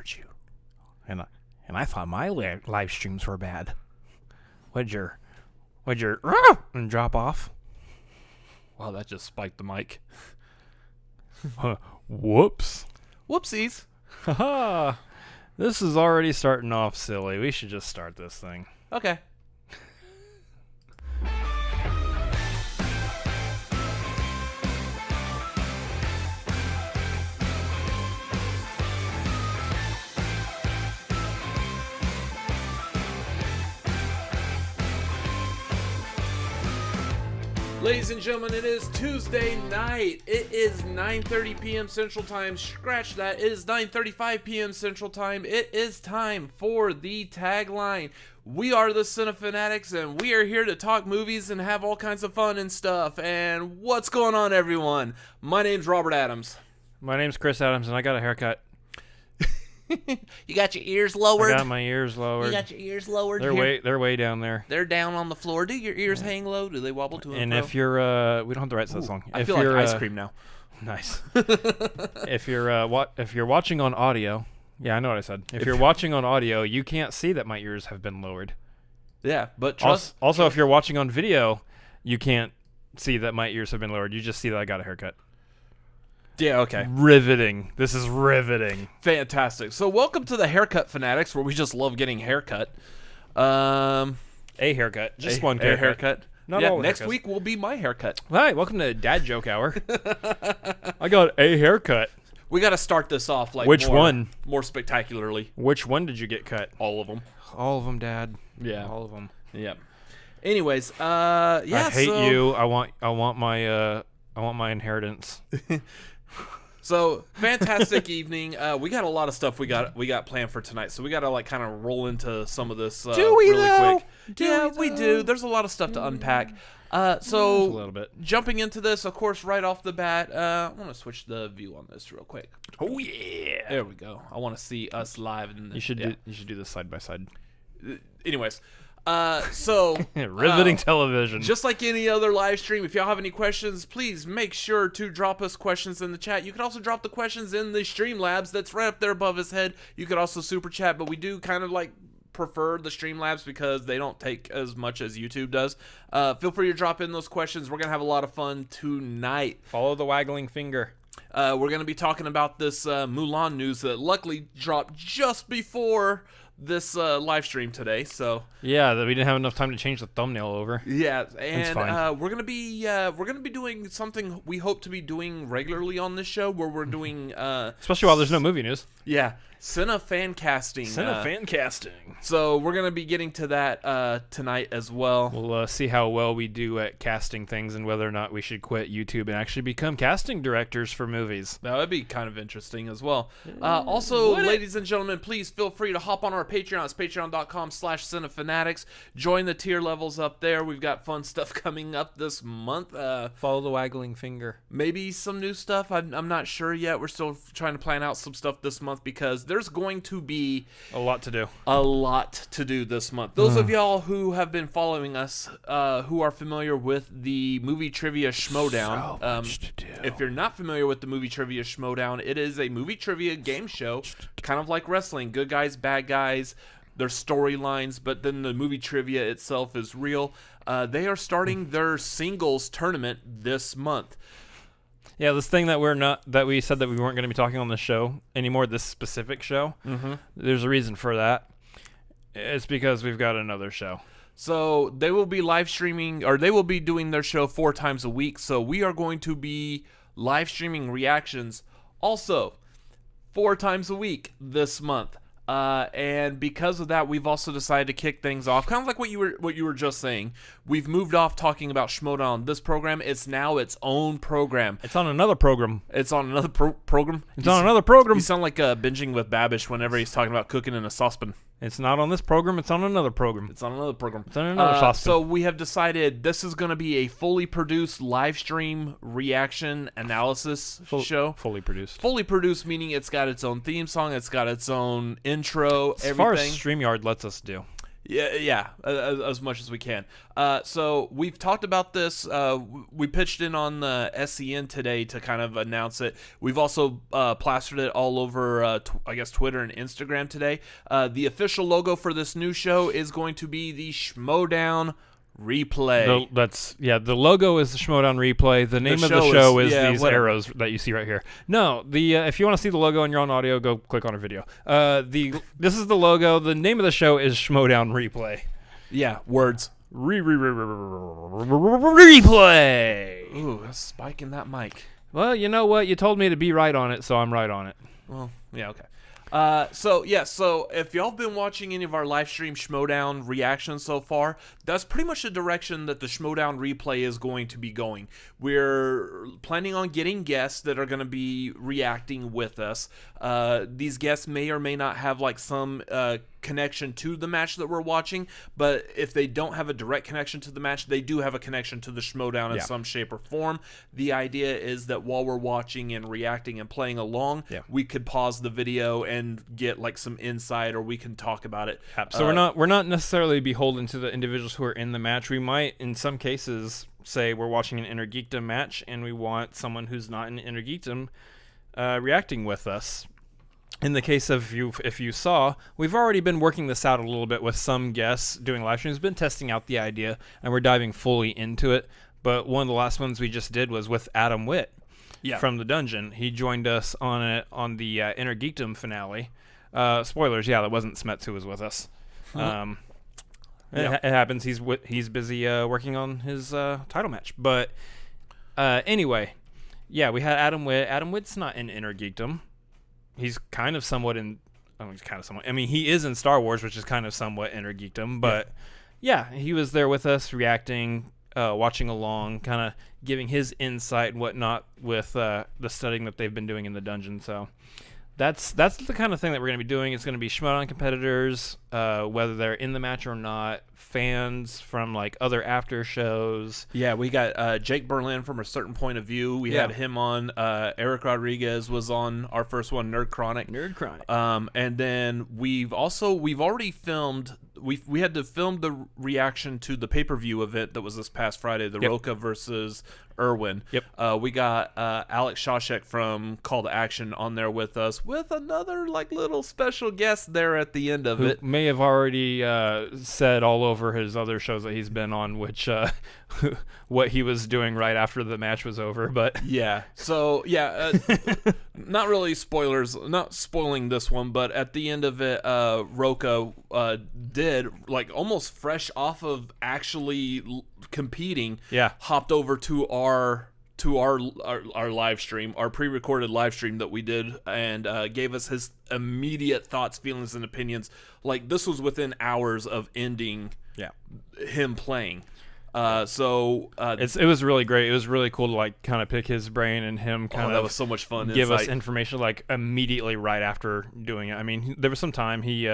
heard you. And I thought my live streams were bad. What'd your and drop off? Wow, that just spiked the mic. Whoops. Whoopsies. Haha. This is already starting off silly. We should just start this thing. Okay. Ladies and gentlemen, it is Tuesday night. It is 9:30 p.m. Central Time. Scratch that. It is 9:35 p.m. Central Time. It is time for the tagline. We are the Cinefanatics, and we are here to talk movies and have all kinds of fun and stuff. And what's going on, everyone? My name's Robert Adams. My name's Chris Adams, and I got a haircut. You got your ears lowered? I got my ears lowered. You got your ears lowered? They're way down there. They're down on the floor. Do your ears hang low? Do they wobble to and fro? if you're we don't have the rights to that song. I if feel like you're, ice cream now. Nice. If you're watching on audio, yeah, I know what I said. If you're watching on audio, you can't see that my ears have been lowered. Yeah, but trust. Also, if you're watching on video, you can't see that my ears have been lowered. You just see that I got a haircut. Yeah, okay. Riveting. This is riveting. Fantastic. So welcome to the Haircut Fanatics, where we just love getting haircut. A haircut. Just one haircut. Haircut. Not yeah, all next haircuts. week will be my haircut. Hi, welcome to Dad Joke Hour. I got a haircut. We got to start this off like Which one? More spectacularly. Which one did you get cut? All of them. All of them, Dad. Yeah. All of them. Yeah. Anyways, yeah. I hate you. I want my inheritance. So fantastic evening. We got a lot of stuff we got planned for tonight, so we got to kind of roll into some of this Do we really though? quick. We do. There's a lot of stuff to unpack. So a little bit. Jumping into this, of course, right off the bat, I want to switch the view on this real quick. Oh yeah. There we go. I want to see us live. You should do this side by side. Anyways. So riveting television. Just like any other live stream, if y'all have any questions, please make sure to drop us questions in the chat. You can also drop the questions in the Streamlabs that's right up there above his head. You could also super chat, but we do kind of prefer the Streamlabs because they don't take as much as YouTube does. Feel free to drop in those questions. We're gonna have a lot of fun tonight. Follow the waggling finger. We're gonna be talking about this Mulan news that luckily dropped just before this live stream today, so yeah, that we didn't have enough time to change the thumbnail over. Yeah, and we're gonna be doing something we hope to be doing regularly on this show, where we're doing especially while there's no movie news. Yeah, Cinefancasting. Cinefancasting. So we're gonna be getting to that tonight as well. We'll see how well we do at casting things and whether or not we should quit YouTube and actually become casting directors for movies. That would be kind of interesting as well. Also, ladies and gentlemen, please feel free to hop on our Patreon. It's patreon.com/Cinefanatics. Join the tier levels up there. We've got fun stuff coming up this month. Follow the waggling finger. Maybe some new stuff. I'm not sure yet. We're still trying to plan out some stuff this month because there's going to be a lot to do. A lot to do this month. Those of y'all who have been following us, who are familiar with the Movie Trivia Schmoedown, so much to do. If you're not familiar with the Movie Trivia Schmoedown, it is a movie trivia game show, kind of like wrestling. Good guys, bad guys. There's storylines, but then the movie trivia itself is real. They are starting their singles tournament this month. Yeah, this thing that we said that we weren't going to be talking on this show anymore, this specific show. Mm-hmm. There's a reason for that. It's because we've got another show. So they will be live streaming, or they will be doing their show 4 times a week. So we are going to be live streaming reactions also 4 times a week this month. And because of that, we've also decided to kick things off, kind of like what you were just saying. We've moved off talking about Schmoedown. This program, it's now its own program. It's on another program. It's on another program. It's on another program. You sound like Binging with Babish whenever he's talking about cooking in a saucepan. It's not on this program. It's on another program. It's on another program. It's on another saucepan. So we have decided this is going to be a fully produced live stream reaction analysis show. Fully produced. Fully produced, meaning it's got its own theme song. It's got its own intro. As far as StreamYard lets us do. Yeah, as much as we can. So we've talked about this. We pitched in on the SCN today to kind of announce it. We've also plastered it all over, I guess, Twitter and Instagram today. The official logo for this new show is going to be the Schmoedown replay. The logo is the Schmoedown replay. The name of the show is these arrows that you see right here. No, if you want to see the logo and you're on audio, go click on our video. This is the logo. The name of the show is Schmoedown replay. Yeah, words. Replay. Ooh, a spike in that mic. Well, you know what? You told me to be right on it, so I'm right on it. Well, yeah, okay. So if y'all have been watching any of our live stream Schmoedown reactions so far, that's pretty much the direction that the Schmoedown replay is going to be going. We're planning on getting guests that are going to be reacting with us. These guests may or may not have like some connection to the match that we're watching, but if they don't have a direct connection to the match, they do have a connection to the Schmoedown in some shape or form. The idea is that while we're watching and reacting and playing along, we could pause the video and get like some insight, or we can talk about it. So we're not necessarily beholden to the individuals who are in the match. We might, in some cases, say we're watching an Inner Geekdom match and we want someone who's not in Inner Geekdom reacting with us. In the case of if you saw, we've already been working this out a little bit with some guests doing live streams, been testing out the idea, and we're diving fully into it. But one of the last ones we just did was with Adam Witt from the dungeon. He joined us on the Inner Geekdom finale. Spoilers, that wasn't Smets who was with us. It happens. He's busy working on his title match. But anyway, we had Adam Witt. Adam Witt's not in Inner Geekdom. He's kind of somewhat in. I mean, he is in Star Wars, which is kind of somewhat Inner Geekdom. But he was there with us, reacting, watching along, kind of giving his insight and whatnot with the studying that they've been doing in the dungeon. So that's the kind of thing that we're going to be doing. It's going to be Schmoedown competitors, whether they're in the match or not, fans from like other after shows. Yeah, we got Jake Berlin from A Certain Point of View. We had him on. Eric Rodriguez was on our first one, Nerd Chronic. And then we've already filmed. We had to film the reaction to the pay-per-view event that was this past Friday, the Roca versus Irwin. We got Alex Shawshek from Call to Action on there with us, with another like little special guest there at the end of it. May have already said all over his other shows that he's been on, which what he was doing right after the match was over. But not really spoilers, not spoiling this one, but at the end of it, Roca did like almost fresh off of actually competing, hopped over to our live stream, our pre-recorded live stream that we did, and gave us his immediate thoughts, feelings, and opinions. Like, this was within hours of ending him playing. It was really great. It was really cool to like kind of pick his brain and him that was so much fun. Give us information like immediately right after doing it. I mean, there was some time he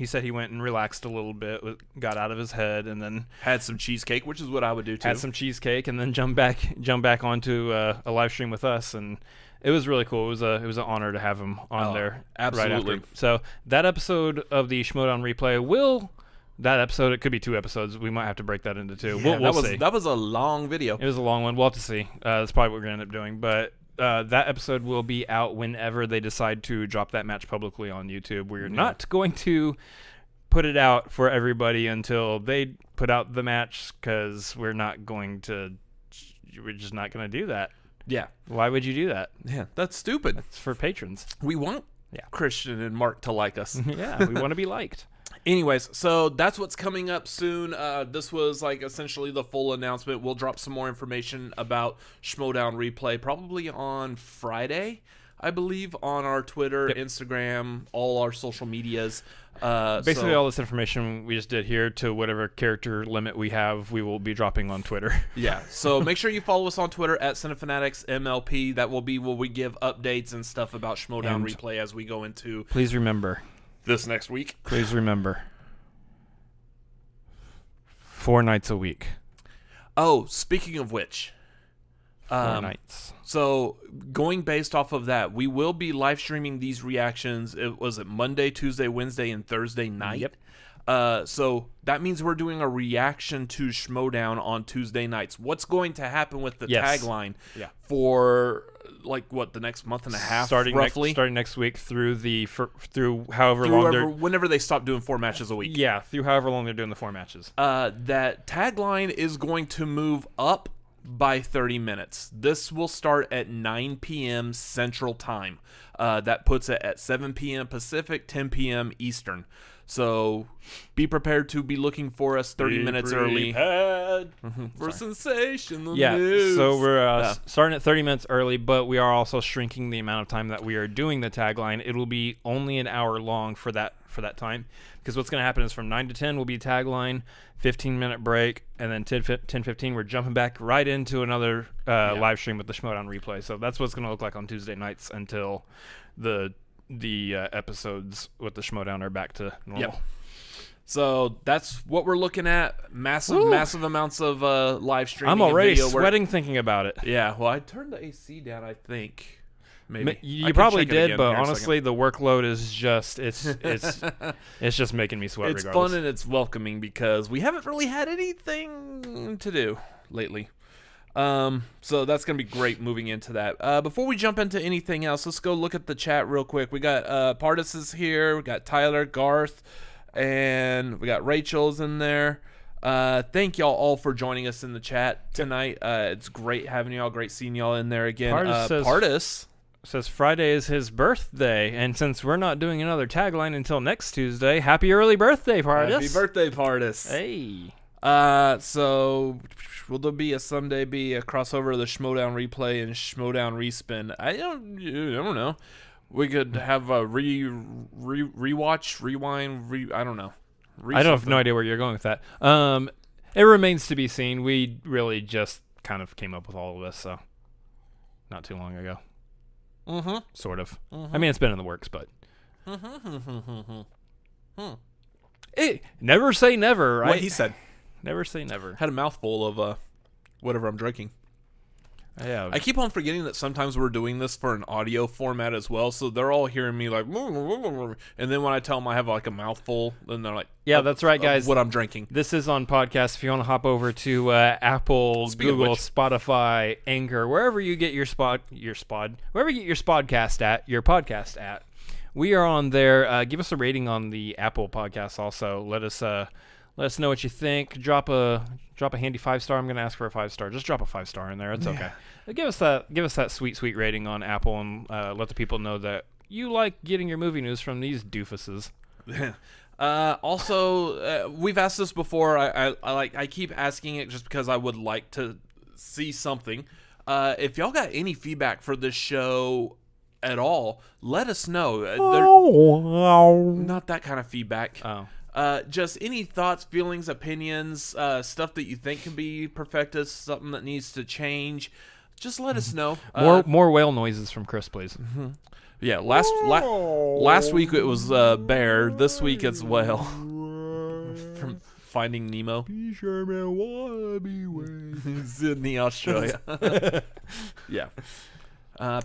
said he went and relaxed a little bit, got out of his head, and then had some cheesecake, which is what I would do too. Had some cheesecake, and then jump back onto a live stream with us, and it was really cool. It was an honor to have him on there. Absolutely. Right after. So that episode of the Schmoedown replay That episode, it could be 2 episodes. We might have to break that into 2. We'll see. That was a long video. It was a long one. We'll have to see. That's probably what we're going to end up doing. But that episode will be out whenever they decide to drop that match publicly on YouTube. We're not going to put it out for everybody until they put out the match, because we're just not going to do that. Yeah. Why would you do that? Yeah, that's stupid. It's for patrons. We want Christian and Mark to like us. Yeah, we want to be liked. Anyways, so that's what's coming up soon. This was like essentially the full announcement. We'll drop some more information about Schmoedown replay probably on Friday, I believe, on our Twitter, Instagram, all our social medias. Basically, all this information we just did here, to whatever character limit we have, we will be dropping on Twitter. Yeah, so make sure you follow us on Twitter at Cinefanatics MLP. That will be where we give updates and stuff about Schmoedown replay as we go into. Please remember. This next week. Please remember. 4 nights a week. Oh, speaking of which. 4 nights. So, going based off of that, we will be live streaming these reactions. It was Monday, Tuesday, Wednesday, and Thursday night. Yep. So that means we're doing a reaction to Schmoedown on Tuesday nights. What's going to happen with the tagline for the next month and a half, starting roughly? Starting next week through however long whenever they stop doing 4 matches a week. Yeah, through however long they're doing the 4 matches. That tagline is going to move up by 30 minutes. This will start at 9 p.m. Central Time. That puts it at 7 p.m. Pacific, 10 p.m. Eastern. So be prepared to be looking for us 30 minutes early. For sensational news. So we're starting at 30 minutes early, but we are also shrinking the amount of time that we are doing the tagline. It will be only an hour long for that time, because what's going to happen is from 9 to 10 will be tagline, 15-minute break, and then 10:15 we're jumping back right into another live stream with the Schmoedown replay. So that's what it's going to look like on Tuesday nights until the episodes with the Schmoedown are back to normal. Yep. So that's what we're looking at. Massive amounts of live streaming. I'm already video sweating thinking about it. Yeah, well, I turned the AC down, I think. Maybe. You probably did, but honestly, the workload is just it's just making me sweat. It's regardless. fun and it's welcoming because we haven't really had anything to do lately. So that's gonna be great moving into that. Before we jump into anything else, let's go look at the chat real quick. We got Pardis is here. We got Tyler, Garth, and we got Rachel's in there. Thank y'all all for joining us in the chat tonight. It's great having y'all. Great seeing y'all in there again. Pardis says Friday is his birthday, and since we're not doing another tagline until next Tuesday, happy early birthday, Pardis. Happy birthday, Pardis. Hey. So will there be a crossover of the Schmoedown replay and Schmoedown respin? I don't know. We could have a rewatch, rewind, I don't know. I don't have no idea where you're going with that. It remains to be seen. We really just kind of came up with all of this, so not too long ago. Sort of. I mean, it's been in the works, but never say never, right? What he said. Never say never. Had a mouthful of whatever I'm drinking. Yeah. I keep on forgetting that sometimes we're doing this for an audio format as well, so they're all hearing me like, and then when I tell them I have like a mouthful, then they're like, yeah, that's right, guys. What I'm drinking. This is on podcast. If you want to hop over to Apple, Google, Spotify, Anchor, wherever you get your podcast at. We are on there. Give us a rating on the Apple podcast. Also, let us know what you think. Drop a handy 5-star. I'm going to ask for a 5-star. Just drop a 5-star in there. It's okay. Give us that sweet rating on Apple, and let the people know that you like getting your movie news from these doofuses. Also, we've asked this before. I keep asking it just because I would like to see something. If y'all got any feedback for this show at all, let us know. Not that kind of feedback. Oh. Just any thoughts, feelings, opinions, stuff that you think can be perfected, something that needs to change. Just let us know. More whale noises from Chris, please. Yeah, last week it was bear. This week it's whale. From Finding Nemo. P. Sherman Wallaby Way. Sydney, Australia. Yeah.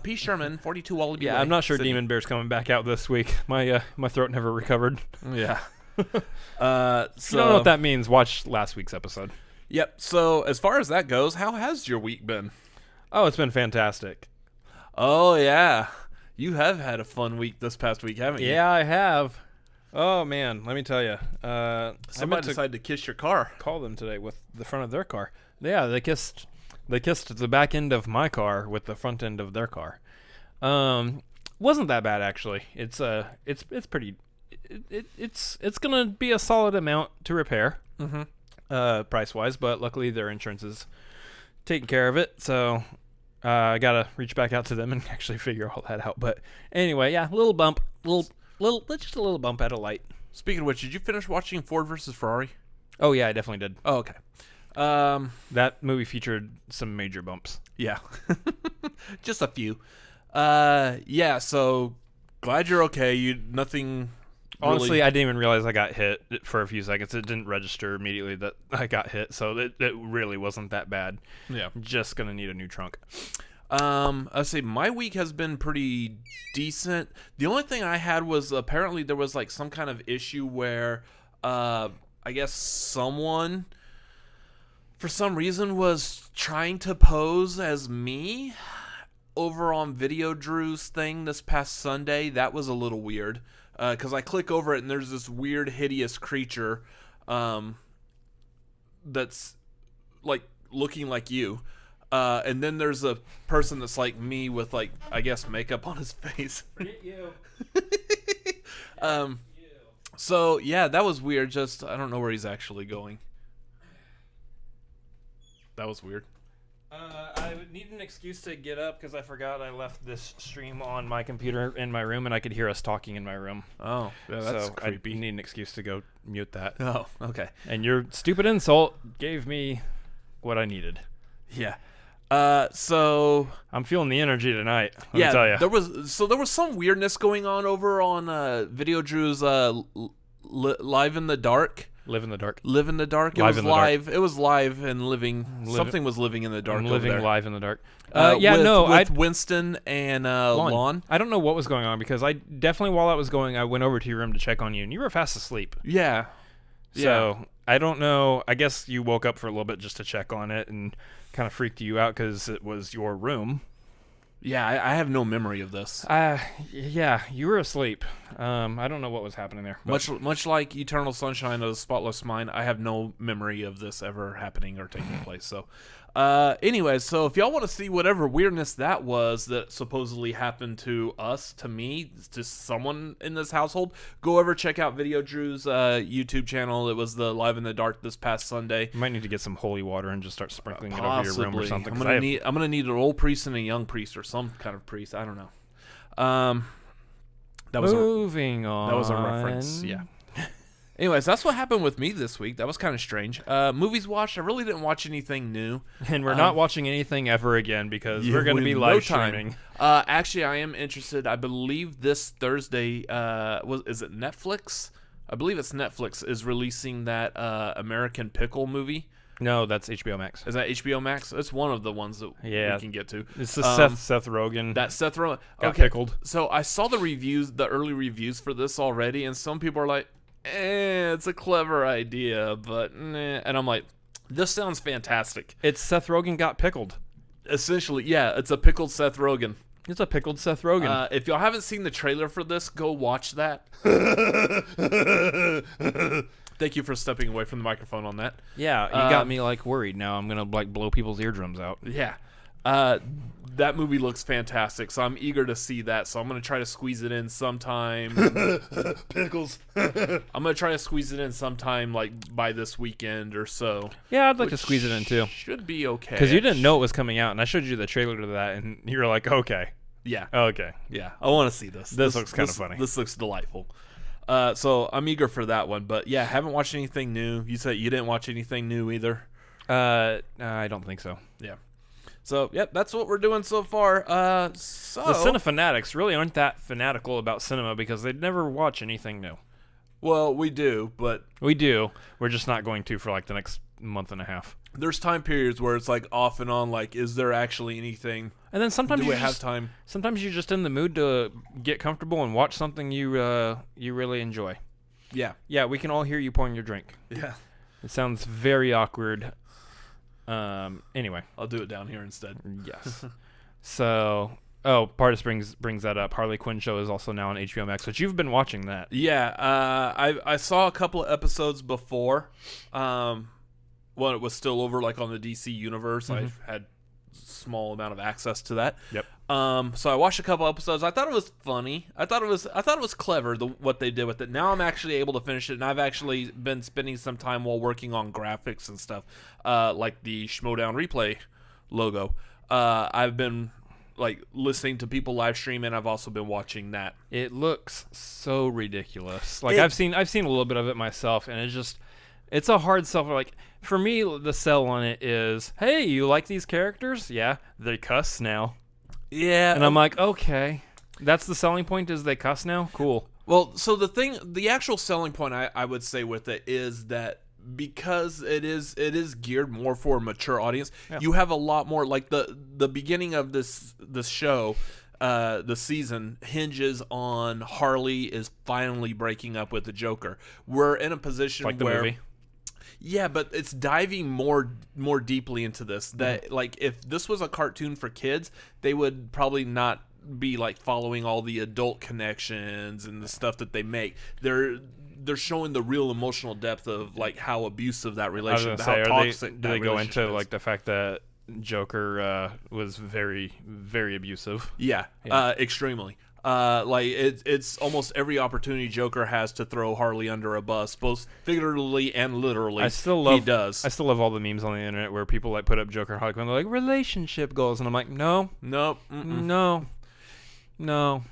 P. Sherman, 42 Wallaby Way. Yeah, I'm not sure Sydney. Demon Bear's coming back out this week. My throat never recovered. Yeah. If you don't know what that means, watch last week's episode. Yep. So as far as that goes, how has your week been? Oh, it's been fantastic. Oh, yeah. You have had a fun week this past week, haven't you? Yeah, I have. Oh, man. Let me tell you. Somebody decided to kiss your car. Call them today with the front of their car. Yeah, they kissed the back end of my car with the front end of their car. Wasn't that bad, actually. It's pretty... It's gonna be a solid amount to repair, price-wise, but luckily their insurance is taking care of it, so I gotta reach back out to them and actually figure all that out. But anyway, yeah, just a little bump at a light. Speaking of which, did you finish watching Ford versus Ferrari? Oh yeah, I definitely did. Oh, okay. That movie featured some major bumps. Yeah, just a few. Yeah. So glad you're okay. Nothing. Honestly, really... I didn't even realize I got hit for a few seconds. It didn't register immediately that I got hit, so it really wasn't that bad. Yeah. Just going to need a new trunk. I'd say my week has been pretty decent. The only thing I had was apparently there was like some kind of issue where I guess someone for some reason was trying to pose as me over on Video Drew's thing this past Sunday. That was a little weird because I click over it and there's this weird hideous creature that's like looking like you, and then there's a person that's like me with like I guess makeup on his face. Forget you. So yeah, that was weird. Just I don't know where he's actually going. That was weird. I would need an excuse to get up because I forgot I left this stream on my computer in my room and I could hear us talking in my room. Oh, yeah, that's creepy. I need an excuse to go mute that. Oh, okay. And your stupid insult gave me what I needed. Yeah. So I'm feeling the energy tonight. Let me tell you. there was some weirdness going on over on Video Drew's Live in the Dark. Live in the dark. Live in the dark. It Live was in the live. It was live and living. Something was living in the dark. I'm living over there. live in the dark. With Winston and Lon. I don't know what was going on because I definitely, while that was going, I went over to your room to check on you, and you were fast asleep. Yeah. So I don't know. I guess you woke up for a little bit just to check on it and kind of freaked you out because it was your room. Yeah, I have no memory of this. Yeah, you were asleep. I don't know what was happening there. Much like Eternal Sunshine of the Spotless Mind, I have no memory of this ever happening or taking place. So, anyways, so if y'all want to see whatever weirdness that was that supposedly happened to us, to me, to someone in this household, go over check out Video Drew's YouTube channel. It was the Live in the Dark this past Sunday. You might need to get some holy water and just start sprinkling it over your room or something. I'm gonna need an old priest and a young priest or some kind of priest. I don't know. Moving on. That was a reference. Yeah. Anyways, that's what happened with me this week. That was kind of strange. Movies watched. I really didn't watch anything new. And we're not watching anything ever again because we're going to be live streaming. Actually, I am interested. I believe this Thursday, is it Netflix? I believe it's Netflix is releasing that American Pickle movie. No, that's HBO Max. Is that HBO Max? It's one of the ones that we can get to. It's the Seth Rogen. That Seth Rogen got pickled. So I saw the early reviews for this already, and some people are like, it's a clever idea, but and I'm like, this sounds fantastic. It's Seth Rogen got pickled. Essentially, yeah, it's a pickled Seth Rogen. It's a pickled Seth Rogen. If y'all haven't seen the trailer for this, go watch that. Thank you for stepping away from the microphone on that. Yeah, you got me like worried. Now I'm gonna like blow people's eardrums out. Yeah. That movie looks fantastic, so I'm eager to see that. So I'm gonna try to squeeze it in sometime. Pickles. I'm gonna try to squeeze it in sometime, like by this weekend or so. Yeah, I'd like to squeeze it in too. Should be okay. Because you didn't know it was coming out, and I showed you the trailer to that, and you were like, "Okay, yeah, okay, yeah, I want to see this. This looks kind of funny. This looks delightful." So I'm eager for that one. But yeah, haven't watched anything new. You said you didn't watch anything new either. I don't think so. Yeah. So, yep, that's what we're doing so far. The Cinefanatics really aren't that fanatical about cinema because they never watch anything new. Well, we do, but... We do. We're just not going to for like the next month and a half. There's time periods where it's like off and on, like, is there actually anything? And then sometimes do we have time? Sometimes you're just in the mood to get comfortable and watch something you really enjoy. Yeah. Yeah, we can all hear you pouring your drink. Yeah. It sounds very awkward. Anyway, I'll do it down here instead. Yes. So, Partis brings that up. Harley Quinn show is also now on HBO Max, but you've been watching that. Yeah. I saw a couple of episodes before. When it was still over, like on the DC universe, I had small amount of access to that. Yep. So I watched a couple episodes. I thought it was funny. I thought it was clever what they did with it. Now I'm actually able to finish it, and I've actually been spending some time while working on graphics and stuff, like the Schmoedown replay logo. I've been like listening to people live stream, and I've also been watching that. It looks so ridiculous. Like I've seen a little bit of it myself, and it's a hard sell. Like for me, the sell on it is, hey, you like these characters? Yeah, they cuss now. Yeah. And I'm like, okay. That's the selling point is they cuss now? Cool. Well, so the actual selling point I would say with it is that because it is geared more for a mature audience, you have a lot more, like the beginning of this show, the season hinges on Harley is finally breaking up with the Joker. We're in a position Like the where movie. yeah, but it's diving more deeply into this. That like if this was a cartoon for kids, they would probably not be like following all the adult connections and the stuff that they make. They're showing the real emotional depth of like how abusive that I was relationship, gonna how say, toxic. do that they go into relationship is. like the fact that Joker was very, very abusive? Yeah, extremely. Like it's almost every opportunity Joker has to throw Harley under a bus, both figuratively and literally. I still love. he does. I still love all the memes on the internet where people like put up Joker and Harley Quinn. They're like relationship goals, and I'm like, no, Nope. no, not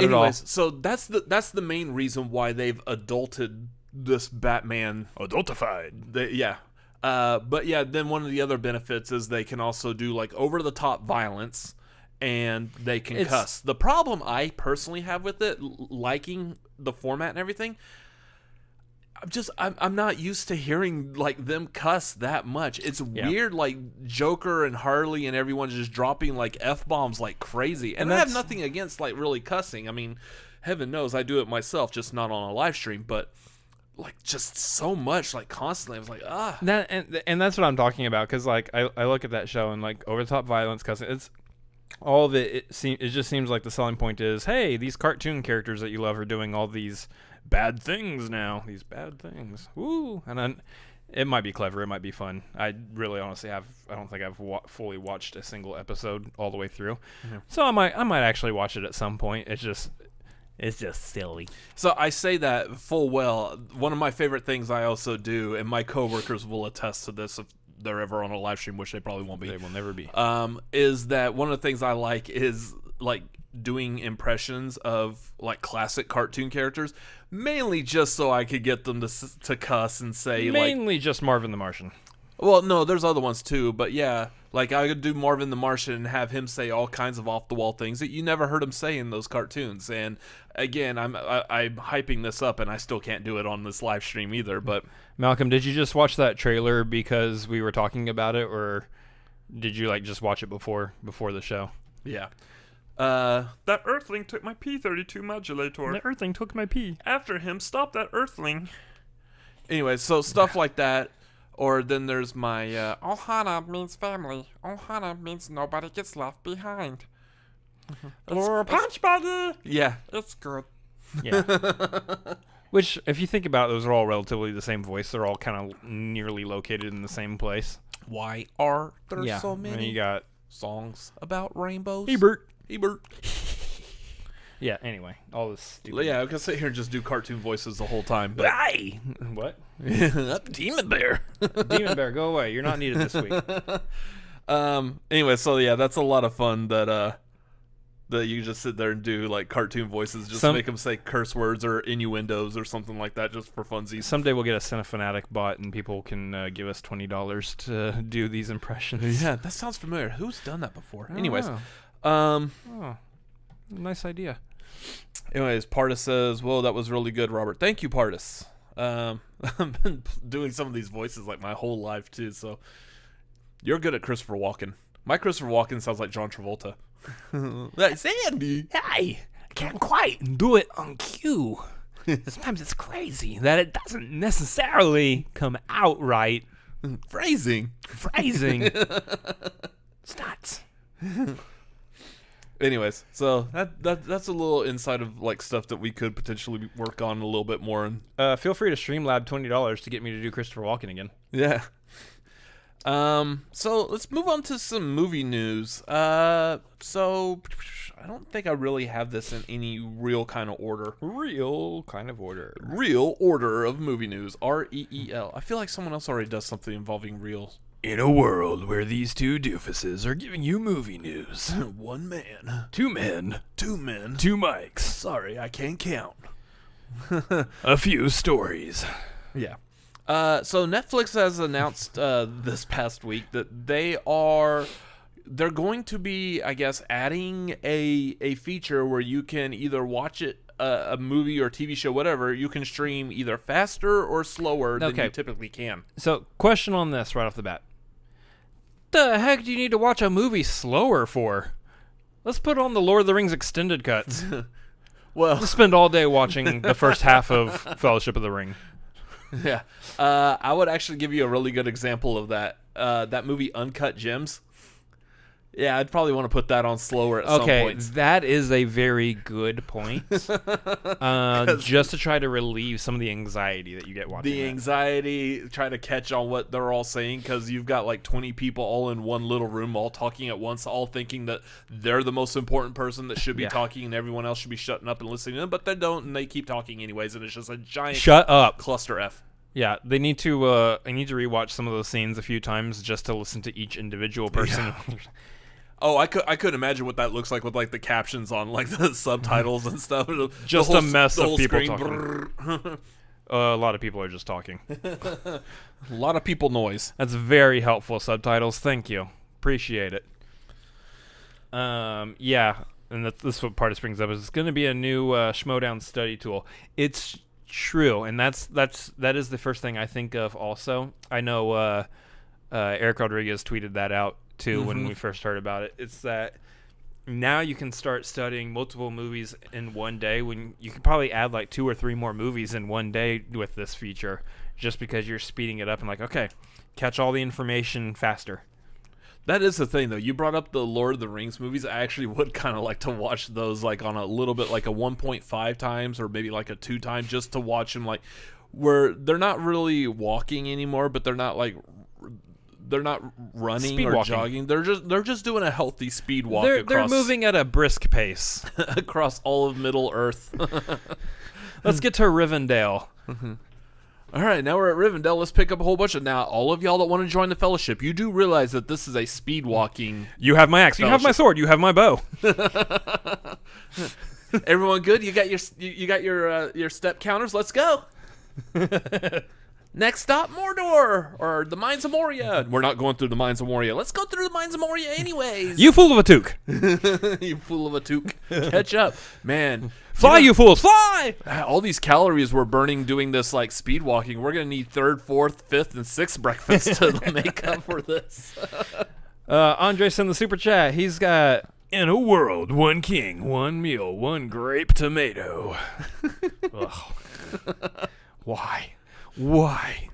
Anyways, at all. so that's the main reason why they've adulted this Batman. Adultified. Yeah. But yeah, then one of the other benefits is they can also do like over the top violence, and they can cuss. The problem I personally have with it, liking the format and everything, I'm not used to hearing like them cuss that much. It's weird, like Joker and Harley and everyone just dropping like F-bombs like crazy. And I have nothing against like really cussing. I mean, heaven knows I do it myself, just not on a live stream, but like just so much, like constantly. I was like, That and that's what I'm talking about, because like I look at that show and like over the top violence, cussing. It's all of it. It just seems like the selling point is, hey, these cartoon characters that you love are doing all these bad things now. These bad things. Woo! And then it might be clever. It might be fun. I really honestly I don't think I've fully watched a single episode all the way through. Mm-hmm. So I might actually watch it at some point. It's just silly. So I say that full well. One of my favorite things I also do, and my coworkers will attest to this if they're ever on a live stream, which they probably won't be. They will never be. Is that one of the things I like is like doing impressions of like classic cartoon characters, mainly just so I could get them to cuss and say mainly just Marvin the Martian. Well, no, there's other ones too, but yeah, like I could do Marvin the Martian and have him say all kinds of off-the-wall things that you never heard him say in those cartoons. And again, I'm hyping this up, and I still can't do it on this live stream either. But Malcolm, did you just watch that trailer because we were talking about it, or did you like just watch it before the show? Yeah. That Earthling took my P-32 modulator. The Earthling took my pee. After him, stop that Earthling. Anyway, so stuff like that. Or then there's my Ohana means family. Ohana means nobody gets left behind. Punch buddy! yeah. It's good. Yeah. Which, if you think about it, those are all relatively the same voice. They're all kind of nearly located in the same place. Why are there so And many you got songs about rainbows? Ebert. Ebert. Yeah, anyway, all this stupid. Yeah, I could sit here and just do cartoon voices the whole time. But Aye! What? Demon Bear. Demon Bear, go away. You're not needed this week. Anyway, so yeah, that's a lot of fun that you just sit there and do like cartoon voices, just make them say curse words or innuendos or something like that, just for funsies. Someday we'll get a Cinefanatic bot and people can give us $20 to do these impressions. Yeah, that sounds familiar. Who's done that before? I don't Anyways, know. Nice idea. Anyways, Pardis says, "Whoa, that was really good, Robert. Thank you, Pardis." I've been doing some of these voices like my whole life too, so you're good at Christopher Walken. My Christopher Walken sounds like John Travolta. That's Andy. Hey, I can't quite do it on cue. Sometimes it's crazy that it doesn't necessarily come out right. Phrasing. It's nuts. Anyways, so that's a little insight of like stuff that we could potentially work on a little bit more. And Feel free to Streamlab $20 to get me to do Christopher Walken again. yeah. So let's move on to some movie news. So I don't think I really have this in any real kind of order. Real Order of movie news. REEL. I feel like someone else already does something involving real. In a world where these two doofuses are giving you movie news. One man. Two men. Two men. Two mics. Sorry, I can't count. A few stories. Yeah. So Netflix has announced this past week that they're going to be, I guess, adding a feature where you can either watch it, a movie or TV show, whatever, you can stream either faster or slower than you typically can. So, question on this right off the bat. The heck do you need to watch a movie slower for? Let's put on the Lord of the Rings extended cuts. Well, Let's spend all day watching the first half of Fellowship of the Ring. yeah. I would actually give you a really good example of that. That movie Uncut Gems. Yeah, I'd probably want to put that on slower at some point. Okay, that is a very good point. Just to try to relieve some of the anxiety that you get watching. The anxiety, trying to catch on what they're all saying, because you've got like 20 people all in one little room, all talking at once, all thinking that they're the most important person that should be talking, and everyone else should be shutting up and listening to them, but they don't, and they keep talking anyways, and it's just a giant Shut up. cluster F. Yeah, they need to. I need to rewatch some of those scenes a few times just to listen to each individual person. Yeah. Oh, I could imagine what that looks like with like the captions on like the subtitles and stuff. Just a mess of people screen, talking. A lot of people are just talking. A lot of people noise. That's very helpful subtitles. Thank you. Appreciate it. Yeah, and this is what part of brings up is it's going to be a new Schmoedown study tool. It's true, and that is the first thing I think of. Also, I know Eric Rodriguez tweeted that out too when we first heard about it. It's that now you can start studying multiple movies in one day when you could probably add like 2 or 3 more movies in one day with this feature, just because you're speeding it up and like, okay, catch all the information faster. That is the thing, though. You brought up the Lord of the Rings movies. I actually would kind of like to watch those like on a little bit like a 1.5 times or maybe like a 2 time, just to watch them, like where they're not really walking anymore, but they're not like they're not running Speed or walking. jogging. They're just doing a healthy speed walk They're across moving at a brisk pace. across all of Middle Earth. Let's get to Rivendell. All right, now we're at Rivendell. Let's pick up a whole bunch of now. All of y'all that want to join the Fellowship, you do realize that this is a speed walking. You have my axe. You have my sword. You have my bow. Everyone good? You got your step counters. Let's go. Next stop, Mordor, or the Mines of Moria. We're not going through the Mines of Moria. Let's go through the Mines of Moria anyways. You fool of a toque. You fool of a toque. Catch up. Man. Fly, you fools, fly! All these calories we're burning doing this like speed walking. We're going to need 3rd, 4th, 5th, and 6th breakfast to make up for this. Andres in the super chat. He's got, in a world, 1 king, 1 meal, 1 grape tomato. Why? Why?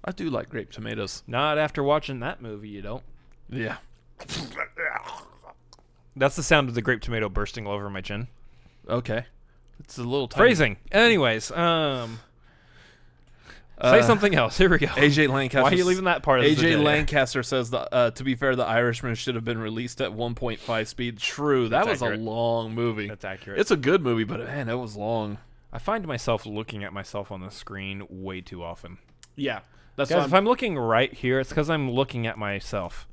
I do like grape tomatoes. Not after watching that movie, you don't. Yeah. That's the sound of the grape tomato bursting all over my chin. Okay. It's a little tiny. Phrasing. Anyways, say something else. Here we go. AJ Lancaster. Why are you leaving that part of the AJ dead air? Lancaster says, to be fair, The Irishman should have been released at 1.5 speed. True. That was accurate. a long movie. That's accurate. It's a good movie, but man, it was long. I find myself looking at myself on the screen way too often. Yeah. That's Guys, why if I'm looking right here, it's because I'm looking at myself.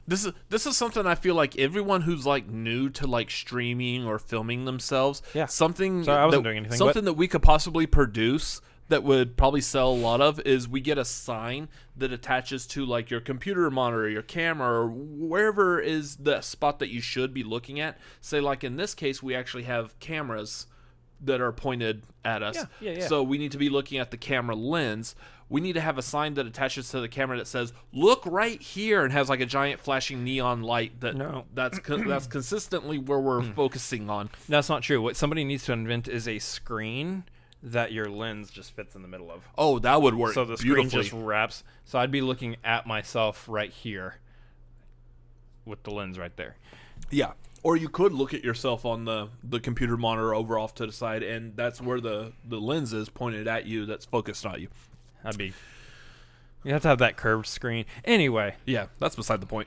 This is something I feel like everyone who's like new to like streaming or filming themselves, something Sorry, I wasn't doing anything, something that we could possibly produce that would probably sell a lot of is we get a sign that attaches to like your computer monitor, your camera, or wherever is the spot that you should be looking at. Say like in this case, we actually have cameras that are pointed at us. Yeah. So we need to be looking at the camera lens. We need to have a sign that attaches to the camera that says, look right here, and has like a giant flashing neon light that's consistently where we're focusing on. That's not true. What somebody needs to invent is a screen that your lens just fits in the middle of. Oh, that would work. So the screen just wraps. So I'd be looking at myself right here with the lens right there. Yeah. Or you could look at yourself on the computer monitor over off to the side, and that's where the lens is pointed at you that's focused on you. You have to have that curved screen. Anyway. Yeah, that's beside the point.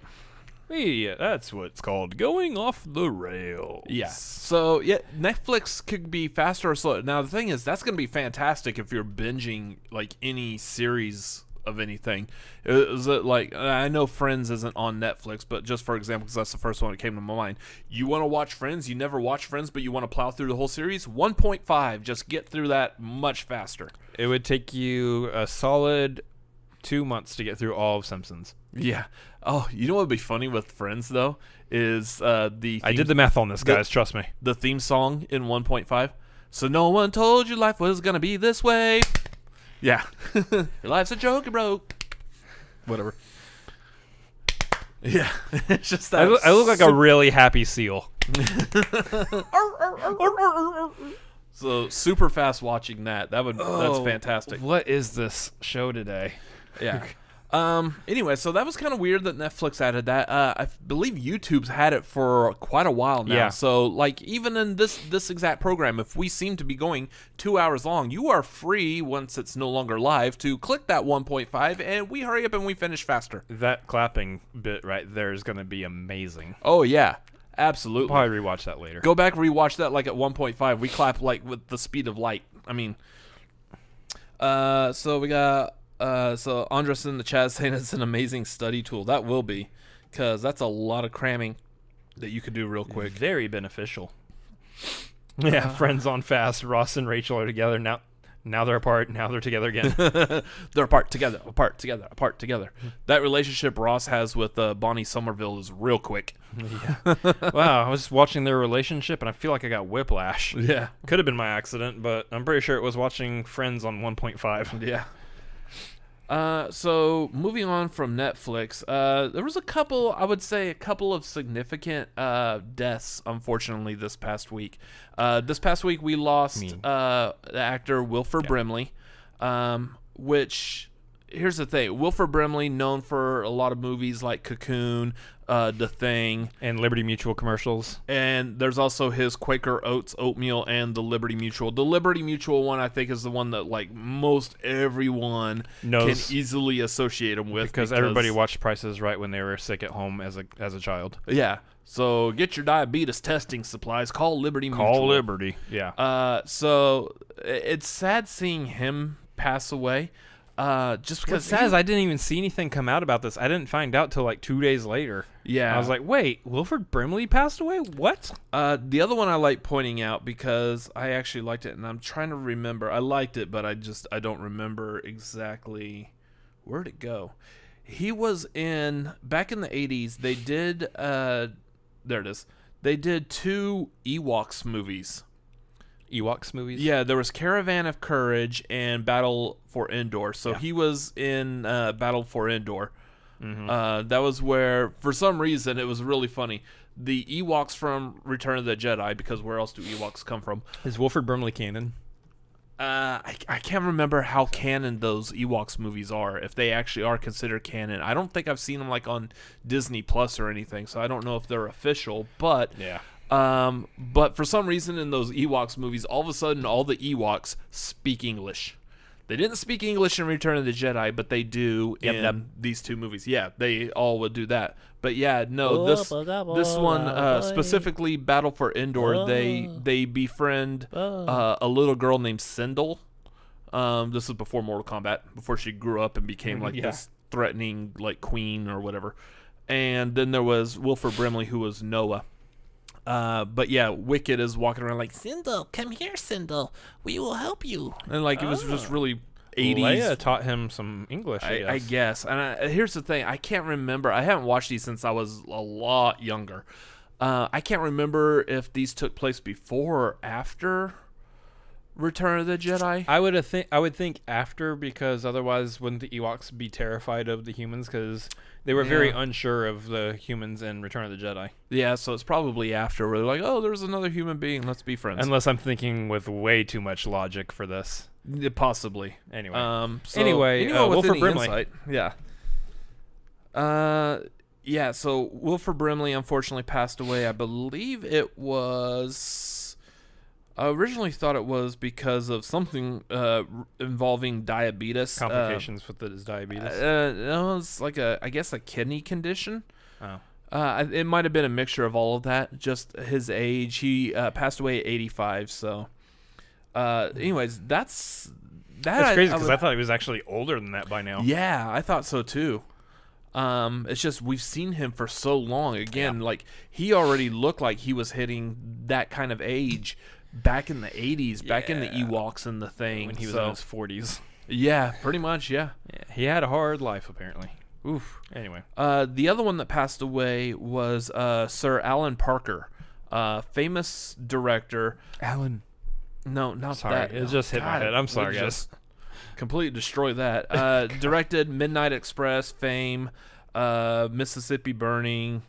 Yeah, that's what's called going off the rails. Yeah. So, yeah, Netflix could be faster or slower. Now, the thing is, that's going to be fantastic if you're binging, like, any series of anything. Is it like, I know Friends isn't on Netflix, but just for example, because that's the first one that came to my mind. You want to watch Friends, you never watch Friends, but you want to plow through the whole series? 1.5, just get through that much faster. It would take you a solid 2 months to get through all of Simpsons. Yeah. Oh, you know what would be funny with Friends, though? Is I did the math on this, guys, trust me. The theme song in 1.5. So no one told you life was going to be this way. Yeah. Your life's a joke, bro. Whatever. Yeah, it's just that. I look like a really happy seal. So super fast watching that. That's fantastic. What is this show today? Yeah. Anyway, so that was kind of weird that Netflix added that. I believe YouTube's had it for quite a while now. Yeah. So like even in this exact program, if we seem to be going 2 hours long, you are free once it's no longer live to click that 1.5 and we hurry up and we finish faster. That clapping bit right there is going to be amazing. Oh yeah. Absolutely. Probably rewatch that later. Go back, rewatch that like at 1.5. We clap like with the speed of light. I mean, so we got, so Andres in the chat saying it's an amazing study tool. That will be, because that's a lot of cramming that you could do real quick. Very beneficial. Yeah, friends on fast. Ross and Rachel are together now. Now they're apart. Now they're together again. They're apart, together, apart, together, apart, together. That relationship Ross has with Bonnie Somerville is real quick. Yeah. Wow, I was watching their relationship and I feel like I got whiplash. Yeah. Could have been my accident, but I'm pretty sure it was watching Friends on 1.5. Yeah. So moving on from Netflix, there was a couple of significant deaths, unfortunately, this past week. This past week we lost the actor Wilfred Brimley, which, here's the thing, Wilfred Brimley, known for a lot of movies like Cocoon, The Thing, And Liberty Mutual commercials. and there's also his Quaker Oats oatmeal and the Liberty Mutual. The Liberty Mutual one, I think, is the one that like most everyone Knows. can easily associate him with Because everybody watched Price is Right when they were sick at home as a child. Yeah. So get your diabetes testing supplies. Call Liberty Mutual. Call Liberty. Yeah. So it's sad seeing him pass away. Just because What's sad is I didn't even see anything come out about this. I didn't find out till like 2 days later. Yeah. I was like, wait, Wilfred Brimley passed away? What? The other one I like pointing out because I actually liked it, and I'm trying to remember. I liked it, but I don't remember exactly where'd it go. He was back in the 80s. They did there it is. They did 2 Ewoks movies. Ewoks movies? Yeah, there was Caravan of Courage and Battle for Endor. So he was in Battle for Endor. Mm-hmm. That was where, for some reason, it was really funny. The Ewoks from Return of the Jedi, because where else do Ewoks come from? Is Wilfred Brimley canon? I can't remember how canon those Ewoks movies are, if they actually are considered canon. I don't think I've seen them like on Disney Plus or anything, so I don't know if they're official, but Yeah. but for some reason in those Ewoks movies, all of a sudden all the Ewoks speak English. They didn't speak English in Return of the Jedi, but they do in these 2 movies. Yeah, they all would do that. But yeah, no, this one specifically, Battle for Endor, they befriend a little girl named Sindel. This is before Mortal Kombat, before she grew up and became like this threatening like queen or whatever. And then there was Wilfred Brimley, who was Noah. But yeah, Wicked is walking around like, Sindel, come here, Sindel. We will help you. And like, it was just really 80s. Leia taught him some English, I guess. And here's the thing. I can't remember. I haven't watched these since I was a lot younger. I can't remember if these took place before or after Return of the Jedi. I would think after, because otherwise wouldn't the Ewoks be terrified of the humans? Because they were very unsure of the humans in Return of the Jedi. Yeah, so it's probably after where they're like, oh, there's another human being. Let's be friends. Unless I'm thinking with way too much logic for this. Possibly. Anyway. Anyway, Wilfred Brimley. Insight, yeah. Yeah, so Wilfred Brimley unfortunately passed away. I believe it was... I originally thought it was because of something involving diabetes. Complications with his diabetes. No, it's like I guess a kidney condition. Oh. It might have been a mixture of all of that. Just his age. He passed away at 85. So, anyways, that's crazy because I thought he was actually older than that by now. Yeah, I thought so too. It's just we've seen him for so long. Again, like he already looked like he was hitting that kind of age back in the 80s, back in the Ewoks and the Thing. When he was in his 40s. Yeah, pretty much, yeah. He had a hard life, apparently. Oof. Anyway. The other one that passed away was Sir Alan Parker, famous director. Alan. No, not sorry, that. It just hit my head. I'm sorry, guys. Just completely destroy that. Directed Midnight Express, Fame, Mississippi Burning.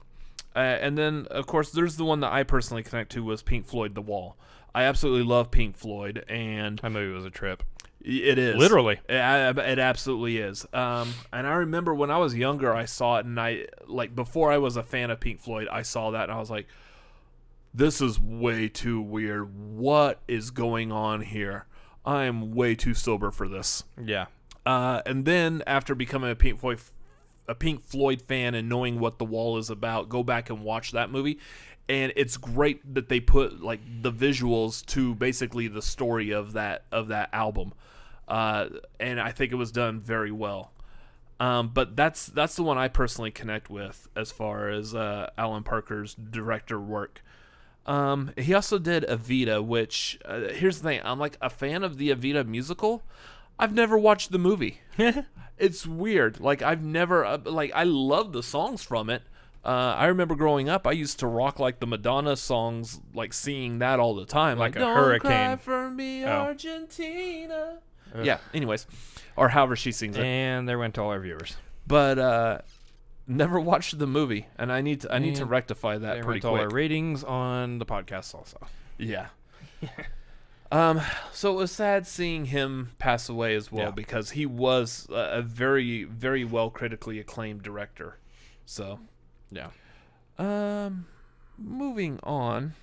And then, of course, there's the one that I personally connect to was Pink Floyd, The Wall. I absolutely love Pink Floyd, and That movie was a trip. it is. Literally. It absolutely is. And I remember when I was younger, I saw it, and before I was a fan of Pink Floyd, I saw that, and I was like, this is way too weird. What is going on here? I am way too sober for this. Yeah. And then after becoming a Pink Floyd fan and knowing what The Wall is about, go back and watch that movie. And it's great that they put like the visuals to basically the story of that album. And I think it was done very well. But that's the one I personally connect with as far as Alan Parker's director work. He also did Evita, which here's the thing, I'm like a fan of the Evita musical. I've never watched the movie. It's weird. Like I've never I love the songs from it. I remember growing up, I used to rock like the Madonna songs, like singing that all the time, Like a Don't hurricane. Cry for me, Oh. Argentina. Yeah. Anyways, or however she sings it. And there went all our viewers. But never watched the movie, and I need to rectify that There pretty went all our quick. ratings on the podcast also. Yeah. So it was sad seeing him pass away as well, Yeah. because he was a very, very well critically acclaimed director. So, Yeah. moving on.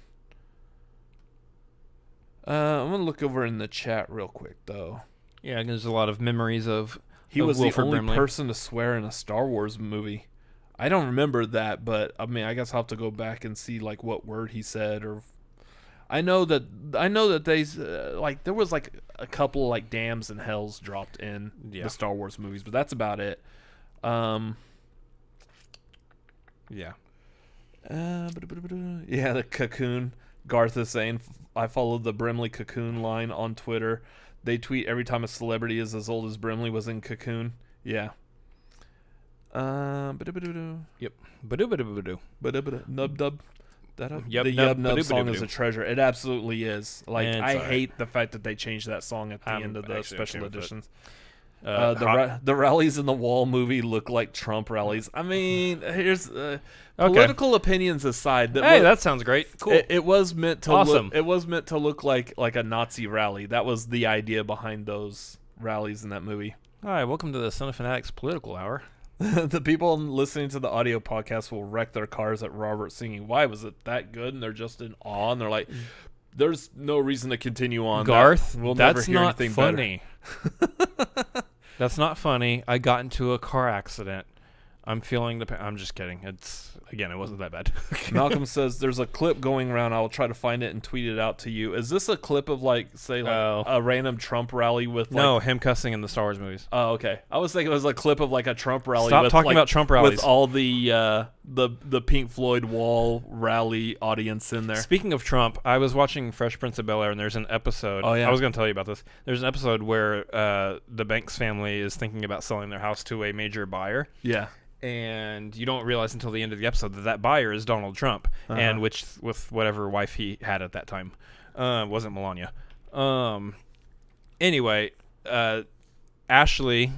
I'm gonna look over in the chat real quick though. Yeah, there's a lot of memories of He was Wilfred the only Brimley. person to swear in a Star Wars movie. I don't remember that, but I mean, I guess I'll have to go back and see like what word he said, or I know that they like there was like a couple like dams and hells dropped in Yeah. the Star Wars movies, but that's about it. Yeah. Yeah, the Cocoon. Garth is saying, I followed the Brimley Cocoon line on Twitter. They tweet every time a celebrity is as old as Brimley was in Cocoon. Yeah. Yep. Ba-do-ba-do-ba-do. Nub dub. Yub The nub, Yub Nub song ba-do-ba-do-ba-do. is a treasure. It absolutely is. Like And I sorry. hate the fact that they changed that song at the I'm end of the actually special okay with it. editions. Hot- The rallies in the Wall movie look like Trump rallies. I mean, here's political opinions aside. Hey, that sounds great. Cool. It was meant to Awesome. look. It was meant to look like a Nazi rally. That was the idea behind those rallies in that movie. All right, welcome to the Cinefanatics Political Hour. The people listening to the audio podcast will wreck their cars at Robert singing. Why was it that good? And they're just in awe. And they're like, "There's no reason to continue on." Garth, we'll never that's hear not anything funny. That's not funny. I got into a car accident. I'm feeling the I'm just kidding. It wasn't that bad. better. Malcolm says there's a clip going around. I will try to find it and tweet it out to you. Is this a clip of a random Trump rally with No, him cussing in the Star Wars movies. Oh, okay. I was thinking it was a clip of like a Trump rally. Stop with, talking like, about Trump rallies. with all the Pink Floyd Wall rally audience in there. Speaking of Trump, I was watching Fresh Prince of Bel-Air, and there's an episode. Oh, yeah. I was going to tell you about this. There's an episode where the Banks family is thinking about selling their house to a major buyer. Yeah. And you don't realize until the end of the episode that buyer is Donald Trump, and with whatever wife he had at that time, wasn't Melania. Anyway, Ashley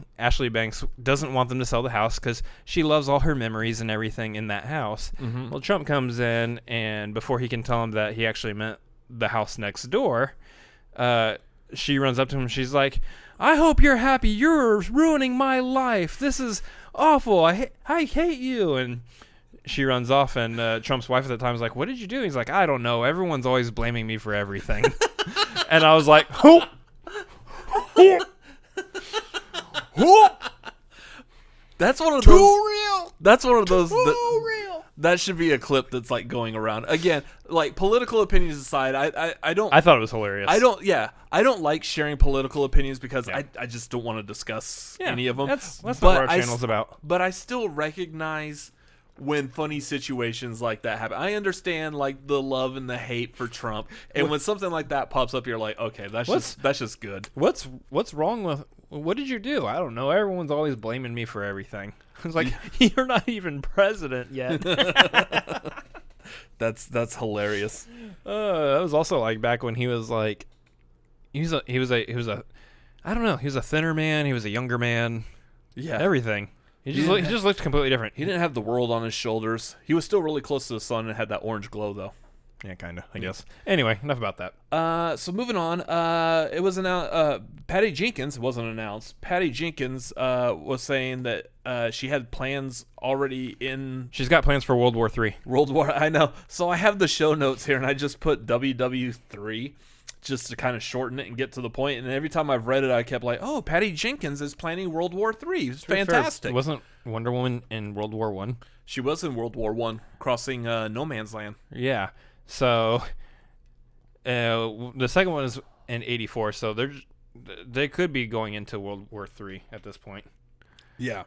Banks doesn't want them to sell the house because she loves all her memories and everything in that house. Mm-hmm. Well, Trump comes in, and before he can tell him that he actually meant the house next door, she runs up to him and she's like, I hope you're happy. You're ruining my life. This is awful. I hate you. And she runs off, and Trump's wife at the time is like, what did you do? He's like, I don't know. Everyone's always blaming me for everything. And I was like, who? That's one of Too those. real. That's one of those. Too real. That should be a clip that's like going around again. Like political opinions aside, I don't. I thought it was hilarious. I don't like sharing political opinions because I just don't want to discuss any of them. That's not But what our channel's about. But I still recognize when funny situations like that happen. I understand like the love and the hate for Trump, and when something like that pops up, you're like, okay, that's just good. What's wrong with? What did you do? I don't know. Everyone's always blaming me for everything. It's like, you're not even president yet. That's hilarious. That was also like back when he was like, he was a I don't know. He was a thinner man. He was a younger man. Yeah. Everything. He just looked completely different. He didn't have the world on his shoulders. He was still really close to the sun and had that orange glow, though. Yeah, kind of, I guess. Anyway, enough about that. So moving on, it was announced. Patty Jenkins, it wasn't announced. Patty Jenkins was saying that she had plans already in She's got plans for World War III. World War. I know. So I have the show notes here, and I just put WW3 just to kind of shorten it and get to the point. And every time I've read it, I kept like, "Oh, Patty Jenkins is planning World War III. It's fantastic." Wasn't Wonder Woman in World War I? She was in World War I, crossing no man's land. Yeah. So the second one is in '84. So they could be going into World War III at this point. Yeah.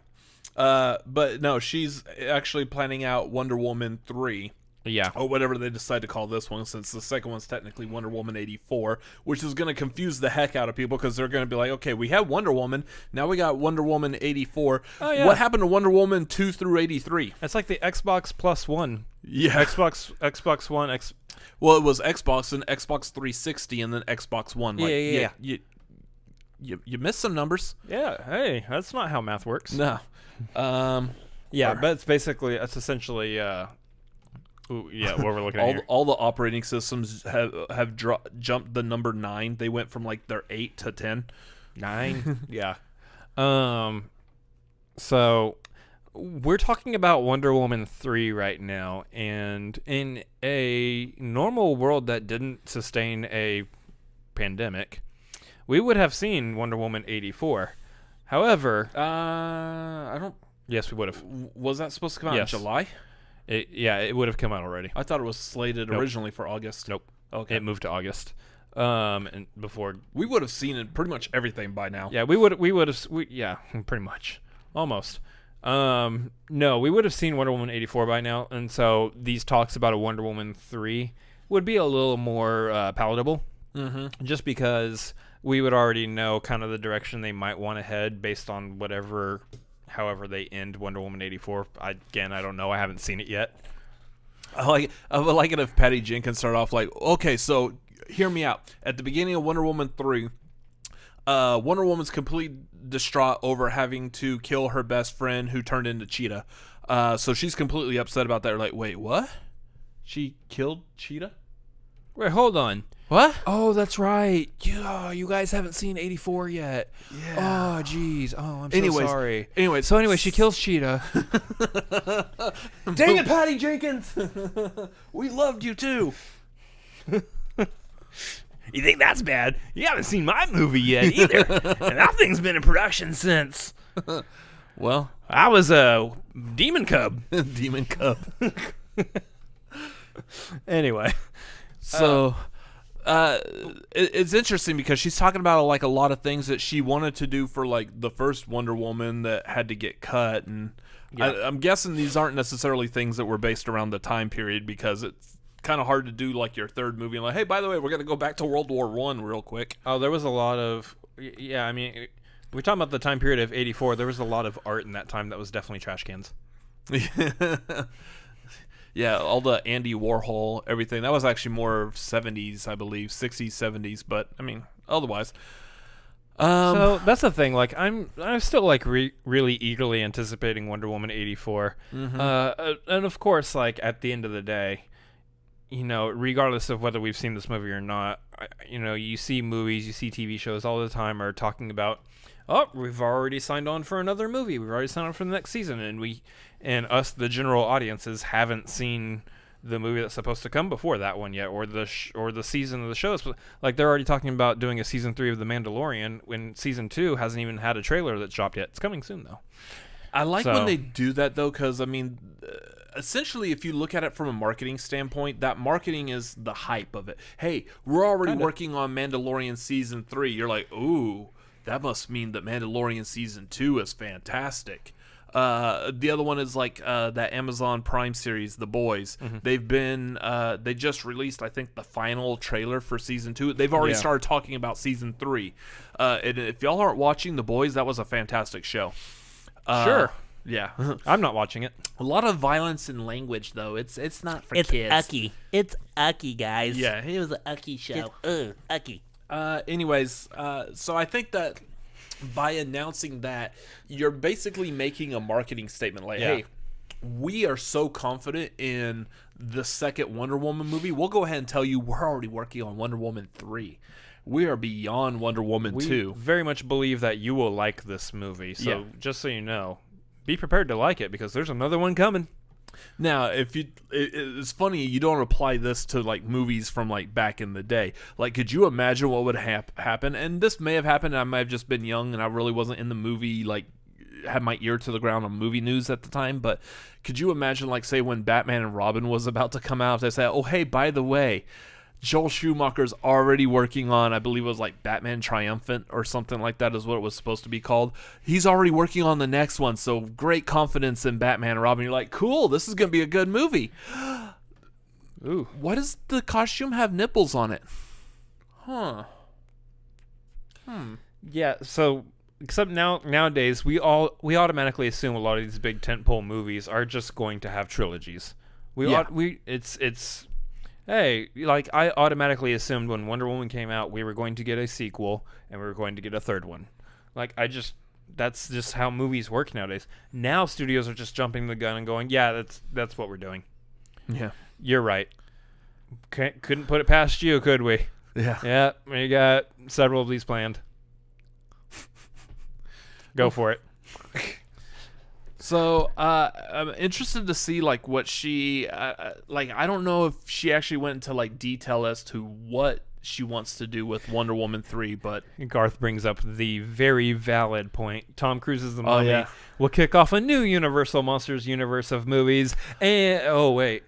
But no, she's actually planning out Wonder Woman 3. Yeah. Or whatever they decide to call this one, since the second one's technically Wonder Woman 84, which is going to confuse the heck out of people because they're going to be like, okay, we have Wonder Woman, now we got Wonder Woman 84. Oh, yeah. What happened to Wonder Woman 2 through 83? It's like the Xbox Plus One. Yeah. Xbox One. Well, it was Xbox and Xbox 360 and then Xbox One. Like, Yeah. You missed some numbers. Yeah. Hey, that's not how math works. No. Yeah, but it's essentially. What we're looking at here. All the operating systems have jumped the number 9. They went from like their 8 to 10. 9. Yeah. So we're talking about Wonder Woman 3 right now, and in a normal world that didn't sustain a pandemic, we would have seen Wonder Woman 84. However, I don't. Yes, we would have. Was that supposed to come out in July? It would have come out already. I thought it was slated originally for August. Nope. Okay. It moved to August. And before we would have seen it pretty much everything by now. Yeah, we would have pretty much. Almost. No, we would have seen Wonder Woman 84 by now, and so these talks about a Wonder Woman 3 would be a little more palatable. Mm-hmm. Just because we would already know kind of the direction they might want to head based on however they end Wonder Woman 84. I don't know. I haven't seen it yet. I would like it if Patty Jenkins started off like, okay, so hear me out. At the beginning of Wonder Woman 3, Wonder Woman's completely distraught over having to kill her best friend who turned into Cheetah. So she's completely upset about that. Like, wait, what? She killed Cheetah? Wait, hold on. What? Oh, that's right. You guys haven't seen 84 yet. Yeah. Oh, jeez. Oh, I'm so sorry. So anyway, she kills Cheetah. Dang it, Patty Jenkins! We loved you too. You think that's bad? You haven't seen my movie yet either. And that thing's been in production since. Well, I was a demon cub. Demon cub. Anyway. So, it's interesting because she's talking about like a lot of things that she wanted to do for like the first Wonder Woman that had to get cut, and I'm guessing these aren't necessarily things that were based around the time period because it's kind of hard to do like your third movie and like, hey, by the way, we're gonna go back to World War I real quick. Oh, there was a lot of I mean, we're talking about the time period of 84. There was a lot of art in that time that was definitely trash cans. Yeah, all the Andy Warhol, everything. That was actually more 70s, I believe, 60s, 70s, but I mean, otherwise. So that's the thing. Like, I'm still like really eagerly anticipating Wonder Woman 84. Mm-hmm. And of course, like at the end of the day, regardless of whether we've seen this movie or not, you see movies, you see TV shows all the time are talking about, oh, we've already signed on for another movie. We've already signed on for the next season, and us, the general audiences, haven't seen the movie that's supposed to come before that one yet, or the season of the show. Like, they're already talking about doing a season 3 of The Mandalorian when season 2 hasn't even had a trailer that's dropped yet. It's coming soon, though. I like when they do that, though, because, I mean, essentially, if you look at it from a marketing standpoint, that marketing is the hype of it. Hey, we're already working on Mandalorian season 3. You're like, ooh, that must mean that Mandalorian season 2 is fantastic. The other one is like that Amazon Prime series, The Boys. Mm-hmm. They've been they just released, I think, the final trailer for season 2. They've already started talking about season 3. And if y'all aren't watching The Boys, that was a fantastic show. Sure. Yeah. I'm not watching it. A lot of violence in language, though. It's not for kids. It's Ucky, guys. Yeah. It was an Ucky show. Ucky. Anyways, so I think that by announcing that, you're basically making a marketing statement like, hey, we are so confident in the second Wonder Woman movie. We'll go ahead and tell you we're already working on Wonder Woman 3. We are beyond Wonder Woman 2. We very much believe that you will like this movie. So just so you know, be prepared to like it because there's another one coming. Now, it's funny you don't apply this to like movies from like back in the day. Like, could you imagine what would happen? And this may have happened. I might have just been young and I really wasn't in the movie, like had my ear to the ground on movie news at the time. But could you imagine, like, say when Batman and Robin was about to come out, they said, "Oh, hey, by the way, Joel Schumacher's already working on," I believe it was like Batman Triumphant or something like that is what it was supposed to be called. He's already working on the next one, so great confidence in Batman and Robin. You're like, cool, this is going to be a good movie. Ooh. Why does the costume have nipples on it? Huh. Yeah, so except nowadays we automatically assume a lot of these big tentpole movies are just going to have trilogies. Hey, like, I automatically assumed when Wonder Woman came out, we were going to get a sequel, and we were going to get a third one. Like, that's just how movies work nowadays. Now studios are just jumping the gun and going, yeah, that's what we're doing. Yeah. You're right. Couldn't put it past you, could we? Yeah. Yeah, we got several of these planned. Go for it. So, I'm interested to see, like, what she, like, I don't know if she actually went into, like, detail as to what she wants to do with Wonder Woman 3, but... Garth brings up the very valid point. Tom Cruise's The Mummy will kick off a new Universal Monsters universe of movies, and... Oh, wait.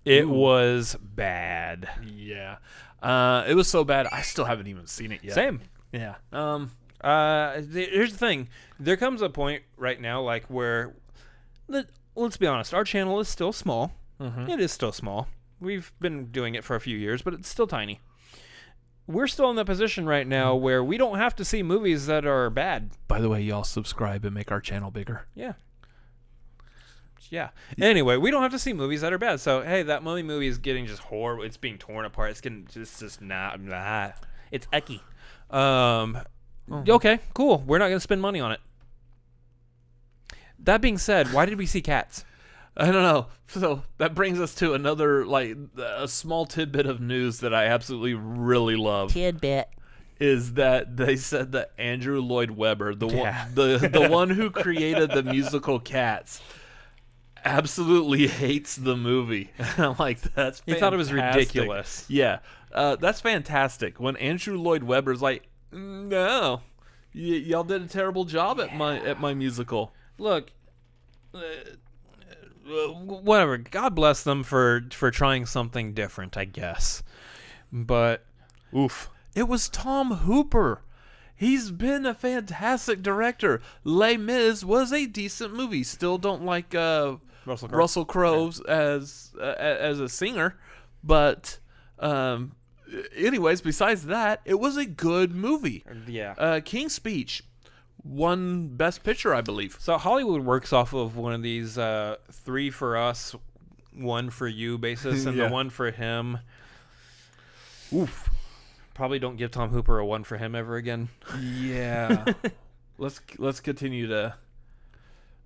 It was bad. Yeah. It was so bad, I still haven't even seen it yet. Same. Yeah. Here's the thing. There comes a point right now, like, where, let's be honest, our channel is still small. Mm-hmm. It is still small. We've been doing it for a few years, but it's still tiny. We're still in the position right now where we don't have to see movies that are bad. By the way, y'all subscribe and make our channel bigger. Yeah. Anyway, we don't have to see movies that are bad. So, hey, that Mummy movie is getting just horrible. It's being torn apart. It's just not. It's icky. Okay, cool. We're not going to spend money on it. That being said, why did we see cats? I don't know. So that brings us to another, like, a small tidbit of news that I absolutely really love. Tidbit. Is that they said that Andrew Lloyd Webber, the one who created the musical Cats, absolutely hates the movie. I'm like, that's fantastic. He thought it was ridiculous. Yeah, that's fantastic. When Andrew Lloyd Webber's like, no, y'all did a terrible job at my musical. Look, whatever. God bless them for trying something different, I guess. But, oof. It was Tom Hooper. He's been a fantastic director. Les Mis was a decent movie. Still don't like Russell Crowe as a singer, but anyways, besides that, it was a good movie. Yeah. King's Speech won Best Picture, I believe. So Hollywood works off of one of these 3 for us, 1 for you basis, and the 1 for him. Oof. Probably don't give Tom Hooper a 1 for him ever again. Yeah. Let's continue to.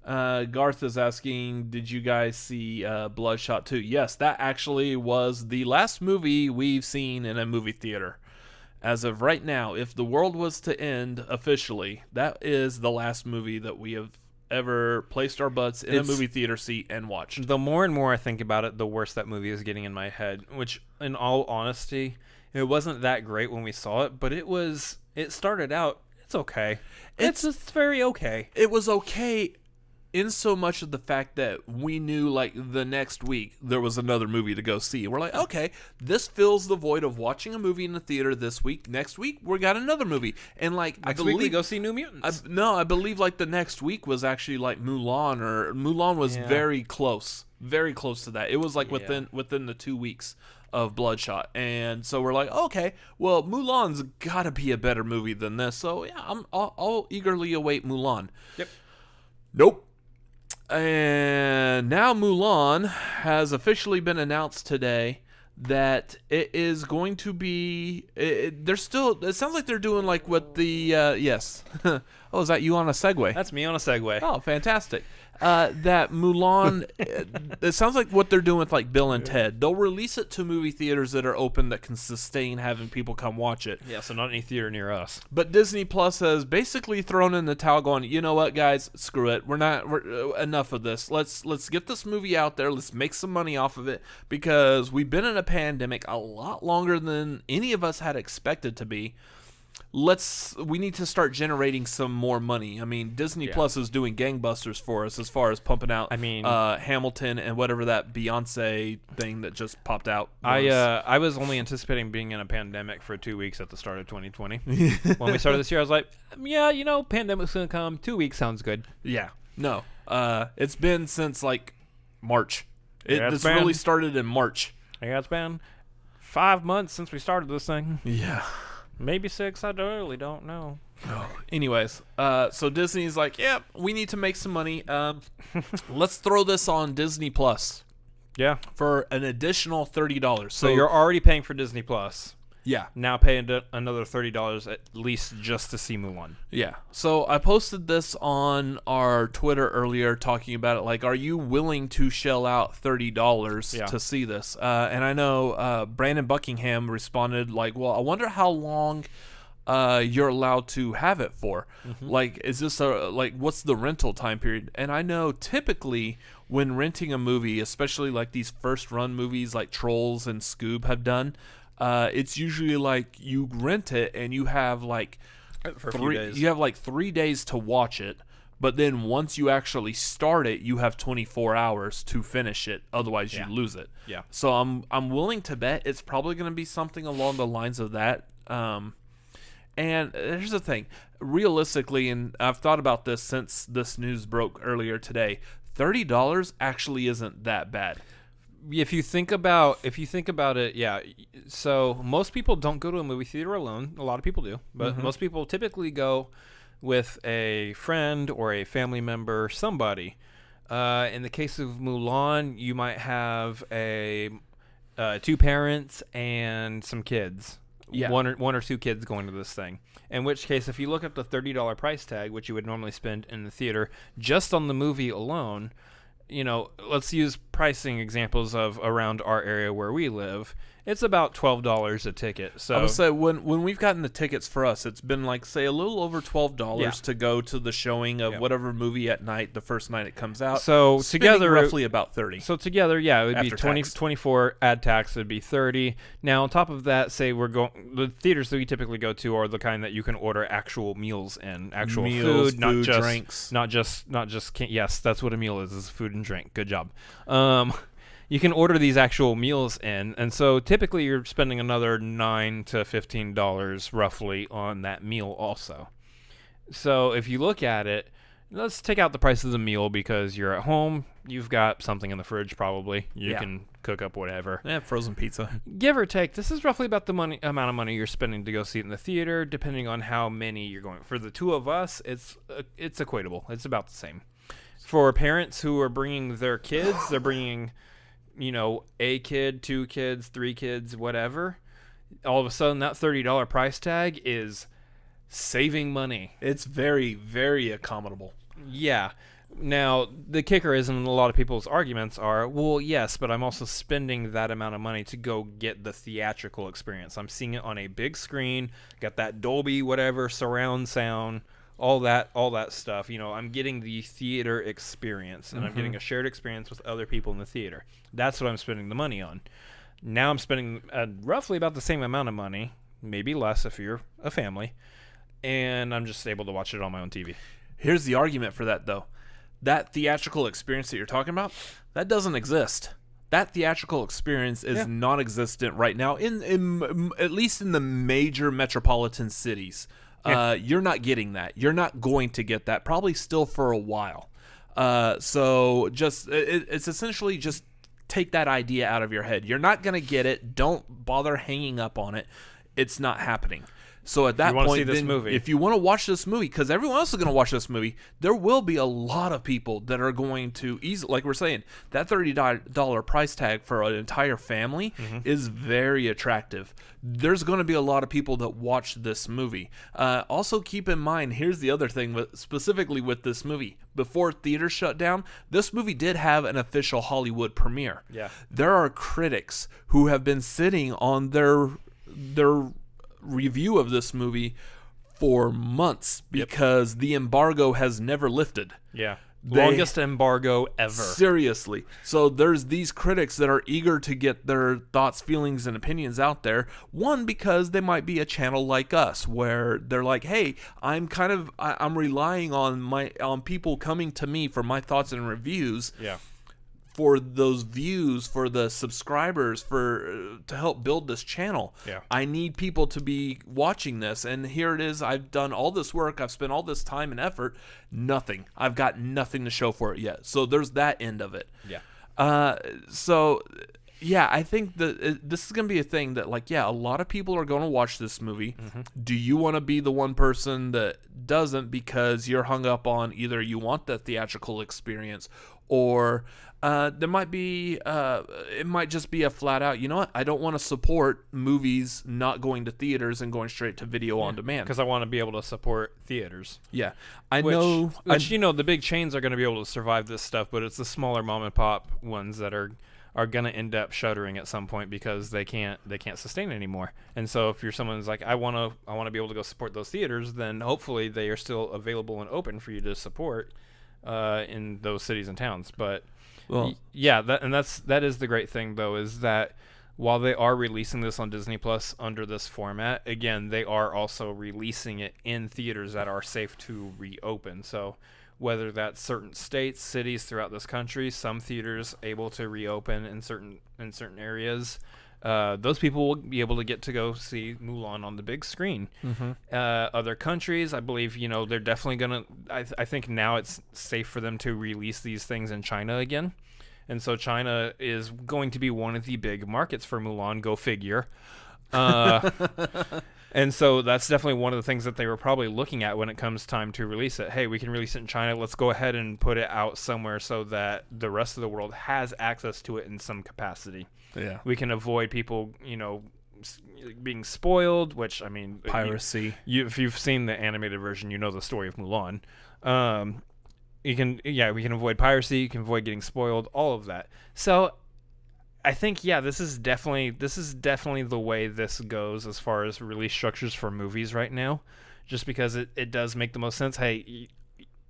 Garth is asking, did you guys see Bloodshot 2? Yes, that actually was the last movie we've seen in a movie theater. As of right now, if the world was to end officially, that is the last movie that we have ever placed our butts in a movie theater seat and watched. The more and more I think about it, the worse that movie is getting in my head, which, in all honesty, it wasn't that great when we saw it, but it started out, it's okay. It's very okay. It was okay in so much of the fact that we knew, like, the next week there was another movie to go see. We're like, okay, this fills the void of watching a movie in the theater this week. Next week, we got another movie. And, like, next week we go see New Mutants. I believe, like, the next week was actually, like, Mulan was very close to that. It was, like, within the 2 weeks of Bloodshot. And so we're like, okay, well, Mulan's got to be a better movie than this. So, yeah, I'll eagerly await Mulan. Yep. Nope. And now Mulan has officially been announced today that it is going to be. They're still. It sounds like they're doing like what the yes. Oh, is that you on a Segway? That's me on a Segway. Oh, fantastic. That Mulan, it sounds like what they're doing with like Bill and Ted. They'll release it to movie theaters that are open that can sustain having people come watch it. Yeah, so not any theater near us. But Disney Plus has basically thrown in the towel, going, you know what, guys, screw it. We're enough of this. Let's get this movie out there. Let's make some money off of it, because we've been in a pandemic a lot longer than any of us had expected to be. We need to start generating some more money. I mean, Disney Plus is doing gangbusters for us as far as pumping out Hamilton and whatever that Beyonce thing that just popped out was. I was only anticipating being in a pandemic for 2 weeks at the start of 2020. When we started this year, I was like, yeah, pandemic's going to come. 2 weeks sounds good. Yeah. No. It's been since like March. It's been, really started in March. Yeah, it's been 5 months since we started this thing. Yeah. Maybe 6. I really don't know. Anyways, so Disney's like, yeah, we need to make some money. Let's throw this on Disney Plus. Yeah. For an additional $30. So you're already paying for Disney Plus. Yeah. Now paying another $30 at least just to see Mulan. Yeah. So I posted this on our Twitter earlier talking about it. Like, are you willing to shell out $30 to see this? And I know Brandon Buckingham responded like, well, I wonder how long you're allowed to have it for. Mm-hmm. Like, is this what's the rental time period? And I know typically when renting a movie, especially like these first run movies like Trolls and Scoob have done, it's usually like you rent it and you have like for a few days. You have like 3 days to watch it, but then once you actually start it, you have 24 hours to finish it. Otherwise, you lose it. Yeah. So I'm willing to bet it's probably going to be something along the lines of that. And here's the thing, realistically, and I've thought about this since this news broke earlier today. $30 actually isn't that bad. If you think about it, yeah. So most people don't go to a movie theater alone. A lot of people do, but most people typically go with a friend or a family member, somebody. In the case of Mulan, you might have two parents and some kids. Yeah. One or two kids going to this thing. In which case, if you look at the $30 price tag, which you would normally spend in the theater, just on the movie alone, let's use pricing examples of around our area where we live. It's about $12 a ticket. So I would say when we've gotten the tickets for us, it's been like, say, a little over $12 to go to the showing of whatever movie at night, the first night it comes out. So together, roughly about $30. So together, it would be 20, tax. 24. Add tax, would be $30. Now on top of that, say the theaters that we typically go to are the kind that you can order actual meals in, food, not just drinks, not just. Yes, that's what a meal is food and drink. Good job. You can order these actual meals in, and so typically you're spending another $9 to $15 roughly on that meal also. So if you look at it, let's take out the price of the meal because you're at home, you've got something in the fridge probably, you can cook up whatever. Yeah, frozen pizza. Give or take, this is roughly about the amount of money you're spending to go see it in the theater, depending on how many you're going. For the two of us, it's equatable. It's about the same. For parents who are bringing their kids, they're bringing a kid, 2 kids, 3 kids, whatever. All of a sudden, that $30 price tag is saving money. It's very, very accommodable. Yeah. Now, the kicker is, and a lot of people's arguments are, well, yes, but I'm also spending that amount of money to go get the theatrical experience. I'm seeing it on a big screen, got that Dolby, whatever, surround sound, all that stuff. I'm getting the theater experience, and I'm getting a shared experience with other people in the theater. That's what I'm spending the money on. Now I'm spending roughly about the same amount of money, maybe less if you're a family, and I'm just able to watch it on my own TV. Here's the argument for that, though. That theatrical experience that you're talking about, that doesn't exist. That theatrical experience is non-existent right now, in at least in the major metropolitan cities. You're not getting that. You're not going to get that, probably still for a while. So it's essentially just take that idea out of your head. You're not going to get it. Don't bother hanging up on it. It's not happening. So at that wanna point, see this then movie. if you want to watch this movie, because everyone else is going to watch this movie, there will be a lot of people that are going to easily, like we're saying, that $30 price tag for an entire family is very attractive. There's going to be a lot of people that watch this movie. Also, keep in mind, here's the other thing, specifically with this movie. Before theaters shut down, this movie did have an official Hollywood premiere. Yeah. There are critics who have been sitting on their review of this movie for months because the embargo has never lifted. Yeah. Longest embargo ever. Seriously. So there's these critics that are eager to get their thoughts, feelings, and opinions out there. One, because they might be a channel like us where they're like, hey, I'm relying on people coming to me for my thoughts and reviews. Yeah. For those views, for the subscribers, to help build this channel. Yeah. I need people to be watching this, and here it is. I've done all this work. I've spent all this time and effort. Nothing. I've got nothing to show for it yet. So there's that end of it. Yeah. I think that this is going to be a thing that, a lot of people are going to watch this movie. Do you want to be the one person that doesn't because you're hung up on either you want the theatrical experience or there might be it might just be a flat out, you know what, I don't want to support movies not going to theaters and going straight to video on demand Because I want to be able to support theaters. Yeah, Which the big chains are going to be able to survive this stuff, but it's the smaller mom and pop ones that are going to end up shuttering at some point because they can't sustain it anymore. And so if you're someone who's like, I want to be able to go support those theaters, then hopefully they are still available and open for you to support in those cities and towns. But that is the great thing though, is that while they are releasing this on Disney Plus under this format, again, they are also releasing it in theaters that are safe to reopen. So whether that's certain states, cities throughout this country, some theaters able to reopen in certain areas, those people will be able to get to go see Mulan on the big screen. Other countries, I believe, they're definitely gonna. I think now it's safe for them to release these things in China again, and so China is going to be one of the big markets for Mulan. Go figure. And so that's definitely one of the things that they were probably looking at when it comes time to release it. Hey, we can release it in China. Let's go ahead and put it out somewhere so that the rest of the world has access to it in some capacity. Yeah. We can avoid people, being spoiled, which, I mean... Piracy. If you've seen the animated version, you know the story of Mulan. We can avoid piracy. You can avoid getting spoiled, all of that. So... I think, this is definitely the way this goes as far as release structures for movies right now, just because it does make the most sense. Hey,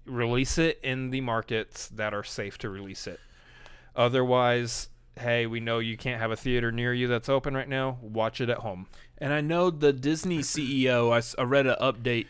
release it in the markets that are safe to release it. Otherwise, hey, we know you can't have a theater near you that's open right now. Watch it at home. And I know the Disney CEO, I read an update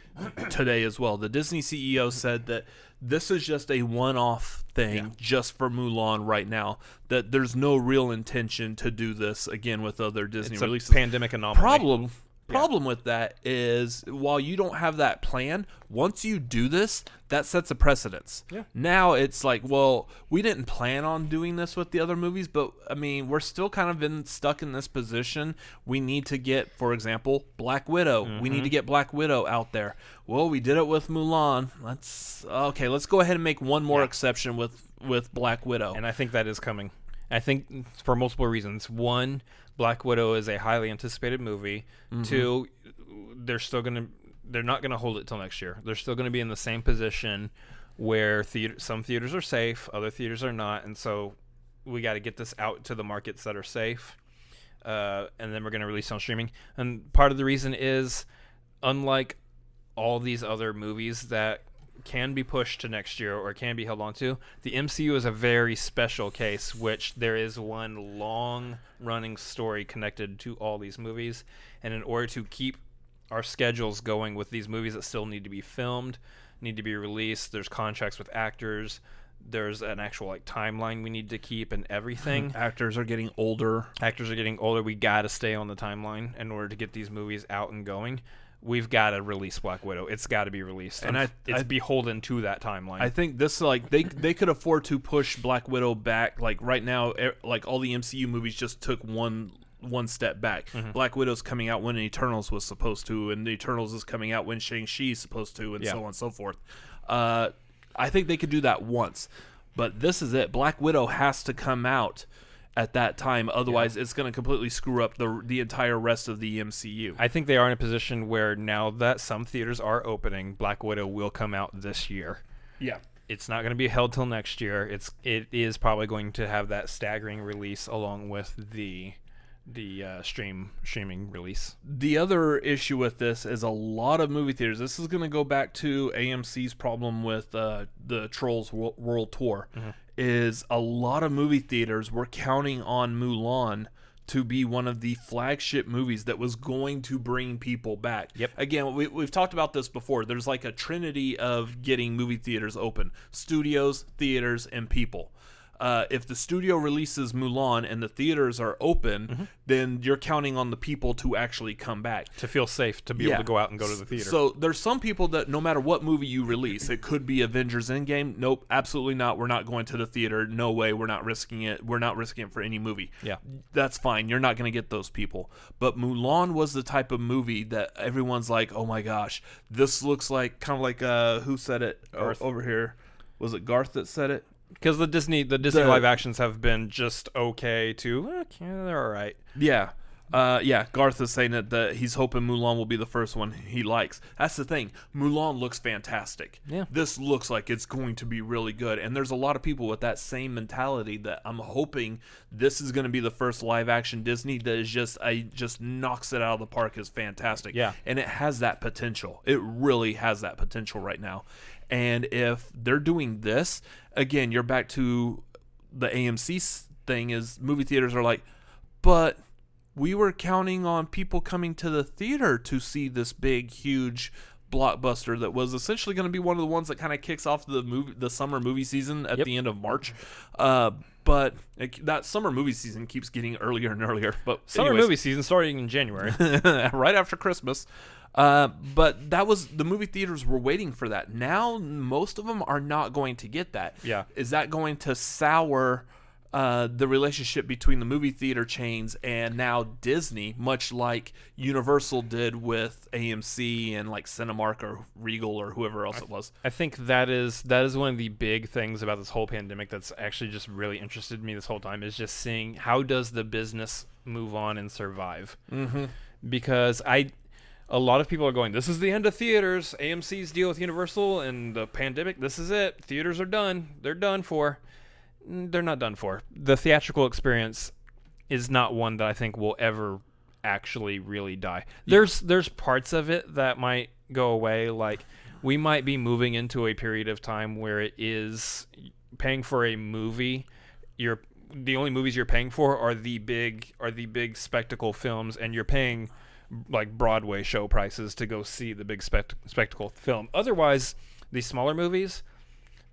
today as well. The Disney CEO said that this is just a one-off thing just for Mulan right now, that there's no real intention to do this again with other Disney releases. It's a pandemic anomaly. Problem with that is, while you don't have that plan, once you do this, that sets a precedence. Yeah. Now it's like, well, we didn't plan on doing this with the other movies, but I mean, we're still kind of stuck in this position. We need to get, for example, Black Widow. We need to get Black Widow out there. Well, we did it with Mulan. Let's go ahead and make one more exception with Black Widow. And I think that is coming. I think for multiple reasons. One, Black Widow is a highly anticipated movie. Two, they're not gonna hold it till next year. They're still gonna be in the same position where some theaters are safe, other theaters are not, and so we got to get this out to the markets that are safe, and then we're gonna release on streaming. And part of the reason is, unlike all these other movies that can be pushed to next year or can be held on to, the MCU is a very special case, which there is one long running story connected to all these movies, and in order to keep our schedules going with these movies that still need to be filmed, need to be released, there's contracts with actors, there's an actual timeline we need to keep and everything. Actors are getting older. We got to stay on the timeline in order to get these movies out and going. We've got to release Black Widow. It's got to be released. And it's beholden to that timeline. I think this, they could afford to push Black Widow back. Like, right now, like, all the MCU movies just took one one step back. Black Widow's coming out when Eternals was supposed to, and Eternals is coming out when Shang-Chi's supposed to, and so on and so forth. I think they could do that once, but this is it. Black Widow has to come out at that time, otherwise it's going to completely screw up the entire rest of the MCU. I think they are in a position where now that some theaters are opening, Black Widow will come out this year. Yeah. It's not going to be held till next year. It is probably going to have that staggering release along with the streaming release. The other issue with this is a lot of movie theaters. This is going to go back to AMC's problem with the Trolls World Tour. Is a lot of movie theaters were counting on Mulan to be one of the flagship movies that was going to bring people back. Yep. Again, we've talked about this before. There's like a trinity of getting movie theaters open: studios, theaters, and people. If the studio releases Mulan and the theaters are open, then you're counting on the people to actually come back. To feel safe, to be able to go out and go to the theater. So there's some people that no matter what movie you release, it could be Avengers Endgame. Nope, absolutely not. We're not going to the theater. No way. We're not risking it. We're not risking it for any movie. Yeah. That's fine. You're not going to get those people. But Mulan was the type of movie that everyone's like, oh my gosh, this looks like, kind of like, who said it over here? Was it Garth that said it? Because the Disney live actions have been just okay they're all right. Yeah. Garth is saying that he's hoping Mulan will be the first one he likes. That's the thing. Mulan looks fantastic. Yeah. This looks like it's going to be really good. And there's a lot of people with that same mentality that I'm hoping this is going to be the first live action Disney that is just knocks it out of the park, is fantastic. Yeah. And it has that potential. It really has that potential right now. And if they're doing this, again, you're back to the AMC thing, is movie theaters are like, but we were counting on people coming to the theater to see this big, huge blockbuster that was essentially going to be one of the ones that kind of kicks off the summer movie season at the end of March. But that summer movie season keeps getting earlier and earlier. But Summer movie season starting in January. right after Christmas. But that was, the movie theaters were waiting for that. Now most of them are not going to get that. Yeah. Is that going to sour the relationship between the movie theater chains and now Disney, much like Universal did with AMC and like Cinemark or Regal or whoever else it was? I think that is one of the big things about this whole pandemic that's actually just really interested me this whole time, is just seeing how does the business move on and survive. Because a lot of people are going, this is the end of theaters. AMC's deal with Universal and the pandemic, this is it. Theaters are done. They're done for. They're not done for. The theatrical experience is not one that I think will ever actually really die. Yeah. There's parts of it that might go away. Like, we might be moving into a period of time where it is paying for a movie. The only movies you're paying for are the big spectacle films, and you're paying like Broadway show prices to go see the big spectacle film. Otherwise, these smaller movies,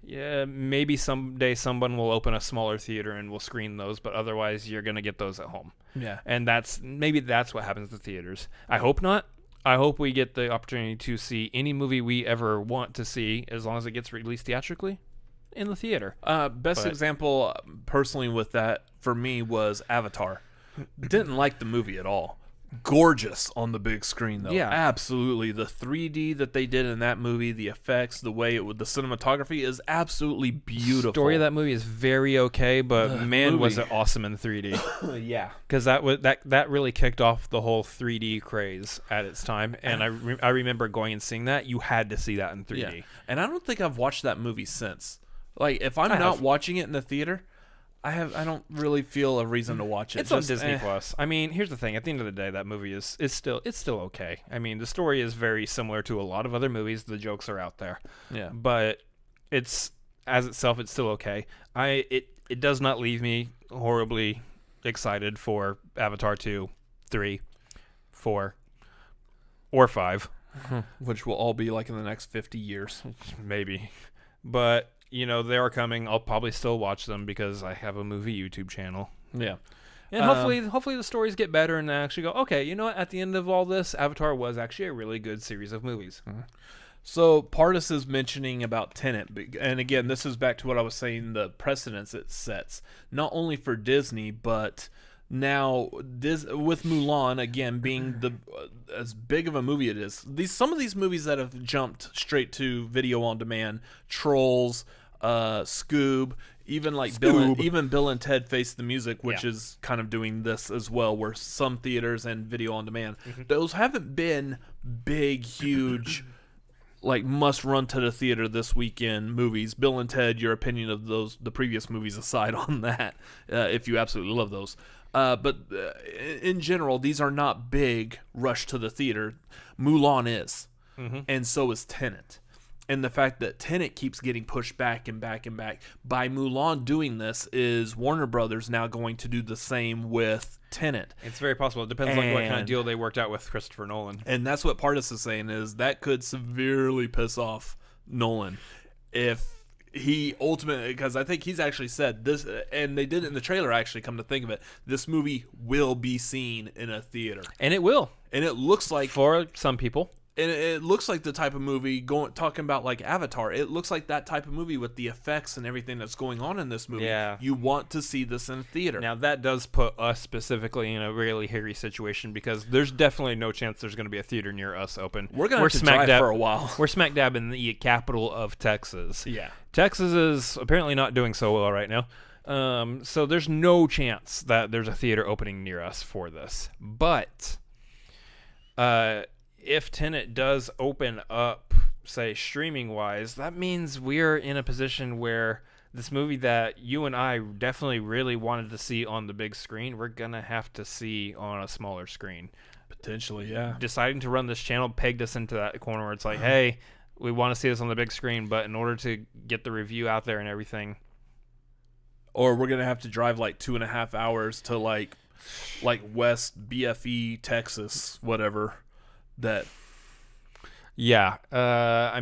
yeah, maybe someday someone will open a smaller theater and will screen those, but otherwise you're gonna get those at home. Yeah. And that's what happens to theaters. I hope not. I hope we get the opportunity to see any movie we ever want to see, as long as it gets released theatrically, in the theater. Best example personally with that for me was Avatar. Didn't like the movie at all. Gorgeous on the big screen though. Yeah, absolutely. The 3D that they did in that movie, the effects, the way the cinematography is absolutely beautiful. Story of that movie is very okay, but man, was it awesome in 3D. Yeah, because that really kicked off the whole 3D craze at its time, and I remember going and seeing that. You had to see that in 3D. Yeah. And I don't think I've watched that movie since. Like, if I'm not watching it in the theater, I don't really feel a reason to watch it. It's on Disney Plus. I mean, here's the thing. At the end of the day, that movie is still okay. I mean, the story is very similar to a lot of other movies. The jokes are out there. Yeah. But it's itself, it's still okay. It does not leave me horribly excited for Avatar 2, 3, 4, or 5. Which will all be like in the next 50 years. Maybe. But they are coming. I'll probably still watch them because I have a movie YouTube channel. Yeah. And hopefully the stories get better and I actually go, okay, you know what? At the end of all this, Avatar was actually a really good series of movies. So Pardis is mentioning about Tenet. And again, this is back to what I was saying, the precedence it sets. Not only for Disney, but Now, this with Mulan again being the as big of a movie it is. Some of these movies that have jumped straight to video on demand, Trolls, Scoob, even like Bill and Ted Face the Music, which is kind of doing this as well, where some theaters and video on demand, those haven't been big, huge, like must run to the theater this weekend movies. Bill and Ted, your opinion of the previous movies aside on that, if you absolutely love those. But in general, these are not big rush to the theater. Mulan is, and so is Tenet. And the fact that Tenet keeps getting pushed back and back and back by Mulan doing this is Warner Brothers now going to do the same with Tenet. It's very possible. It depends on what kind of deal they worked out with Christopher Nolan. And that's what Pardis is saying, is that could severely piss off Nolan if he ultimately, because I think he's actually said this, and they did it in the trailer, actually, come to think of it, this movie will be seen in a theater. And it will. And it looks like, for some people. And it looks like the type of movie, talking about like Avatar, it looks like that type of movie with the effects and everything that's going on in this movie. Yeah. You want to see this in a theater. Now, that does put us specifically in a really hairy situation, because there's definitely no chance there's going to be a theater near us open. We're going to have to drive for a while. We're smack dab in the capital of Texas. Yeah. Texas is apparently not doing so well right now. So there's no chance that there's a theater opening near us for this. But if Tenet does open up, say, streaming-wise, that means we're in a position where this movie that you and I definitely really wanted to see on the big screen, we're going to have to see on a smaller screen. Potentially, yeah. Deciding to run this channel pegged us into that corner where it's like, hey, we want to see this on the big screen, but in order to get the review out there and everything. Or we're going to have to drive like 2.5 hours to like West BFE, Texas, whatever. I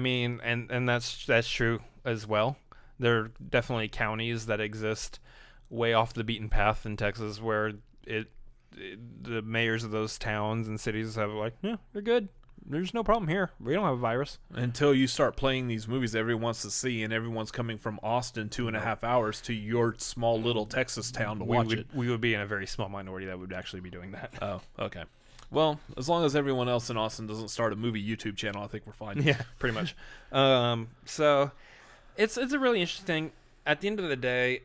mean, and that's true as well. There are definitely counties that exist way off the beaten path in Texas where the mayors of those towns and cities have like, yeah, you're good. There's no problem here. We don't have a virus. Until you start playing these movies everyone wants to see, and everyone's coming from Austin 2.5 hours to your small little Texas town to watch it. We would be in a very small minority that would actually be doing that. Oh, okay. Well, as long as everyone else in Austin doesn't start a movie YouTube channel, I think we're fine. Yeah, pretty much. So it's a really interesting thing. At the end of the day,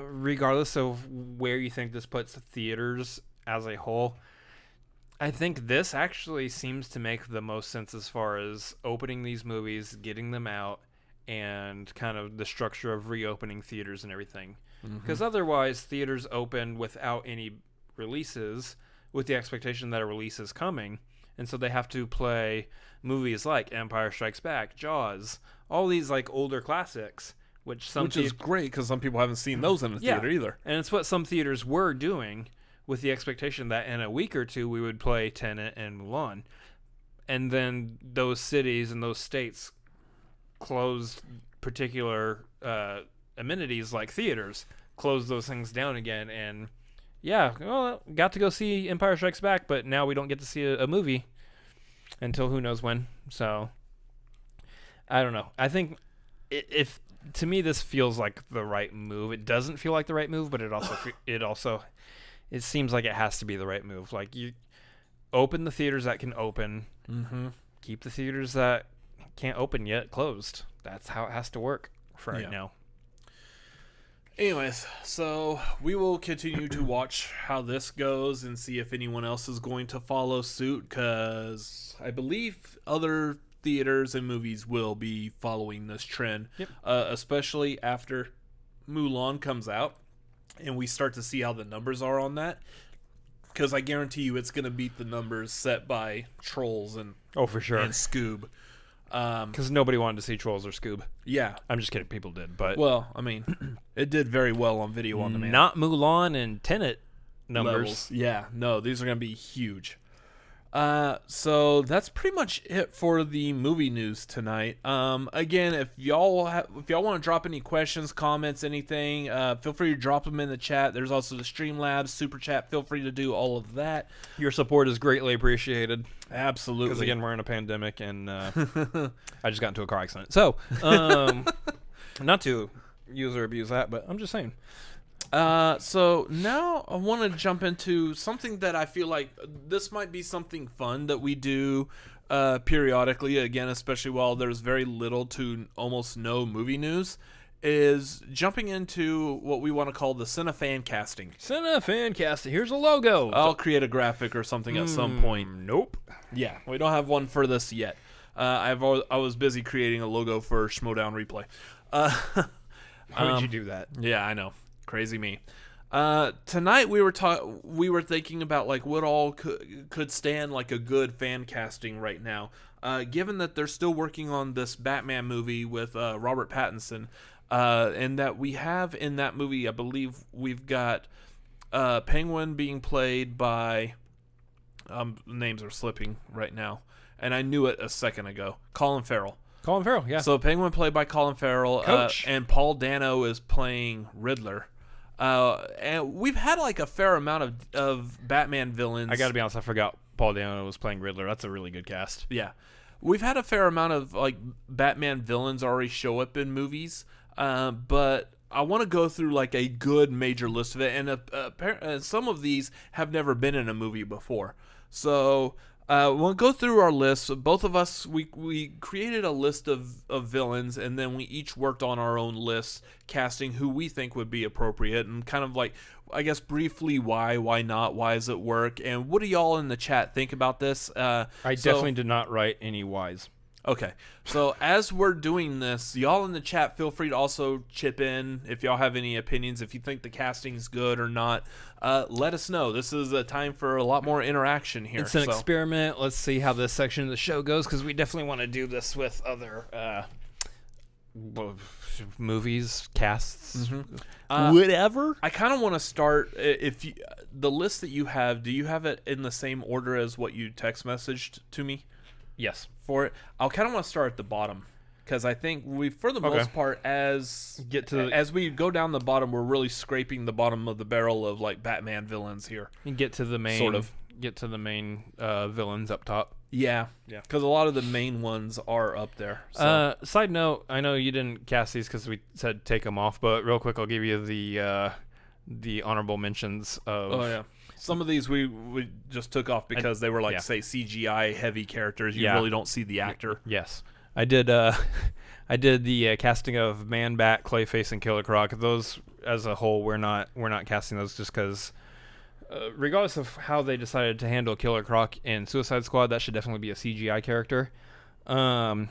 regardless of where you think this puts theaters as a whole, I think this actually seems to make the most sense as far as opening these movies, getting them out, and kind of the structure of reopening theaters and everything. Because otherwise, theaters open without any releases, with the expectation that a release is coming, and so they have to play movies like Empire Strikes Back, Jaws, all these like older classics, which is great because some people haven't seen those in the theater either. And it's what some theaters were doing, with the expectation that in a week or two we would play Tenet and Mulan, and then those cities and those states closed particular amenities like theaters, closed those things down again, and yeah, well, got to go see Empire Strikes Back, but now we don't get to see a movie until who knows when. So, I don't know. I think if to me this feels like the right move. It doesn't feel like the right move, but it seems like it has to be the right move. Like, you open the theaters that can open, keep the theaters that can't open yet closed. That's how it has to work for right now. Anyways, so we will continue to watch how this goes and see if anyone else is going to follow suit, because I believe other theaters and movies will be following this trend, especially after Mulan comes out and we start to see how the numbers are on that, because I guarantee you it's going to beat the numbers set by Trolls and for sure and Scoob. Because nobody wanted to see Trolls or Scoob. Yeah. I'm just kidding. People did. But well, I mean, it did very well on video on demand. Not Mulan and Tenet numbers. Levels. Yeah. No, these are going to be huge. So that's pretty much it for the movie news tonight. Again, if y'all want to drop any questions, comments, anything, feel free to drop them in the chat. There's also the Streamlabs super chat. Feel free to do all of that. Your support is greatly appreciated. Absolutely. Because again, we're in a pandemic, and I just got into a car accident. So, not to use or abuse that, but I'm just saying. So now I want to jump into something that I feel like this might be something fun that we do periodically, again, especially while there's very little to almost no movie news, is jumping into what we want to call the Cinefancasting. Cinefancast. Here's a logo. I'll create a graphic or something at some point. Nope. Yeah, we don't have one for this yet. I was busy creating a logo for Schmoedown Replay. How did you do that? Yeah, I know. Crazy me. Tonight we were thinking about like what all could stand like a good fan casting right now. Given that they're still working on this Batman movie with Robert Pattinson, and that we have in that movie, I believe we've got Penguin being played by names are slipping right now, and I knew it a second ago. Colin Farrell. Colin Farrell, yeah. So Penguin played by Colin Farrell, Coach. and Paul Dano is playing Riddler. And we've had like a fair amount of Batman villains. I gotta be honest, I forgot Paul Dano was playing Riddler. That's a really good cast. Yeah. We've had a fair amount of like Batman villains already show up in movies, but I want to go through like a good major list of it, and some of these have never been in a movie before. So we'll go through our list. Both of us, we created a list of villains, and then we each worked on our own lists, casting who we think would be appropriate, and kind of like, I guess, briefly why not, why does it work, and what do y'all in the chat think about this? I definitely did not write any whys. Okay, so as we're doing this, y'all in the chat, feel free to also chip in if y'all have any opinions. If you think the casting's good or not, let us know. This is a time for a lot more interaction here. It's an experiment. Let's see how this section of the show goes, because we definitely want to do this with other movies, casts, whatever. I kind of want to start, the list that you have, do you have it in the same order as what you text messaged to me? Yes. For it, I'll kind of want to start at the bottom, because I think we, for the most part, as we go down the bottom, we're really scraping the bottom of the barrel of like Batman villains here. And get to the main, sort of. Get to the main villains up top. Yeah, because a lot of the main ones are up there. So. Side note, I know you didn't cast these because we said take them off, but real quick, I'll give you the honorable mentions of. Oh yeah. Some of these we just took off because they were like, say, CGI heavy characters. You really don't see the actor. Yes. I did the casting of Man Bat, Clayface, and Killer Croc. Those as a whole, we're not casting those just because, regardless of how they decided to handle Killer Croc in Suicide Squad, that should definitely be a CGI character. Killer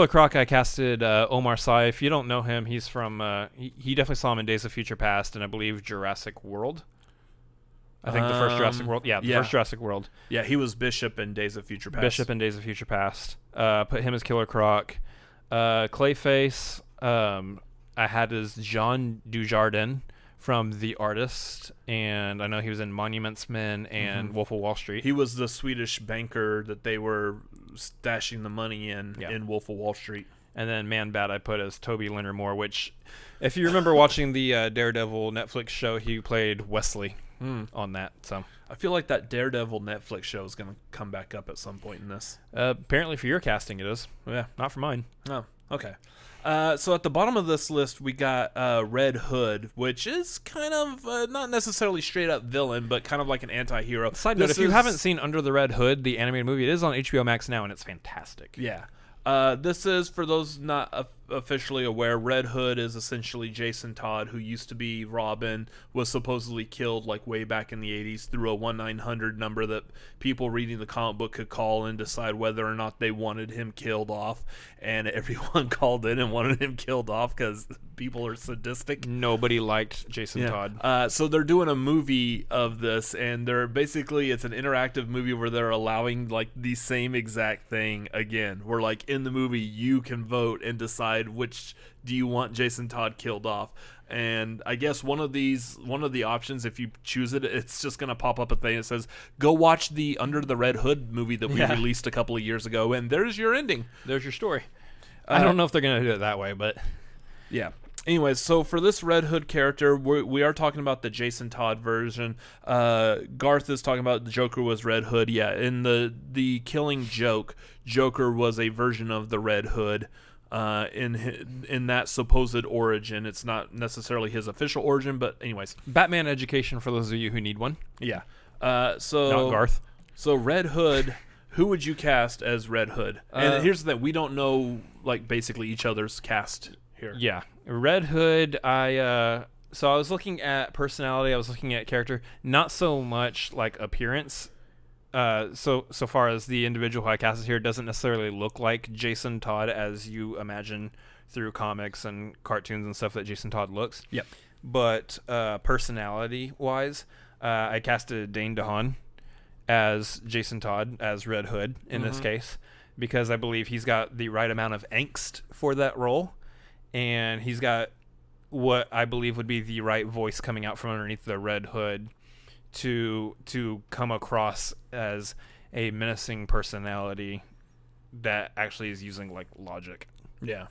Croc, I casted Omar Sy. If you don't know him, he's from he definitely saw him in Days of Future Past and I believe Jurassic World. I think the first Jurassic World. Yeah, the first Jurassic World. Yeah, he was Bishop in Days of Future Past. Put him as Killer Croc. Clayface, I had as Jean Dujardin from The Artist, and I know he was in Monuments Men and Wolf of Wall Street. He was the Swedish banker that they were stashing the money in Wolf of Wall Street. And then Man Bat I put as Toby Leonard Moore, which, if you remember watching the Daredevil Netflix show, he played Wesley on that. So I feel like that Daredevil Netflix show is going to come back up at some point in this. Apparently for your casting it is. Yeah. Not for mine. Oh, okay. So at the bottom of this list, we got Red Hood, which is kind of not necessarily straight up villain, but kind of like an anti-hero. Side note, if you haven't seen Under the Red Hood, the animated movie, it is on HBO Max now, and it's fantastic. Yeah. This is, for those not officially aware, Red Hood is essentially Jason Todd, who used to be Robin, was supposedly killed like way back in the 80s through a 1-900 number that people reading the comic book could call and decide whether or not they wanted him killed off. And everyone called in and wanted him killed off because people are sadistic. Nobody liked Jason Todd. So they're doing a movie of this, and it's an interactive movie where they're allowing like the same exact thing again. Where like in the movie you can vote and decide which do you want Jason Todd killed off. And I guess one of the options, if you choose it, it's just going to pop up a thing that says, go watch the Under the Red Hood movie that we released a couple of years ago, and there's your ending. There's your story. I don't know if they're going to do it that way, but... Yeah. Anyways, so for this Red Hood character, we are talking about the Jason Todd version. Garth is talking about the Joker was Red Hood. Yeah, in the Killing Joke, Joker was a version of the Red Hood. in that supposed origin. It's not necessarily his official origin, but anyways. Batman education for those of you who need one. Yeah. Not Garth. So Red Hood, who would you cast as Red Hood? And here's the thing, we don't know like basically each other's cast here. Yeah. Red Hood, so I was looking at personality, I was looking at character, not so much like appearance. So far as the individual who I casted here doesn't necessarily look like Jason Todd as you imagine through comics and cartoons and stuff that Jason Todd looks. Yep. But personality-wise, I casted Dane DeHaan as Jason Todd, as Red Hood in this case, because I believe he's got the right amount of angst for that role, and he's got what I believe would be the right voice coming out from underneath the red hood to come across as a menacing personality that actually is using like logic. Yeah.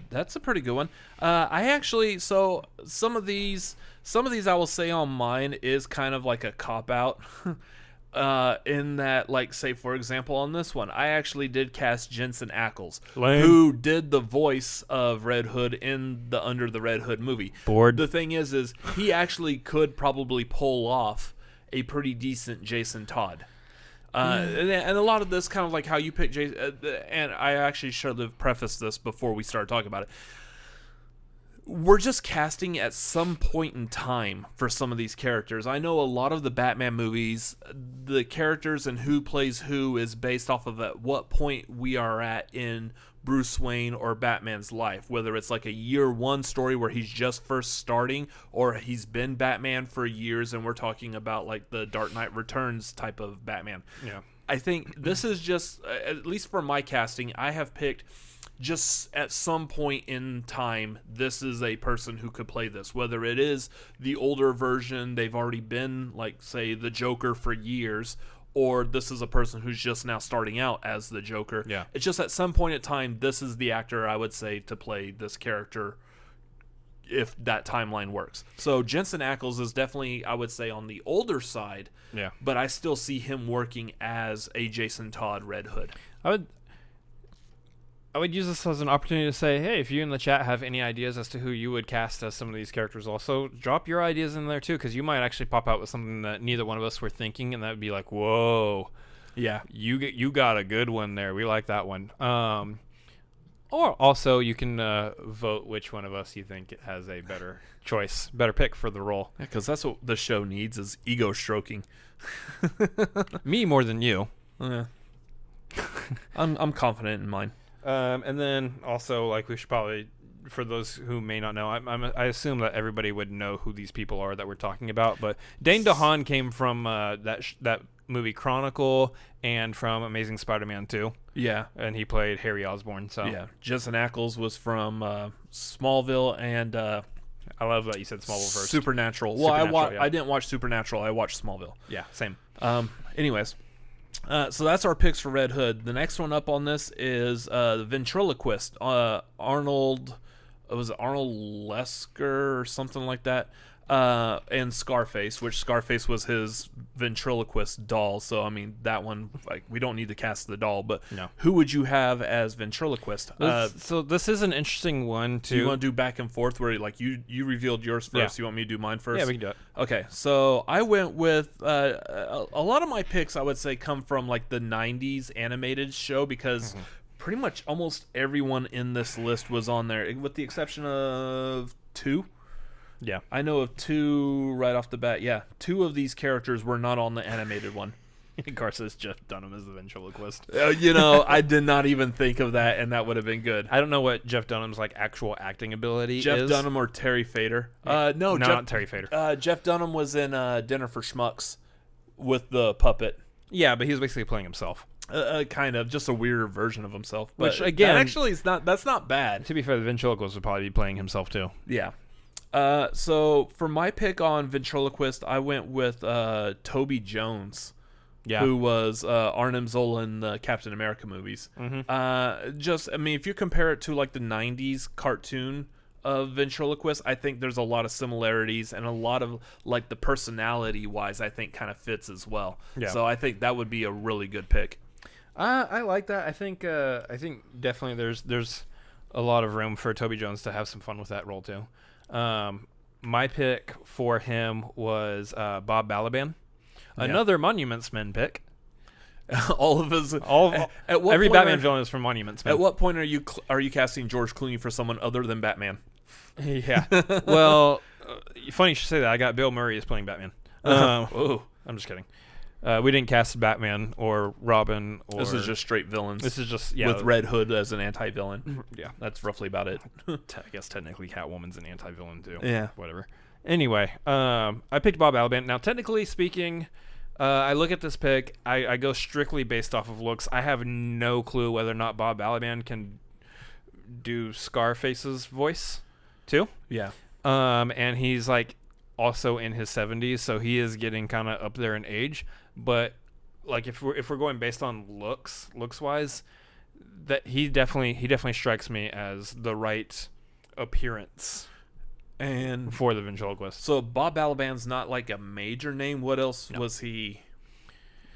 That's a pretty good one. I actually, so some of these I will say on mine is kind of like a cop out. In that, like, say for example on this one, I actually did cast Jensen Ackles, who did the voice of Red Hood in the Under the Red Hood movie. Bored. The thing is he actually could probably pull off a pretty decent Jason Todd. And a lot of this kind of like how you pick Jason, and I actually should have prefaced this before we started talking about it. We're just casting at some point in time for some of these characters. I know a lot of the Batman movies, the characters and who plays who is based off of at what point we are at in Bruce Wayne or Batman's life, whether it's like a year one story where he's just first starting or he's been Batman for years and we're talking about like the Dark Knight Returns type of Batman. Yeah. I think this is just, at least for my casting, I have picked just at some point in time, this is a person who could play this. Whether it is the older version, they've already been, like, say, the Joker for years, or this is a person who's just now starting out as the Joker. Yeah. It's just at some point in time, this is the actor, I would say, to play this character if that timeline works. So Jensen Ackles is definitely, I would say, on the older side. Yeah. But I still see him working as a Jason Todd Red Hood. I would use this as an opportunity to say, hey, if you in the chat have any ideas as to who you would cast as some of these characters also, drop your ideas in there too, because you might actually pop out with something that neither one of us were thinking, and that would be like, whoa. Yeah. You got a good one there. We like that one. Or also you can vote which one of us you think has a better choice, better pick for the role. Yeah, because that's what the show needs is ego stroking. Me more than you. Yeah. I'm confident in mine. And then also, like, we should probably, for those who may not know, I assume that everybody would know who these people are that we're talking about. But Dane DeHaan came from that movie Chronicle and from Amazing Spider-Man 2. Yeah. And he played Harry Osborn. So yeah. Jensen Ackles was from Smallville and I love that you said Smallville first. Supernatural. Well, I didn't watch Supernatural. I watched Smallville. Yeah, same. Anyways. So that's our picks for Red Hood. The next one up on this is the Ventriloquist. Arnold Lesker or something like that. And Scarface, which Scarface was his ventriloquist doll. So, I mean, that one, like, we don't need to cast the doll, but no. Who would you have as ventriloquist? So this is an interesting one, too. Do you want to do back and forth where, like, you revealed yours first? Yeah. You want me to do mine first? Yeah, we can do it. Okay, so I went with a lot of my picks, I would say, come from, like, the 90s animated show because pretty much almost everyone in this list was on there, with the exception of 2. Yeah. I know of 2 right off the bat. Yeah, 2 of these characters were not on the animated one. Gar says Jeff Dunham is the ventriloquist. I did not even think of that, and that would have been good. I don't know what Jeff Dunham's like actual acting ability Jeff is. Dunham or Terry Fader? No, not Terry Fader. Jeff Dunham was in Dinner for Schmucks with the puppet. Yeah, but he was basically playing himself. Kind of, just a weirder version of himself. But Which, again, that actually is not. That's not bad. To be fair, the ventriloquist would probably be playing himself too. Yeah. So for my pick on ventriloquist, I went with Toby Jones, who was Arnim Zola in the Captain America movies. If you compare it to like the 90s cartoon of ventriloquist, I think there's a lot of similarities and a lot of like the personality wise, I think kind of fits as well. Yeah. So I think that would be a really good pick. I like that. I think definitely there's a lot of room for Toby Jones to have some fun with that role too. My pick for him was Bob Balaban, another Monuments Men pick. All of us. Every Batman villain is from Monuments Men. At what point are you casting George Clooney for someone other than Batman? Yeah. Well, funny you should say that. I got Bill Murray as playing Batman. Oh, I'm just kidding. We didn't cast Batman or Robin. Or this is just straight villains. This is just with Red Hood as an anti-villain. Yeah, that's roughly about it. I guess technically Catwoman's an anti-villain too. Yeah, whatever. Anyway, I picked Bob Balaban. Now, technically speaking, I look at this pick. I go strictly based off of looks. I have no clue whether or not Bob Balaban can do Scarface's voice too. Yeah. And he's like also in his 70s, so he is getting kind of up there in age. But like if we're going based on looks wise, that he definitely strikes me as the right appearance and for the ventriloquist. So Bob Balaban's not like a major name. What else was he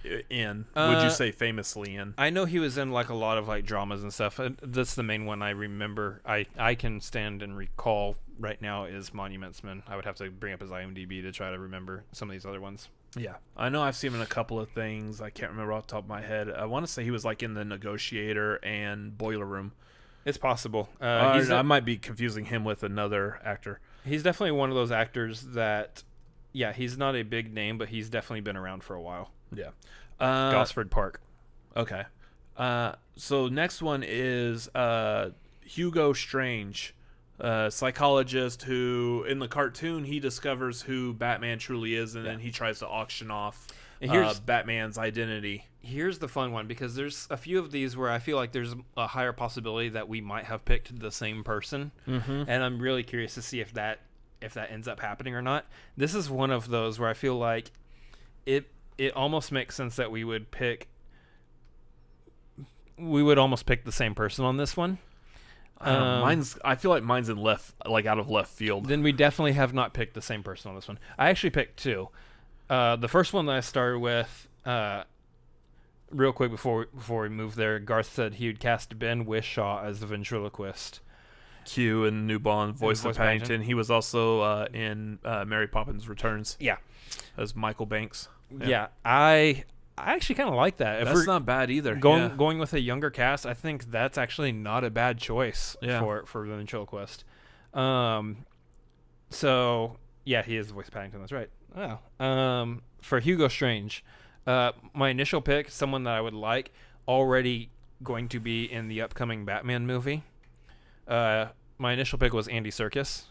in? Would you say famously in? I know he was in like a lot of like dramas and stuff. That's the main one I remember. I can stand and recall right now is Monuments Men. I would have to bring up his IMDb to try to remember some of these other ones. Yeah, I know I've seen him in a couple of things. I can't remember off the top of my head. I want to say he was like in The Negotiator and Boiler Room. It's possible. I might be confusing him with another actor. He's definitely one of those actors that, yeah, he's not a big name, but he's definitely been around for a while. Yeah. Gosford Park. Okay. So next one is Hugo Strange, psychologist who, in the cartoon, he discovers who Batman truly is, and then he tries to auction off Batman's identity. Here's the fun one, because there's a few of these where I feel like there's a higher possibility that we might have picked the same person, and I'm really curious to see if that ends up happening or not. This is one of those where I feel like it almost makes sense that we would almost pick the same person on this one. I feel like mine's out of left field. Then we definitely have not picked the same person on this one. I actually picked two. The first one that I started with, real quick before we move there, Garth said he would cast Ben Whishaw as the ventriloquist. Q and New Bond, voice of Paddington. He was also in Mary Poppins Returns. Yeah, as Michael Banks. Yeah, I actually kind of like that. That's not bad either. Going with a younger cast, I think that's actually not a bad choice for the ventriloquist. So yeah, he is the voice of Paddington. That's right. Oh. For Hugo Strange, my initial pick, someone that I would like, already going to be in the upcoming Batman movie. My initial pick was Andy Serkis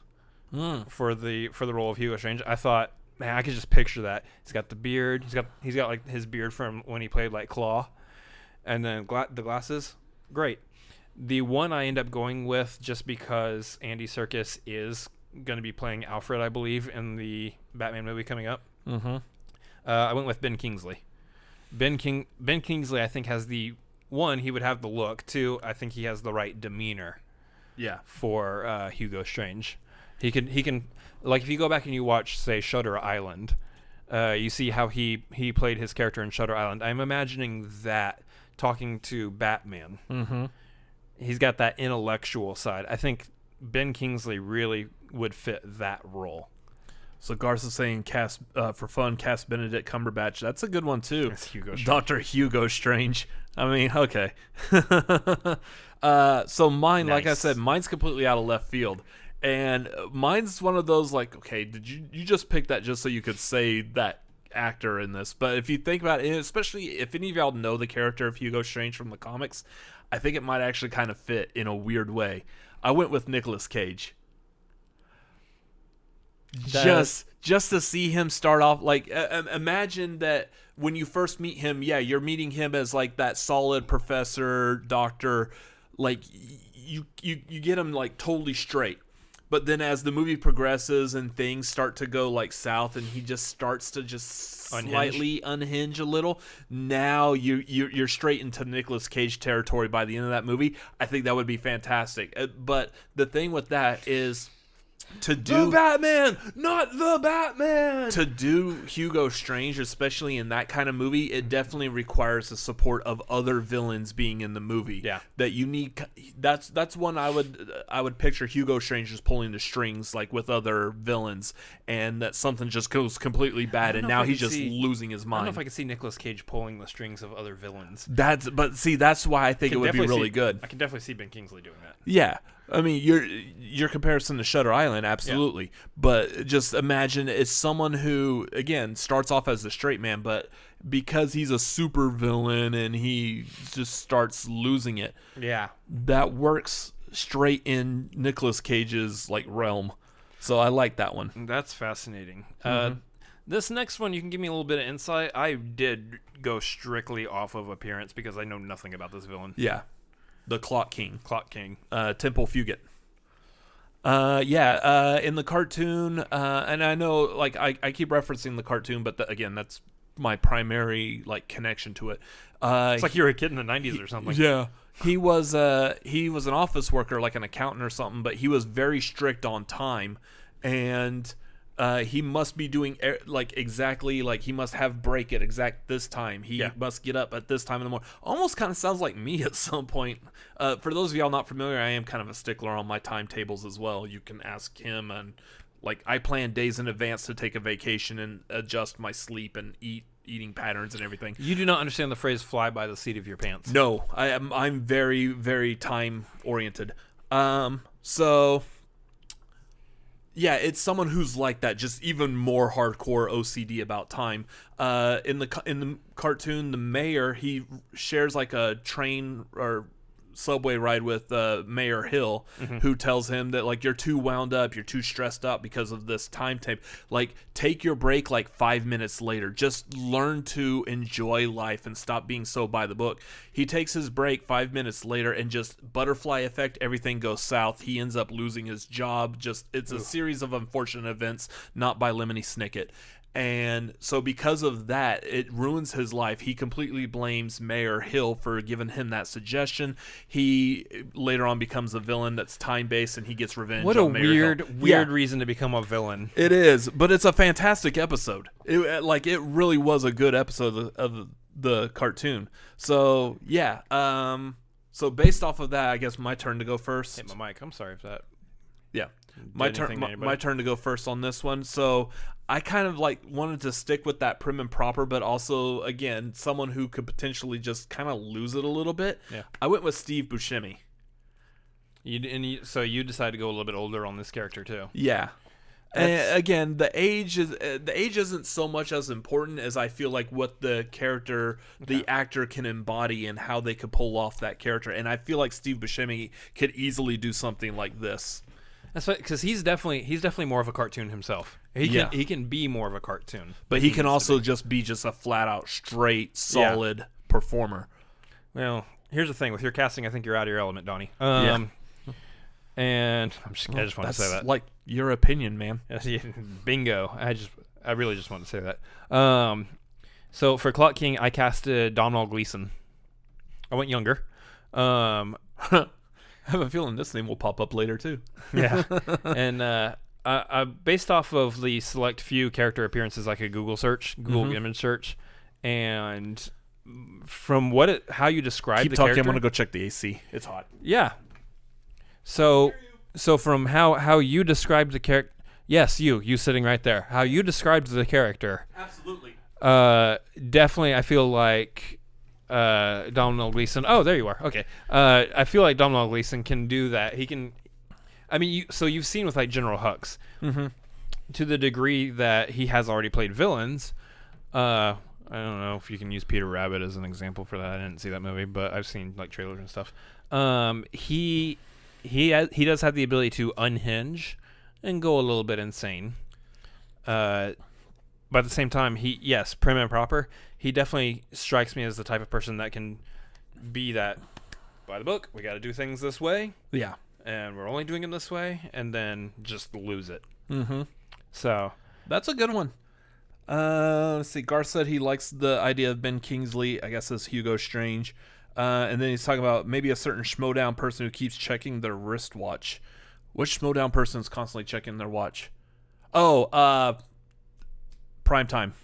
for the role of Hugo Strange. I thought, man, I could just picture that. He's got the beard. He's got like his beard from when he played like Claw, and then the glasses. Great. The one I end up going with, just because Andy Serkis is going to be playing Alfred, I believe, in the Batman movie coming up. I went with Ben Kingsley. Ben Kingsley, I think, has he would have the look. Two, I think he has the right demeanor. Yeah. For Hugo Strange, he can like, if you go back and you watch, say, Shutter Island, you see how he played his character in Shutter Island. I'm imagining that talking to Batman. He's got that intellectual side. I think Ben Kingsley really would fit that role. So Garth is saying cast Benedict Cumberbatch. That's a good one too. It's Hugo Strange. Dr. Hugo Strange. I mean, okay. So mine, nice. Like I said, mine's completely out of left field. And mine's one of those like, okay, did you just pick that just so you could say that actor in this? But if you think about it, especially if any of y'all know the character of Hugo Strange from the comics, I think it might actually kind of fit in a weird way. I went with Nicolas Cage. Just to see him start off, like, imagine that when you first meet him, you're meeting him as like that solid professor, doctor, like you get him like totally straight. But then as the movie progresses and things start to go like south, and he just starts to slightly unhinge a little, now you're straight into Nicolas Cage territory by the end of that movie. I think that would be fantastic. But the thing with that is, to do the Batman, not the Batman. to do Hugo Strange, especially in that kind of movie, it definitely requires the support of other villains being in the movie. Yeah. That you need. That's one I would picture Hugo Strange just pulling the strings like with other villains, and that something just goes completely bad, and now he's just losing his I don't mind. know if I could see Nicolas Cage pulling the strings of other villains. That's why I think it would be really good. I can definitely see Ben Kingsley doing that. Yeah. I mean, your comparison to Shutter Island, absolutely. Yeah. But just imagine it's someone who, again, starts off as a straight man, but because he's a super villain and he just starts losing it. Yeah. That works straight in Nicolas Cage's like realm. So I like that one. That's fascinating. This next one, you can give me a little bit of insight. I did go strictly off of appearance because I know nothing about this villain. Yeah. The Clock King. Temple Fugit. In the cartoon, and I know, like, I keep referencing the cartoon, but again, that's my primary, like, connection to it. It's like you were a kid in the 90s or something. Yeah. He was an office worker, like an accountant or something, but he was very strict on time, and he must be doing exactly like he must have break at exact this time. He must get up at this time in the morning. Almost kind of sounds like me at some point. For those of y'all not familiar, I am kind of a stickler on my timetables as well. You can ask him, and like I plan days in advance to take a vacation and adjust my sleep and eating patterns and everything. You do not understand the phrase "fly by the seat of your pants." No, I'm very, very time oriented. So. Yeah, it's someone who's like that, just even more hardcore OCD about time. In the cartoon, the mayor, he shares like a train or subway ride with Mayor Hill, who tells him that like you're too wound up, you're too stressed up because of this timetable. Like take your break like 5 minutes later. Just learn to enjoy life and stop being so by the book. He takes his break 5 minutes later and just butterfly effect, everything goes south. He ends up losing his job. It's a series of unfortunate events, not by Lemony Snicket. And so because of that, it ruins his life. He completely blames Mayor Hill for giving him that suggestion. He later on becomes a villain that's time-based, and he gets revenge on Mayor Hill. Weird reason to become a villain. It is, but it's a fantastic episode. It really was a good episode of the cartoon. So, yeah. So based off of that, I guess my turn to go first. Hit my mic. I'm sorry for that. Yeah. My turn to go first on this one. So I kind of like wanted to stick with that prim and proper, but also, again, someone who again just kind of lose it a little bit. Yeah. I went with Steve Buscemi. So you decided to go a little bit older on this character too. Yeah. And again, the age isn't so much as important as I feel like what the character, the actor can embody and how they could pull off that character. And I feel like Steve Buscemi could easily do something like this. That's right, because he's definitely more of a cartoon himself. He can be more of a cartoon, but he can also just be a flat out straight solid performer. Well, here's the thing with your casting. I think you're out of your element, Donnie. And I just want to say that, like your opinion, man. Bingo. I really just want to say that. So for Clock King, I casted Domhnall Gleeson. I went younger. I have a feeling this name will pop up later too. Yeah, and based off of the select few character appearances, like a Google image search, and from how you describe Keep the talking. character, I'm gonna go check the AC. It's hot. Yeah. So from how you described the character, yes, you sitting right there, how you described the character, absolutely. Definitely, I feel like. Domhnall Gleeson. Oh, there you are. Okay. I feel like Domhnall Gleeson can do that. He can. I mean, you've seen with like General Hux, to the degree that he has already played villains. I don't know if you can use Peter Rabbit as an example for that. I didn't see that movie, but I've seen like trailers and stuff. He does have the ability to unhinge and go a little bit insane. But at the same time, prim and proper. He definitely strikes me as the type of person that can be that, by the book, we got to do things this way. Yeah. And we're only doing them this way, and then just lose it. Mm-hmm. So. That's a good one. Let's see. Garth said he likes the idea of Ben Kingsley, I guess as Hugo Strange. And then he's talking about maybe a certain Schmoedown person who keeps checking their wristwatch. Which Schmoedown person is constantly checking their watch? Oh, Prime Time.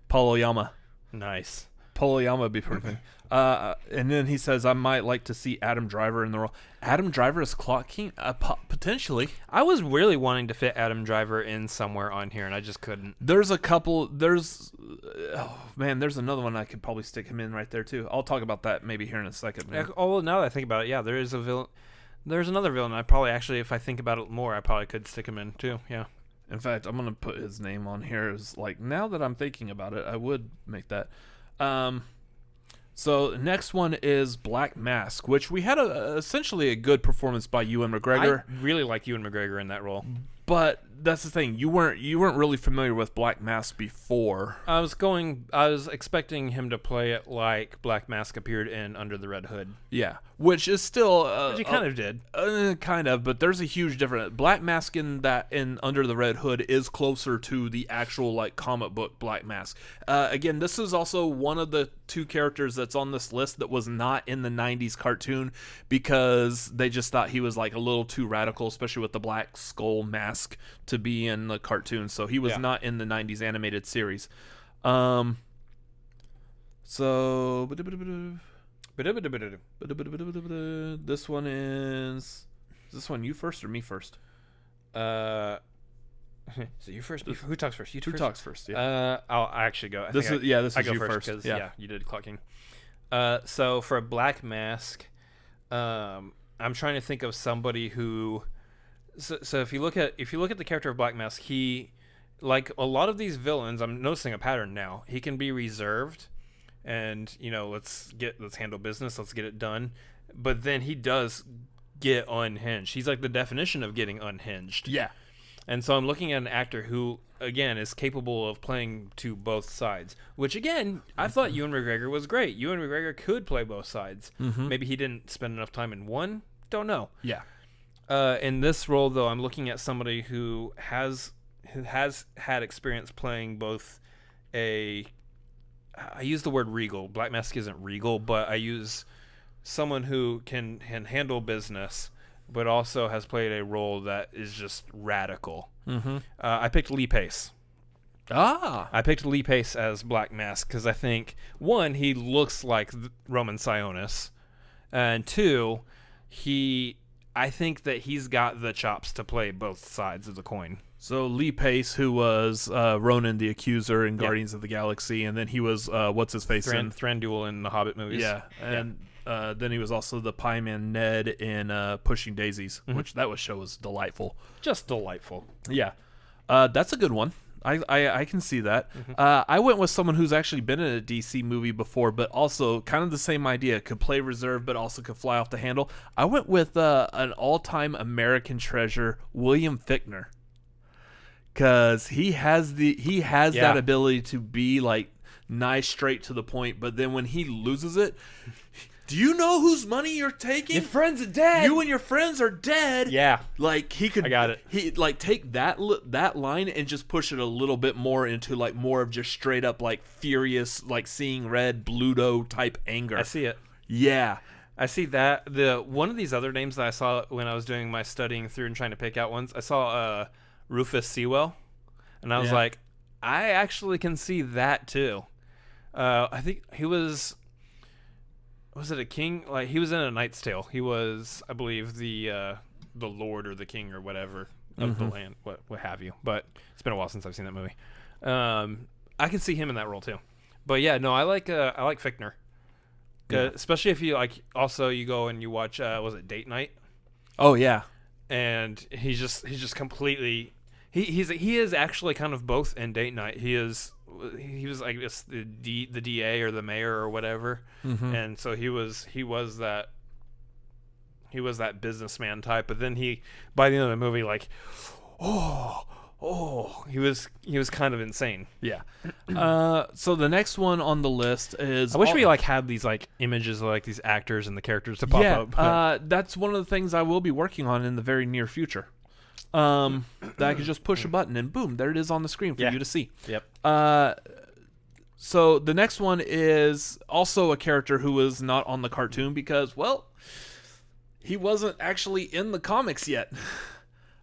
Paul Oyama. Nice. Paul Oyama would be perfect. And then he says, I might like to see Adam Driver in the role. Adam Driver is Clock King? Potentially. I was really wanting to fit Adam Driver in somewhere on here, and I just couldn't. There's a couple. There's another one I could probably stick him in right there, too. I'll talk about that maybe here in a second. Yeah, oh, well, now that I think about it, yeah, there is a villain. There's another villain. I probably actually, if I think about it more, I probably could stick him in, too. Yeah. In fact, I'm going to put his name on here. It's like, now that I'm thinking about it, I would make that. So next one is Black Mask, which we had essentially a good performance by Ewan McGregor. I really like Ewan McGregor in that role. But that's the thing, you weren't really familiar with Black Mask before. I was expecting him to play it like Black Mask appeared in Under the Red Hood. Yeah, which is still which he kind of did. Kind of, but there's a huge difference. Black Mask in Under the Red Hood is closer to the actual like comic book Black Mask. Again, this is also one of the two characters that's on this list that was not in the 90s cartoon because they just thought he was like a little too radical, especially with the black skull mask to be in the cartoon. So he was not in the 90s animated series. So this one is this one you first or me first? So you first. Who talks first? You Who first? talks first? Yeah. I'll actually go. This is I you go first. because Yeah. you did clocking. So for Black Mask, I'm trying to think of somebody who. So if you look at the character of Black Mask, he, like a lot of these villains, I'm noticing a pattern now. He can be reserved, and let's handle business, let's get it done. But then he does get unhinged. He's like the definition of getting unhinged. Yeah. And so I'm looking at an actor who, again, is capable of playing to both sides. Which, again, I thought Ewan McGregor was great. Ewan McGregor could play both sides. Mm-hmm. Maybe he didn't spend enough time in one. Don't know. Yeah. In this role, though, I'm looking at somebody who has had experience playing both I use the word regal. Black Mask isn't regal, but I use someone who can handle business, but also has played a role that is just radical. Mm-hmm. I picked Lee Pace. I picked Lee Pace as Black Mask because I think, one, he looks like Roman Sionis, and two, I think that he's got the chops to play both sides of the coin. So Lee Pace, who was Ronan the Accuser in Guardians of the Galaxy, and then he was what's his face in Thranduil in the Hobbit movies. Yeah, and then he was also the Pie Man Ned in Pushing Daisies, which that show was delightful. Just delightful. Yeah, that's a good one. I can see that. I went with someone who's actually been in a DC movie before, but also kind of the same idea. Could play reserve, but also could fly off the handle. I went with an all-time American treasure, William Fichtner, because he has that ability to be like nice, straight to the point. But then when he loses it, do you know whose money you're taking? Your friends are dead. You and your friends are dead. Yeah. Like he could. I got it. He like take that line and just push it a little bit more into like more of just straight up like furious, like seeing red, Bluto type anger. I see it. Yeah. I see that. One of these other names that I saw when I was doing my studying through and trying to pick out ones, I saw Rufus Sewell, and I was like, I actually can see that too. I think he was it a king? Like he was in A Knight's Tale. He was, I believe, the lord or the king or whatever of the land, what have you. But it's been a while since I've seen that movie. I can see him in that role too. But yeah, no, I like Fichtner. Especially if you like. Also, you go and you watch. Was it Date Night? Oh yeah. And he's just completely. He is actually kind of both in Date Night. He was I guess the DA or the mayor or whatever, and so he was that businessman type. But then by the end of the movie, like, he was kind of insane. Yeah. So the next one on the list is. I wish we like had these like images of like these actors and the characters to pop up. That's one of the things I will be working on in the very near future. That I can just push a button and boom, there it is on the screen for you to see. Yep. So the next one is also a character who is not on the cartoon because, well, he wasn't actually in the comics yet.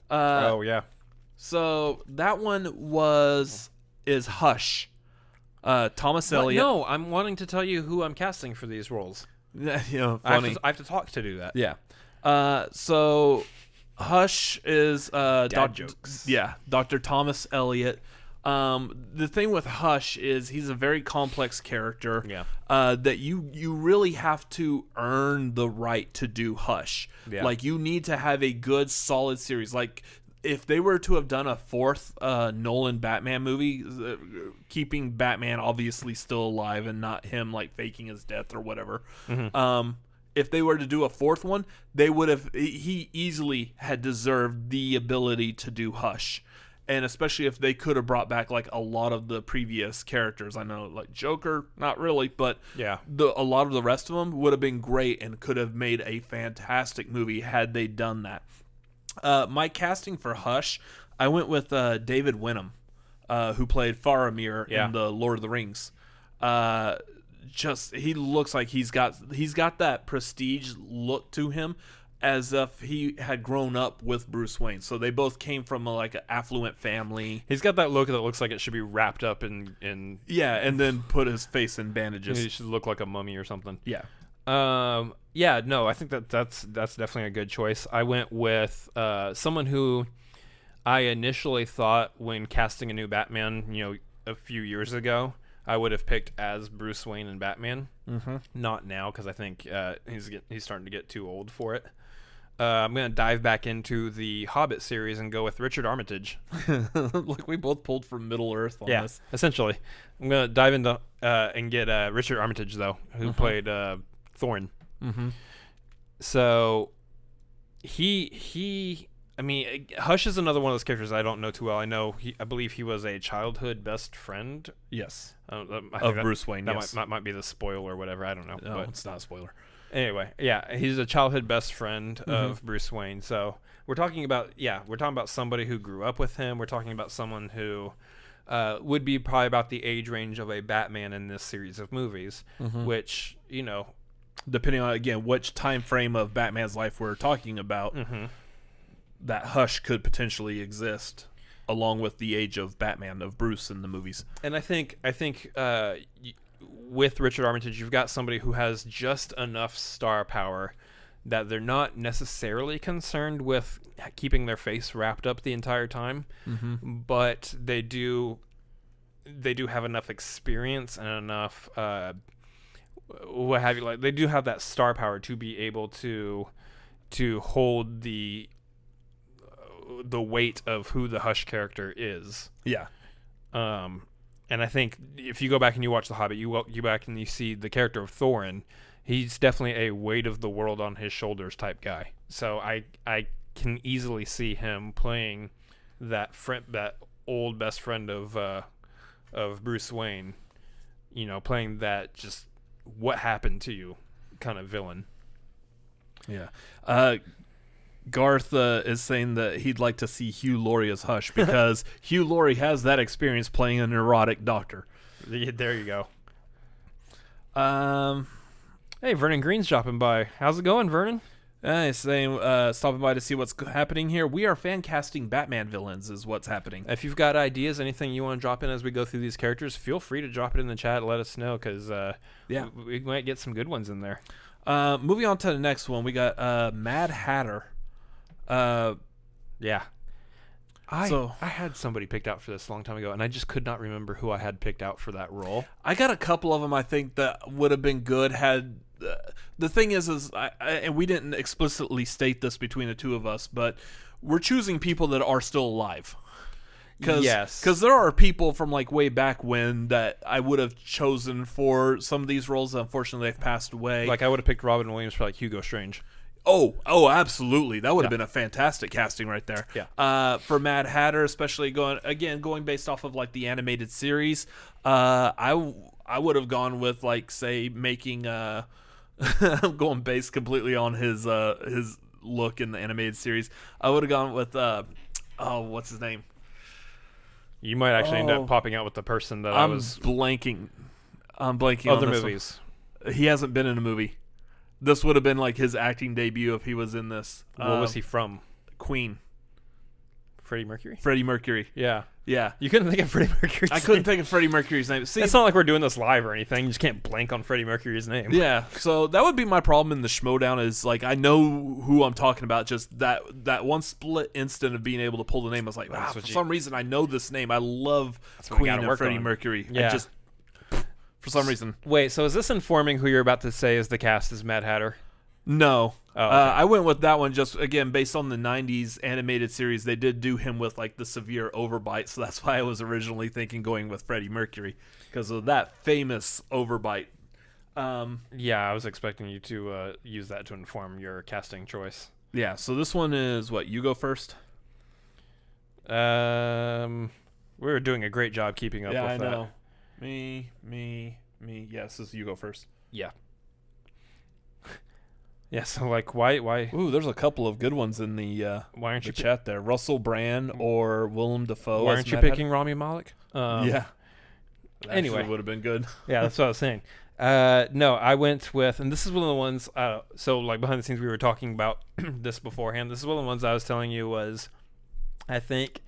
Oh yeah. So that one is Hush. Thomas What? Elliott. No, I'm wanting to tell you who I'm casting for these roles. Funny. I have to talk to do that. Yeah. So Hush is jokes. Dr. Thomas Elliott. The thing with Hush is he's a very complex character. Yeah. That you really have to earn the right to do Hush. Yeah. Like you need to have a good solid series. Like if they were to have done a fourth Nolan Batman movie, keeping Batman obviously still alive and not him like faking his death or whatever. Mm-hmm. If they were to do a fourth one, he easily had deserved the ability to do Hush. And especially if they could have brought back like a lot of the previous characters. I know like Joker, not really, but Yeah. a lot of the rest of them would have been great and could have made a fantastic movie had they done that. My casting for Hush, I went with David Wenham, who played Faramir in the Lord of the Rings. He looks like he's got that prestige look to him, as if he had grown up with Bruce Wayne. So they both came from like an affluent family. He's got that look that looks like it should be wrapped up in and then put his face in bandages. He should look like a mummy or something. Yeah. No, I think that's definitely a good choice. I went with someone who I initially thought when casting a new Batman, a few years ago, I would have picked as Bruce Wayne and Batman. Mm-hmm. Not now, because I think he's starting to get too old for it. I'm going to dive back into the Hobbit series and go with Richard Armitage. Like we both pulled from Middle Earth on this. Essentially. I'm going to dive into and get Richard Armitage, though, who played Thorn. Mm-hmm. So Hush is another one of those characters I don't know too well. I believe he was a childhood best friend. Yes. Of Bruce Wayne, that yes. might be the spoiler or whatever. I don't know. No, but it's not a spoiler. Anyway, yeah, he's a childhood best friend of Bruce Wayne. So we're talking about somebody who grew up with him. We're talking about someone who would be probably about the age range of a Batman in this series of movies, which, depending on, again, which time frame of Batman's life we're talking about, that Hush could potentially exist along with the age of Batman, of Bruce in the movies. And I think with Richard Armitage, you've got somebody who has just enough star power that they're not necessarily concerned with keeping their face wrapped up the entire time, but they do have enough experience and enough what have you, like they do have that star power to be able to hold the weight of who the Hush character is. Yeah. And I think if you go back and you watch The Hobbit, you go back and you see the character of Thorin, he's definitely a weight of the world on his shoulders type guy. So I can easily see him playing that old best friend of Bruce Wayne, playing that just what happened to you kind of villain. Yeah. Garth is saying that he'd like to see Hugh Laurie as Hush because Hugh Laurie has that experience playing a neurotic doctor. There you go. Hey, Vernon Green's dropping by. How's it going, Vernon? He's saying stopping by to see what's happening here. We are fan casting Batman villains is what's happening. If you've got ideas, anything you want to drop in as we go through these characters, feel free to drop it in the chat and let us know because we might get some good ones in there. Moving on to the next one, we got Mad Hatter. Yeah. I had somebody picked out for this a long time ago, and I just could not remember who I had picked out for that role. I got a couple of them I think that would have been good had... the thing is and we didn't explicitly state this between the two of us, but we're choosing people that are still alive. Because there are people from like way back when that I would have chosen for some of these roles. Unfortunately, they've passed away. Like I would have picked Robin Williams for like Hugo Strange. Oh, absolutely. That would have been a fantastic casting right there. Yeah. For Mad Hatter, especially going based off of like the animated series, I would have gone with like say making I'm going based completely on his look in the animated series. I would have gone with what's his name? You might actually end up popping out with the person that I'm blanking other on this movies. One. He hasn't been in a movie. This would have been like his acting debut if he was in this. What was he from? Queen. Freddie Mercury? Freddie Mercury. Yeah. Yeah. You couldn't think of Freddie Mercury's I couldn't name. think of Freddie Mercury's name. See, It's not like we're doing this live or anything. You just can't blank on Freddie Mercury's name. yeah, so that would be my problem in the Schmoedown is, like, I know who I'm talking about, just that one split instant of being able to pull the name. I was like, wow, for some reason, I know this name. I love what we Queen gotta and work Freddie on. Mercury. Yeah. I just, for some reason. Wait, so is this informing who you're about to say is the cast as Mad Hatter? No. Oh, okay. I went with that one just, again, based on the 90s animated series. They did do him with, like, the severe overbite, so that's why I was originally thinking going with Freddie Mercury, because of that famous overbite. Yeah, I was expecting you to use that to inform your casting choice. Yeah, so this one is, what, you go first? We were doing a great job keeping up Yeah, with I that. know. Me. Yes, this is you go first. Yeah. Yeah, so, like, why Ooh, there's a couple of good ones in the why aren't the you chat there. Russell Brand or Willem Dafoe. why as aren't you Mad Hatter. picking Rami Malek? Yeah. Anyway. would have been good. Yeah, that's what I was saying. No, I went with, and this is one of the ones, so, like, behind the scenes we were talking about this beforehand. This is one of the ones I was telling you was, I think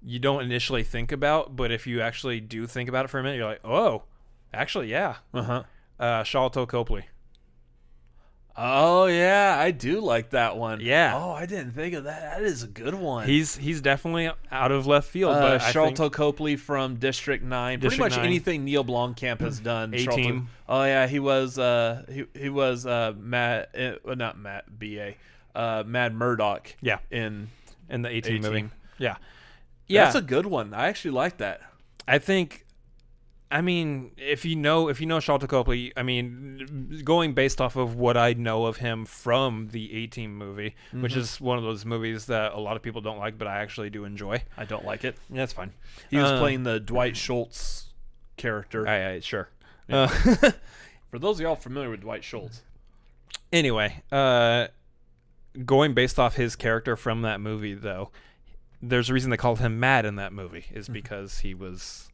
you don't initially think about, but if you actually do think about it for a minute, you're like, oh, actually, yeah. Sharlto Copley. Oh, yeah, I do like that one. Yeah. Oh, I didn't think of that. That is a good one. He's definitely out of left field, but I think Sharlto Copley from District 9. Pretty District much 9. anything Neil Blomkamp has done. A-Team. Oh, yeah, he was Matt, not Matt, B.A., Mad Murdock. Yeah. In the A-Team A-Team. movie. Yeah. Yeah. That's a good one. I actually like that. I think, I mean, if you know Sharlto Copley, I mean, going based off of what I know of him from the A-Team movie, which is one of those movies that a lot of people don't like, but I actually do enjoy. I don't like it. Yeah, that's fine. He was playing the Dwight Schultz character. Sure. Yeah. For those of y'all familiar with Dwight Schultz. Anyway, going based off his character from that movie, though, there's a reason they called him Mad in that movie, is because he was,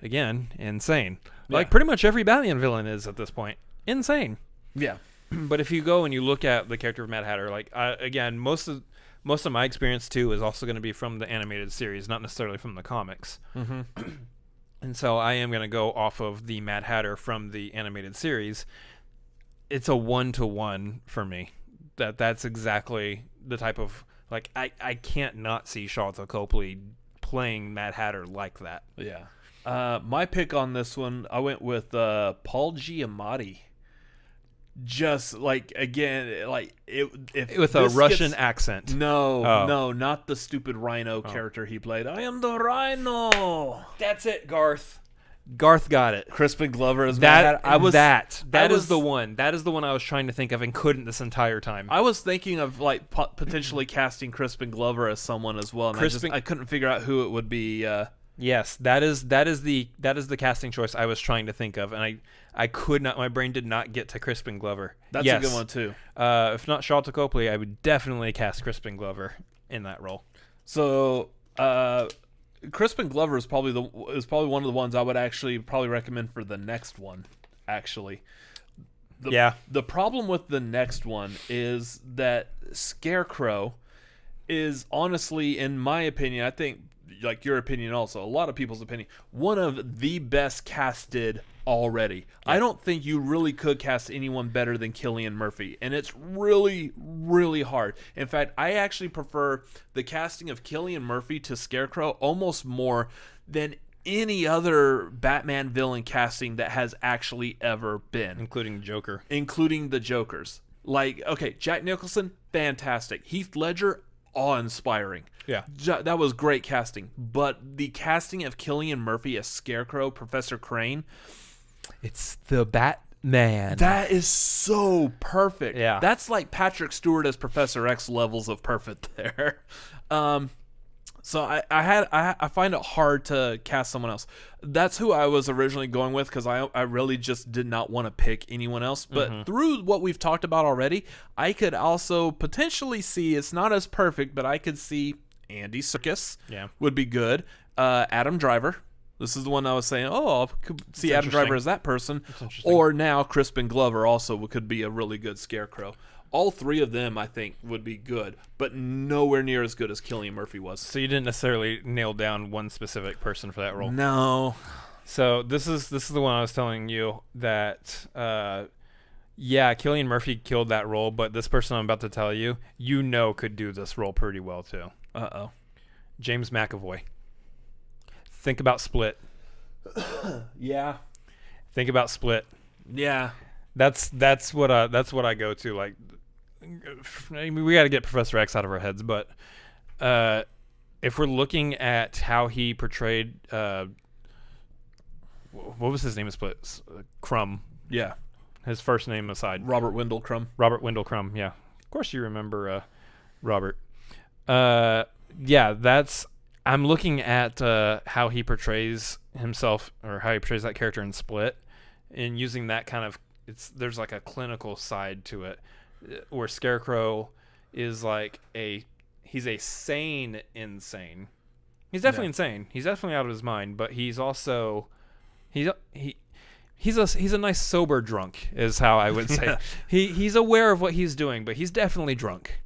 again, insane. Yeah. Like pretty much every Batman villain is at this point. Insane. Yeah. But if you go and you look at the character of Mad Hatter, like, again, most of my experience, too, is also going to be from the animated series, not necessarily from the comics. Mm-hmm. And so I am going to go off of the Mad Hatter from the animated series. It's a 1-to-1 for me. That's exactly the type of, like, I can't not see Sharlto Copley playing Mad Hatter like that. Yeah. My pick on this one, I went with Paul Giamatti. Just like, again, like if With a Russian accent. No, not the stupid Rhino character he played. I am the Rhino. That's it, Garth. Garth got it. Crispin Glover as That Mad is the one. That is the one I was trying to think of and couldn't this entire time. I was thinking of like potentially casting Crispin Glover as someone as well, and I couldn't figure out who it would be. Yes, that is the casting choice I was trying to think of, and I could not. My brain did not get to Crispin Glover. That's a good one too. If not Sharlto Copley, I would definitely cast Crispin Glover in that role. So, Crispin Glover is probably one of the ones I would actually probably recommend for the next one. Actually, the problem with the next one is that Scarecrow is honestly, in my opinion, I think, like your opinion also, a lot of people's opinion, one of the best casted already. I don't think you really could cast anyone better than Cillian Murphy, and it's really, really hard. In fact, I actually prefer the casting of Cillian Murphy to Scarecrow almost more than any other Batman villain casting that has actually ever been. Including the Jokers. Like, okay, Jack Nicholson, fantastic. Heath Ledger, awe-inspiring. Yeah. That was great casting. But the casting of Cillian Murphy as Scarecrow, Professor Crane, it's the Batman. that is so perfect. Yeah. That's like Patrick Stewart as Professor X levels of perfect there. So I find it hard to cast someone else. That's who I was originally going with, because I really just did not want to pick anyone else. But through what we've talked about already, I could also potentially see, it's not as perfect, but I could see Andy Serkis would be good. Adam Driver. This is the one I was saying, I could see Adam Driver as that person. Or now Crispin Glover also could be a really good Scarecrow. All three of them, I think, would be good, but nowhere near as good as Cillian Murphy was. So you didn't necessarily nail down one specific person for that role. No. So this is the one I was telling you that, Cillian Murphy killed that role, but this person I'm about to tell you, could do this role pretty well too. Uh-oh. James McAvoy. Think about Split. Yeah. Think about Split. Yeah. That's what I go to. Like, I mean, we got to get Professor X out of our heads, but if we're looking at how he portrayed, what was his name in Split? Crumb. Yeah. His first name aside. Robert Wendell Crumb. Robert Wendell Crumb. Yeah. Of course you remember Robert. That's. I'm looking at how he portrays himself, or how he portrays that character in Split, and using that kind of, there's like a clinical side to it, where Scarecrow is like he's a sane insane. He's definitely insane. He's definitely out of his mind, but he's also he's a nice sober drunk, is how I would say. He's aware of what he's doing, but he's definitely drunk.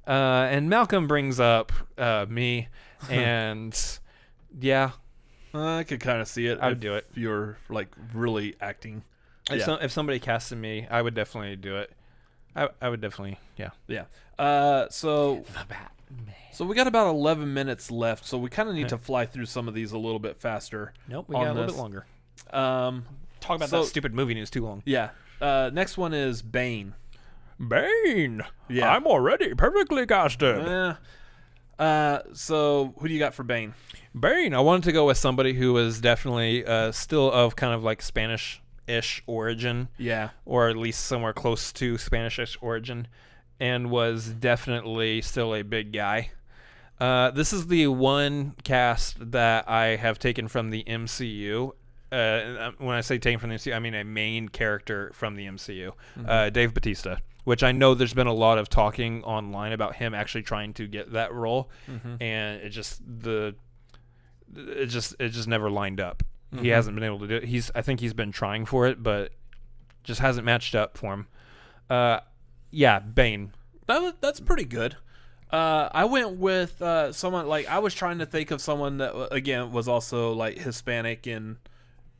And Malcolm brings up me. And I could kind of see it. I would do it if you're like really acting. If somebody casted me, I would definitely do it. I would definitely, yeah. So we got about 11 minutes left, so we kind of need to fly through some of these a little bit faster. Nope, we got a little bit longer. Talk about that stupid movie news too long. Yeah. Next one is Bane. Bane. Yeah. I'm already perfectly casted. So who do you got for Bane? Bane. I wanted to go with somebody who was definitely still of kind of like Spanish-ish origin. Yeah. Or at least somewhere close to Spanish-ish origin, and was definitely still a big guy. This is the one cast that I have taken from the MCU. When I say taken from the MCU, I mean a main character from the MCU. Dave Bautista. Which I know there's been a lot of talking online about him actually trying to get that role, and it just never lined up. He hasn't been able to do it. I think he's been trying for it, but just hasn't matched up for him. Bane. That's pretty good. I went with someone, like, I was trying to think of someone that again was also like Hispanic in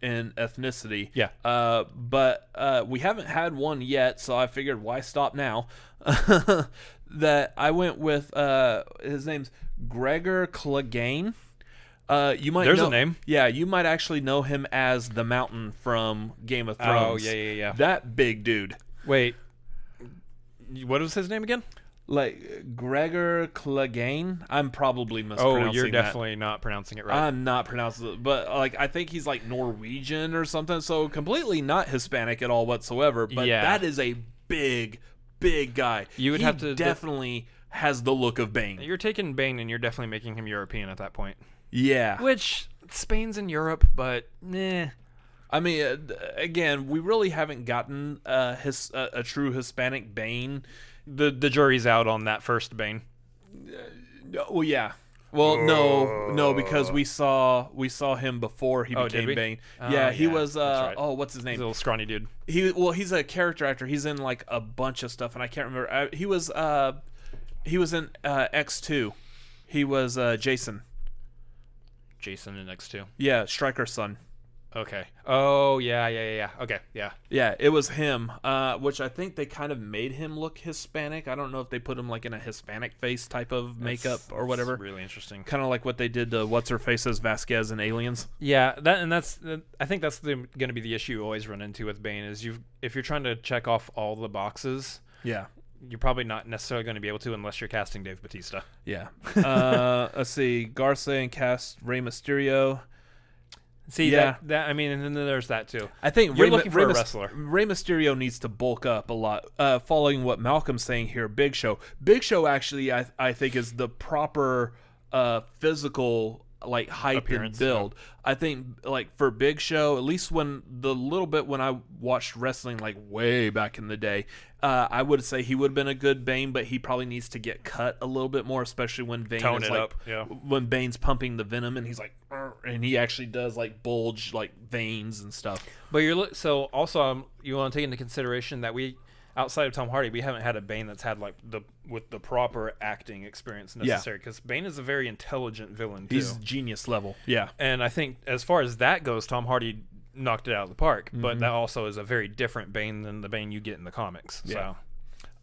ethnicity. Yeah. But we haven't had one yet, so I figured why stop now? That I went with his name's Gregor Clegane. You might There's know, a name. Yeah, you might actually know him as the Mountain from Game of Thrones. Oh, yeah. That big dude. Wait. What was his name again? Like Gregor Clegane. I'm probably mispronouncing. Oh, you're that. definitely not pronouncing it right. I'm not pronouncing it, but like I think he's like Norwegian or something. So completely not Hispanic at all whatsoever. But that is a big guy. You would have to definitely has the look of Bane. You're taking Bane and you're definitely making him European at that point. Yeah. Which Spain's in Europe, but I mean, again, we really haven't gotten a true Hispanic Bane. The jury's out on that first Bane. Well, yeah. Well, no, because we saw him before he became Bane. He was. Right. What's his name? He's a little scrawny dude. He's a character actor. He's in like a bunch of stuff, and I can't remember. He was in X2. He was Jason. Jason in X2. Yeah, Stryker's son. Okay. Oh, yeah. Okay, yeah. Yeah, it was him, which I think they kind of made him look Hispanic. I don't know if they put him like in a Hispanic face type of makeup or whatever. That's really interesting. Kind of like what they did to What's-Her-Face as Vasquez in Aliens. Yeah, I think that's going to be the issue you always run into with Bane is if you're trying to check off all the boxes. Yeah. You're probably not necessarily going to be able to unless you're casting Dave Bautista. Yeah. Let's see. Garza and cast Rey Mysterio. See, that I mean, and then there's that too. I think you're looking for a wrestler. Rey Mysterio needs to bulk up a lot. Following what Malcolm's saying here, Big Show. Big Show actually, I think, is the proper physical like height appearance, and build. I think like for Big Show, at least when I watched wrestling like way back in the day, I would say he would have been a good Bane, but he probably needs to get cut a little bit more, especially when Bane tone is it like up. Yeah. When Bane's pumping the venom and he's like, and he actually does like bulge like veins and stuff. But so also you want to take into consideration that outside of Tom Hardy, we haven't had a Bane that's had like with the proper acting experience necessary. Because Bane is a very intelligent villain too. He's genius level. Yeah. And I think as far as that goes, Tom Hardy knocked it out of the park. But that also is a very different Bane than the Bane you get in the comics. Yeah.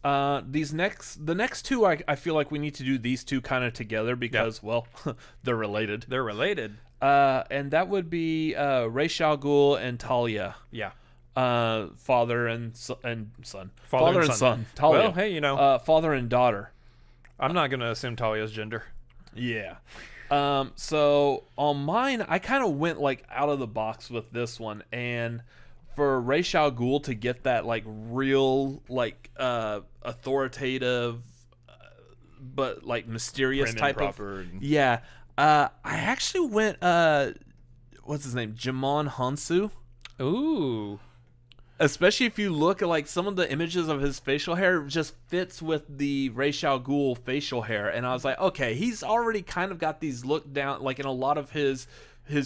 So. The next two, I feel like we need to do these two kind of together because, well, they're related. They're related. And that would be Ra's al Ghul and Talia. Yeah. Father and son. Father and son. Talia. Well, hey, you know. Father and daughter. I'm not going to assume Talia's gender. Yeah. So on mine, I kind of went like out of the box with this one, and for Ra's al Ghul to get that like real like authoritative but like mysterious Prim and type proper of and- yeah. I actually went what's his name? Jimon Hansu. Ooh. Especially if you look at like some of the images of his facial hair, it just fits with the Ra's al Ghul facial hair, and I was like, okay, he's already kind of got these look down like in a lot of his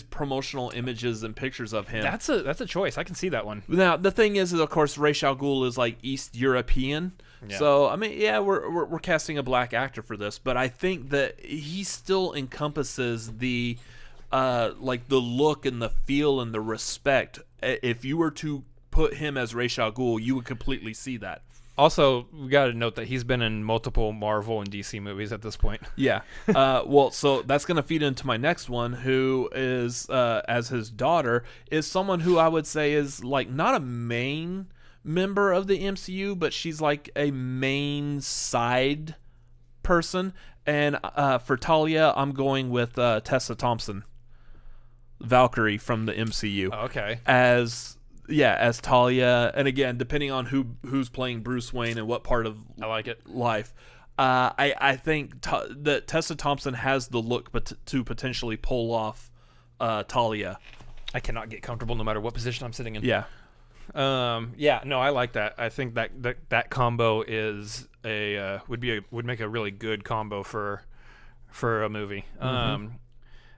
promotional images and pictures of him. That's a choice. I can see that one. Now the thing is, of course, Ra's al Ghul is like East European, so I mean, yeah, we're casting a black actor for this, but I think that he still encompasses the like the look and the feel and the respect. If you were to put him as Ra's al Ghul, you would completely see that. Also, we got to note that he's been in multiple Marvel and DC movies at this point. Yeah. Well, so that's going to feed into my next one, who is, as his daughter, is someone who I would say is, like, not a main member of the MCU, but she's, like, a main side person. And for Talia, I'm going with Tessa Thompson, Valkyrie from the MCU. Oh, okay. As Talia, and again, depending on who's playing Bruce Wayne and what part of I like it. life, I think that Tessa Thompson has the look to potentially pull off Talia. I cannot get comfortable no matter what position I'm sitting in. Yeah. Yeah, no, I like that. I think that combo is would make a really good combo for a movie.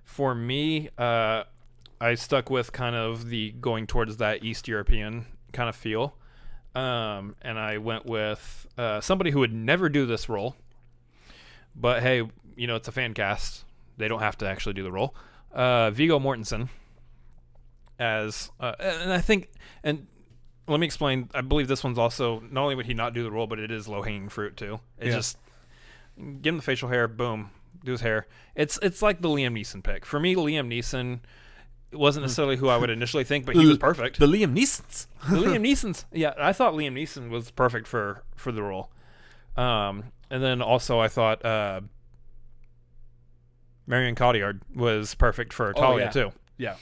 For me, I stuck with kind of the going towards that East European kind of feel, and I went with somebody who would never do this role, but hey, you know, it's a fan cast. They don't have to actually do the role. Viggo Mortensen as, and I think, and let me explain. I believe this one's also, not only would he not do the role, but it is low-hanging fruit too. It's just give him the facial hair, boom, do his hair. It's like the Liam Neeson pick. For me, Liam Neeson wasn't necessarily who I would initially think, but he was perfect. The Liam Neesons. The Liam Neesons. Yeah, I thought Liam Neeson was perfect for the role. And then also I thought Marion Cotillard was perfect for Talia too. Yeah.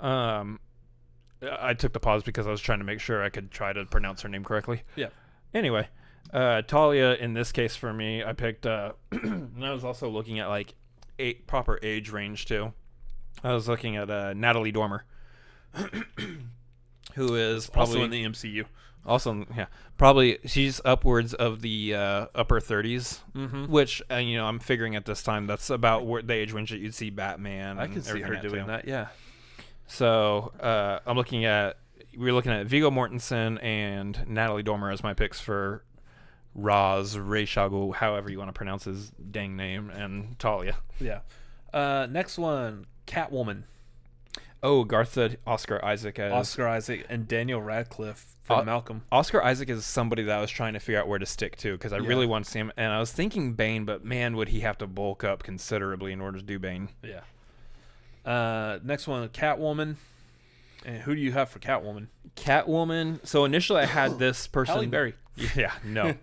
I took the pause because I was trying to make sure I could try to pronounce her name correctly. Yeah. Anyway, Talia in this case for me, I picked and I was also looking at like proper age range too. I was looking at Natalie Dormer, who is probably Also in the MCU. Also, yeah, probably she's upwards of the upper 30s, which you know, I'm figuring at this time that's about the age range that you'd see Batman. I could see her doing that. Yeah. So we're looking at Viggo Mortensen and Natalie Dormer as my picks for Ra's al Ghul, however you want to pronounce his dang name, and Talia. Yeah. Next one, Catwoman. Oh, Garth said Oscar Isaac and Daniel Radcliffe from Malcolm. Oscar Isaac is somebody that I was trying to figure out where to stick to because I really want to see him. And I was thinking Bane, but man, would he have to bulk up considerably in order to do Bane. Yeah. Next one, Catwoman. And who do you have for Catwoman? Catwoman. So initially I had this person. Halle Berry. Yeah, no.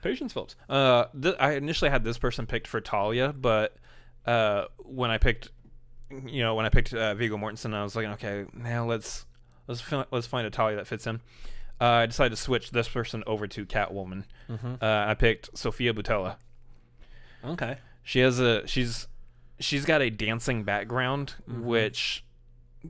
Patience Phillips. I initially had this person picked for Talia, but when I picked Viggo Mortensen, I was like, okay, now let's find a Talia that fits in. I decided to switch this person over to Catwoman. I picked Sofia Boutella. Okay. She's got a dancing background, which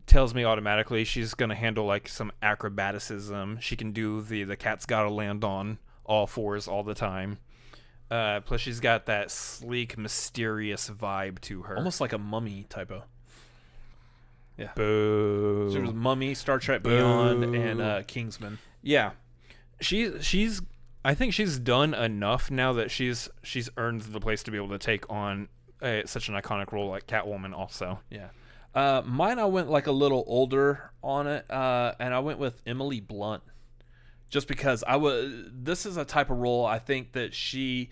tells me automatically she's gonna handle like some acrobaticism. She can do the cat's gotta land on all fours all the time. Plus, she's got that sleek, mysterious vibe to her. Almost like a Mummy typo. Yeah. Boo. There was Mummy, Star Trek Beyond, and Kingsman. Yeah. She's I think she's done enough now that she's earned the place to be able to take on such an iconic role like Catwoman also. Yeah. Mine, I went like a little older on it, and I went with Emily Blunt. Just because this is a type of role I think that she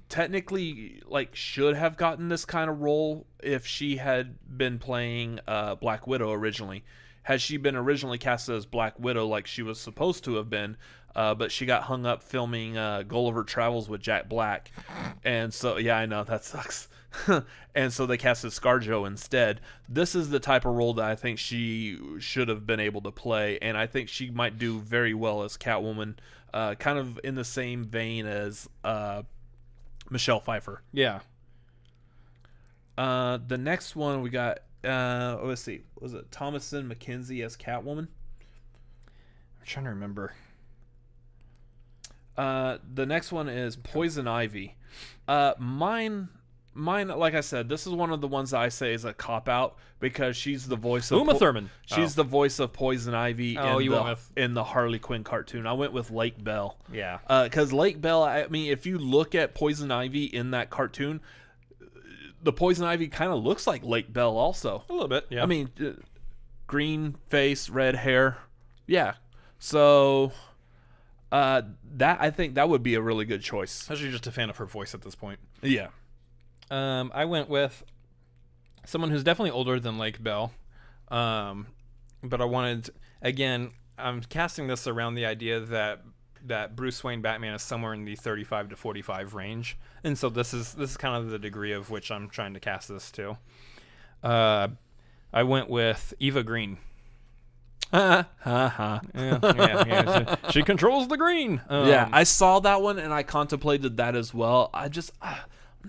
technically like should have gotten this kind of role if she had been playing Black Widow originally. Had she been originally cast as Black Widow like she was supposed to have been, but she got hung up filming Gulliver Travels with Jack Black, and so yeah, I know that sucks. And so they casted ScarJo instead. This is the type of role that I think she should have been able to play, and I think she might do very well as Catwoman, kind of in the same vein as Michelle Pfeiffer. Yeah. The next one we got, let's see, was it Thomasin McKenzie as Catwoman? I'm trying to remember. The next one is Poison Ivy. Mine, like I said, this is one of the ones that I say is a cop out because she's the voice of Uma Thurman. She's the voice of Poison Ivy went in the Harley Quinn cartoon. I went with Lake Bell. Yeah. Because Lake Bell, I mean, if you look at Poison Ivy in that cartoon, the Poison Ivy kind of looks like Lake Bell also. A little bit, yeah. I mean, green face, red hair. Yeah. So that I think that would be a really good choice. I was just a fan of her voice at this point. Yeah. I went with someone who's definitely older than Lake Bell, but I wanted, again, I'm casting this around the idea that Bruce Wayne Batman is somewhere in the 35 to 45 range, and so this is kind of the degree of which I'm trying to cast this to. I went with Eva Green. Yeah. She controls the green. Yeah, I saw that one and I contemplated that as well. I'm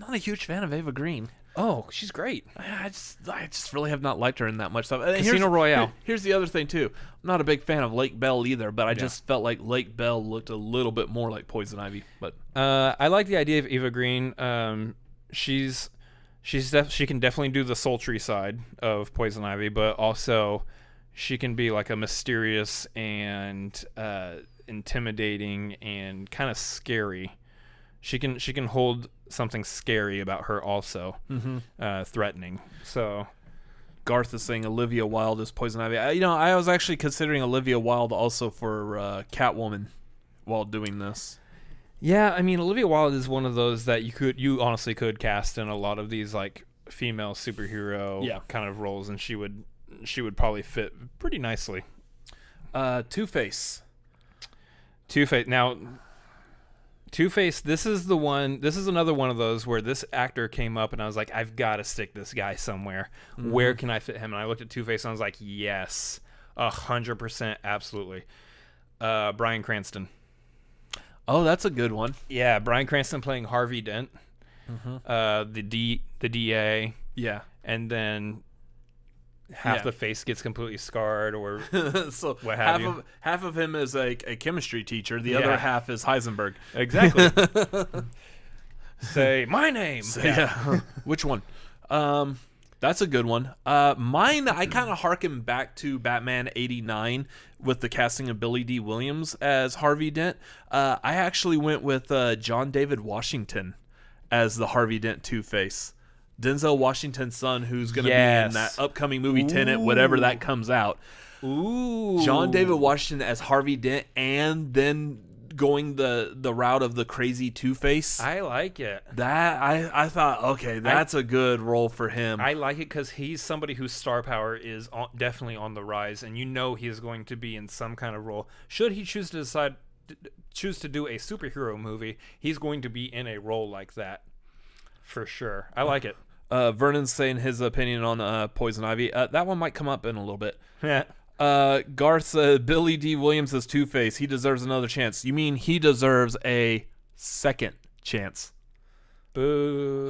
not a huge fan of Eva Green. Oh, she's great. I just really have not liked her in that much stuff. Casino Royale. Here's the other thing too. I'm not a big fan of Lake Bell either, but I just felt like Lake Bell looked a little bit more like Poison Ivy. But I like the idea of Eva Green. She can definitely do the sultry side of Poison Ivy, but also she can be like a mysterious and intimidating and kind of scary. She can hold something scary about her also, threatening. So Garth is saying Olivia Wilde is Poison Ivy. I was actually considering Olivia Wilde also for Catwoman while doing this. Yeah, I mean, Olivia Wilde is one of those that you honestly could cast in a lot of these like female superhero kind of roles, and she would probably fit pretty nicely. Two-Face. Now, Two-Face, this is another one of those where this actor came up and I was like, I've got to stick this guy somewhere. Mm-hmm. Where can I fit him? And I looked at Two-Face and I was like, yes, 100%, absolutely. Bryan Cranston. Oh, that's a good one. Yeah, Bryan Cranston playing Harvey Dent, the DA. Yeah, and then half the face gets completely scarred, or so what have you. Half of him is a chemistry teacher. The other half is Heisenberg. Exactly. Say my name. Which one? That's a good one. Mine, I kind of harken back to Batman 89 with the casting of Billy D. Williams as Harvey Dent. I actually went with John David Washington as the Harvey Dent Two-Face. Denzel Washington's son, who's going to be in that upcoming movie Tenet, whatever that comes out. Ooh. John David Washington as Harvey Dent, and then going the route of the crazy Two-Face. I like it. That I thought, okay, that's a good role for him. I like it because he's somebody whose star power is definitely on the rise, and he is going to be in some kind of role. Should he choose to do a superhero movie, he's going to be in a role like that for sure. I like it. Vernon's saying his opinion on Poison Ivy. That one might come up in a little bit. Yeah. Garth said Billy D. Williams as Two-Face. He deserves another chance. You mean he deserves a second chance? Boo.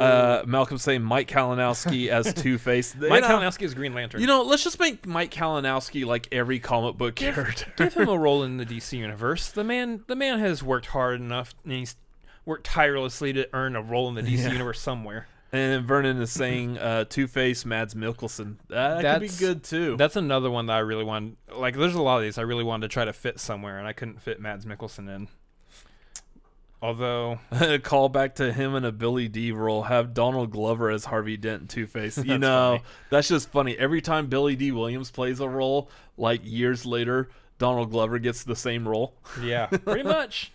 Malcolm saying Mike Kalinowski as Two-Face. Mike Kalinowski is Green Lantern. Let's just make Mike Kalinowski like every comic book character. Give him a role in the DC universe. The man has worked hard enough, and he's worked tirelessly to earn a role in the DC universe somewhere. And Vernon is saying Two-Face, Mads Mikkelsen. That could be good, too. That's another one that I really want. Like, there's a lot of these I really wanted to try to fit somewhere, and I couldn't fit Mads Mikkelsen in. Although Call back to him in a Billy D role. Have Donald Glover as Harvey Dent and Two-Face. You That's know, funny. that's just funny. Every time Billy D. Williams plays a role, like years later, Donald Glover gets the same role. yeah, pretty much.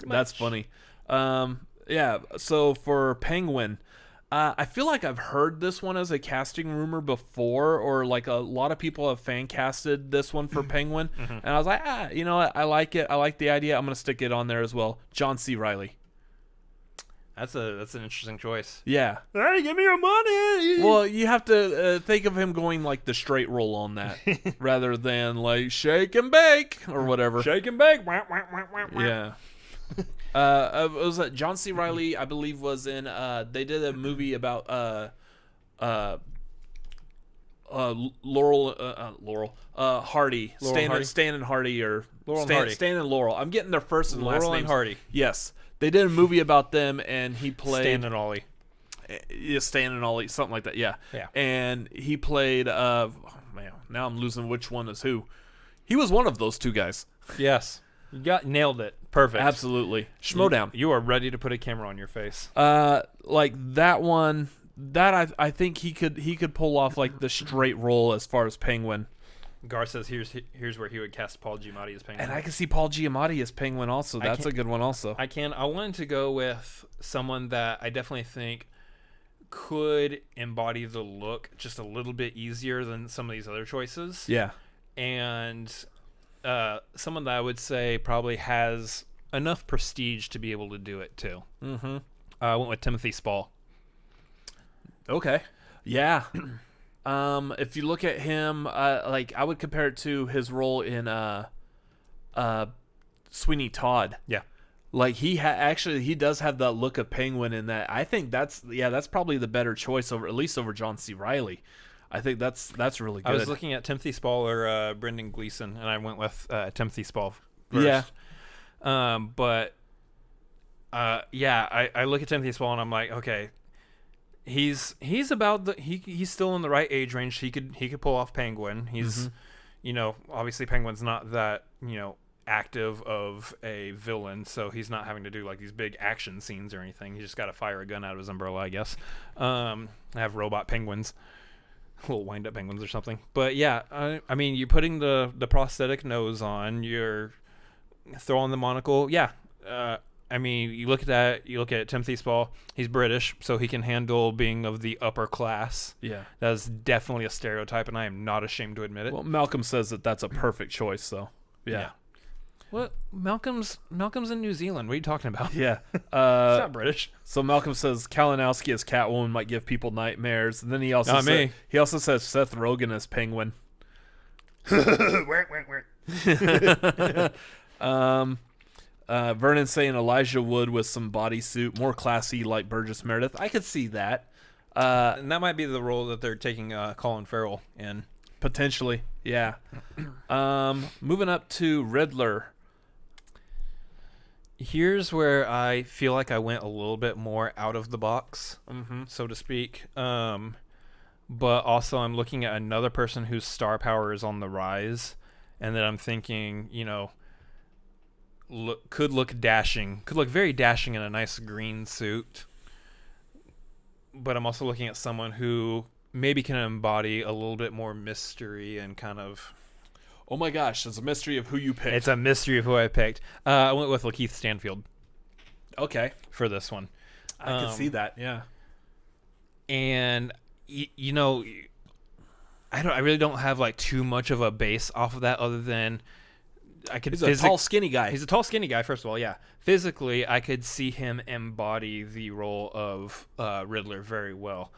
That's funny. Yeah, so for Penguin, I feel like I've heard this one as a casting rumor before, or like a lot of people have fan casted this one for Penguin, and I was like, you know what? I like it. I like the idea. I'm gonna stick it on there as well. John C. Reilly. That's an interesting choice. Yeah. Hey, give me your money. Well, you have to think of him going like the straight role on that, rather than like shake and bake or whatever. Shake and bake. Wah, wah, wah, wah, wah. Yeah. Was that John C. Reilly? I believe was in. They did a movie about Laurel Hardy, Stan and Hardy, or Laurel and Hardy. Stan and Laurel. I'm getting their first and last Laurel names. and Hardy. Yes, they did a movie about them, and he played Stan and Ollie. Yeah, Stan and Ollie, something like that. Yeah. Yeah. And he played. Oh, man, now I'm losing which one is who. He was one of those two guys. Yes. You nailed it. Perfect. Absolutely. Schmoedown. You are ready to put a camera on your face. Like that one, that I think he could pull off like the straight role as far as Penguin. Gar says here's where he would cast Paul Giamatti as Penguin. And I can see Paul Giamatti as Penguin also. That's a good one also. I wanted to go with someone that I definitely think could embody the look just a little bit easier than some of these other choices. Yeah. And someone that I would say probably has enough prestige to be able to do it too. Mm-hmm. I went with Timothy Spall. Okay. Yeah. If you look at him, like I would compare it to his role in Sweeney Todd. Yeah. Like he does have that look of Penguin in that. I think that's probably the better choice at least over John C. Reilly. I think that's really good. I was looking at Timothy Spall or Brendan Gleeson, and I went with Timothy Spall first. Yeah. But I look at Timothy Spall and I'm like, okay, he's about he's still in the right age range. He could pull off Penguin. He's obviously Penguin's not that, active of a villain, so he's not having to do like these big action scenes or anything. He just got to fire a gun out of his umbrella, I guess. Have robot penguins. Little wind-up penguins or something. But yeah, I mean, you're putting the prosthetic nose on, you're throwing the monocle. Yeah, I mean, you look at Timothy Spall. He's British, so he can handle being of the upper class. Yeah, that's definitely a stereotype, and I am not ashamed to admit it. Well, Malcolm says that's a perfect choice, so yeah. What? Malcolm's in New Zealand. What are you talking about? Yeah. He's not British. So Malcolm says Kalinowski as Catwoman might give people nightmares. And then he also says Seth Rogen as Penguin. Vernon saying Elijah Wood with some bodysuit, more classy like Burgess Meredith. I could see that. And that might be the role that they're taking Colin Farrell in. Potentially, yeah. Moving up to Riddler. Here's where I feel like I went a little bit more out of the box, so to speak. But also I'm looking at another person whose star power is on the rise, and then I'm thinking, could look very dashing in a nice green suit. But I'm also looking at someone who maybe can embody a little bit more mystery and kind of... Oh my gosh, it's a mystery of who you picked. It's a mystery of who I picked. I went with Lakeith Stanfield. Okay. For this one. I can see that, yeah. And, I really don't have like too much of a base off of that other than... He's a tall, skinny guy. He's a tall, skinny guy, first of all, yeah. Physically, I could see him embody the role of Riddler very well.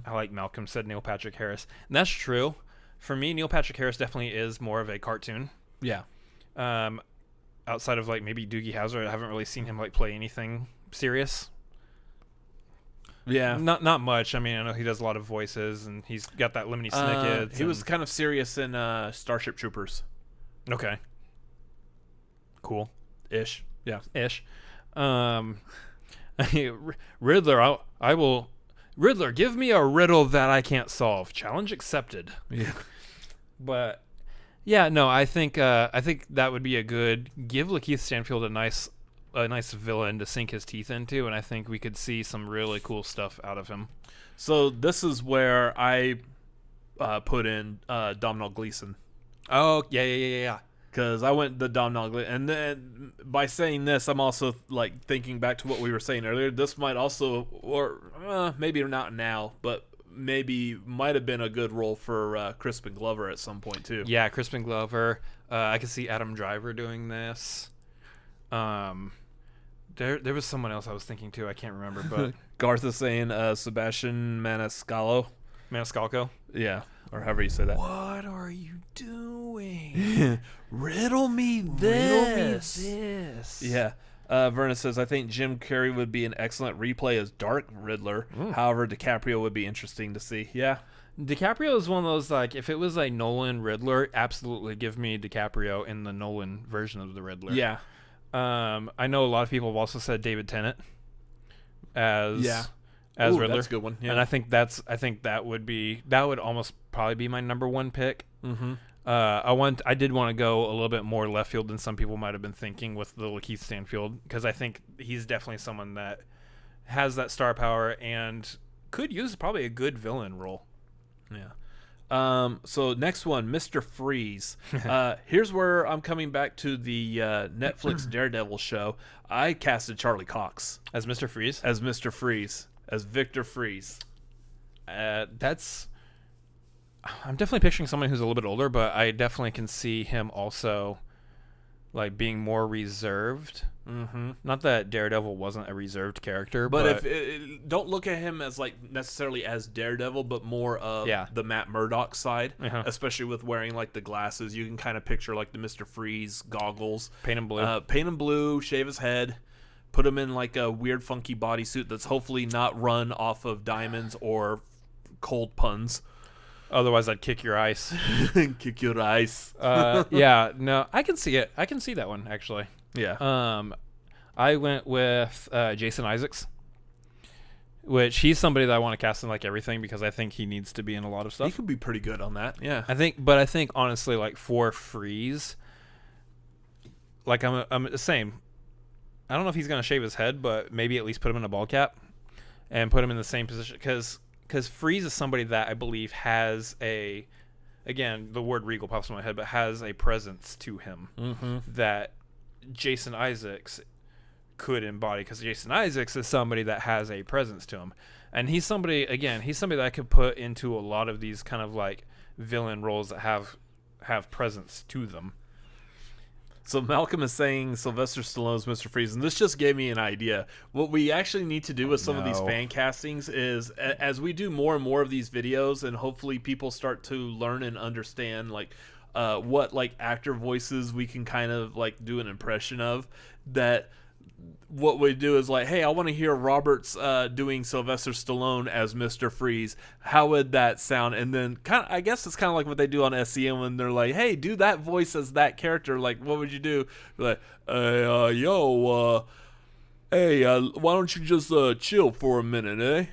I like Malcolm said Neil Patrick Harris. And that's true. For me, Neil Patrick Harris definitely is more of a cartoon. Yeah. Outside of like maybe Doogie Howser, I haven't really seen him like play anything serious. Yeah. Not much. I mean, I know he does a lot of voices, and he's got that Lemony Snicket. He was kind of serious in Starship Troopers. Okay. Cool. Ish. Yeah. Ish. Riddler, I will... Riddler, give me a riddle that I can't solve. Challenge accepted. Yeah. But, yeah, no, I think that would be a good... Give Lakeith Stanfield a nice a nice villain to sink his teeth into, and I think we could see some really cool stuff out of him. So this is where I put in Domhnall Gleeson. Oh, yeah. Because I went the Domhnall Gleeson. And then by saying this, I'm also like thinking back to what we were saying earlier. This might also, or maybe not now, but maybe might have been a good role for Crispin Glover at some point too. Yeah, Crispin Glover. I could see Adam Driver doing this. There was someone else I was thinking too. I can't remember, but Garth is saying Sebastian Maniscalco. Yeah, or however you say that. What are you doing? Riddle me this. Yeah. Verna says, I think Jim Carrey would be an excellent replay as Dark Riddler. However, DiCaprio would be interesting to see. Yeah. DiCaprio is one of those, like, if it was a Nolan Riddler, absolutely give me DiCaprio in the Nolan version of the Riddler. Yeah. I know a lot of people have also said David Tennant as Riddler. That's a good one. Yeah. And I think that would almost probably be my number one pick. Mm-hmm. I did want to go a little bit more left field than some people might have been thinking with the Lakeith Stanfield, because I think he's definitely someone that has that star power and could use probably a good villain role. Yeah. So next one, Mr. Freeze. Here's where I'm coming back to the Netflix Daredevil show. I casted Charlie Cox As Mr. Freeze? as Mr. Freeze, as Victor Freeze. I'm definitely picturing someone who's a little bit older, but I definitely can see him also like being more reserved. Mm-hmm. Not that Daredevil wasn't a reserved character, but don't look at him as like necessarily as Daredevil, but more of the Matt Murdock side, especially with wearing like the glasses. You can kind of picture like the Mr. Freeze goggles, paint him blue, shave his head, put him in like a weird funky bodysuit that's hopefully not run off of diamonds or cold puns. Otherwise, I'd kick your ice. Kick your ice. Yeah, no, I can see it. I can see that one, actually. Yeah. I went with Jason Isaacs, which he's somebody that I want to cast in like everything because I think he needs to be in a lot of stuff. He could be pretty good on that. Yeah. I think honestly, like for Freeze, like I'm the same. I don't know if he's gonna shave his head, but maybe at least put him in a ball cap and put him in the same position because Freeze is somebody that I believe has again, the word regal pops in my head, but has a presence to him that Jason Isaacs could embody, because Jason Isaacs is somebody that has a presence to him. And he's somebody that I could put into a lot of these kind of like villain roles that have presence to them. So Malcolm is saying Sylvester Stallone's Mr. Freeze, and this just gave me an idea. What we actually need to do with some of these fan castings is, as we do more and more of these videos, and hopefully people start to learn and understand like what like actor voices we can kind of like do an impression of, that what we do is like, hey, I want to hear Roberts doing Sylvester Stallone as Mr. Freeze. How would that sound? And then I guess it's kind of like what they do on SCM when they're like, hey, do that voice as that character. Like, what would you do? Like, hey, why don't you just chill for a minute, eh?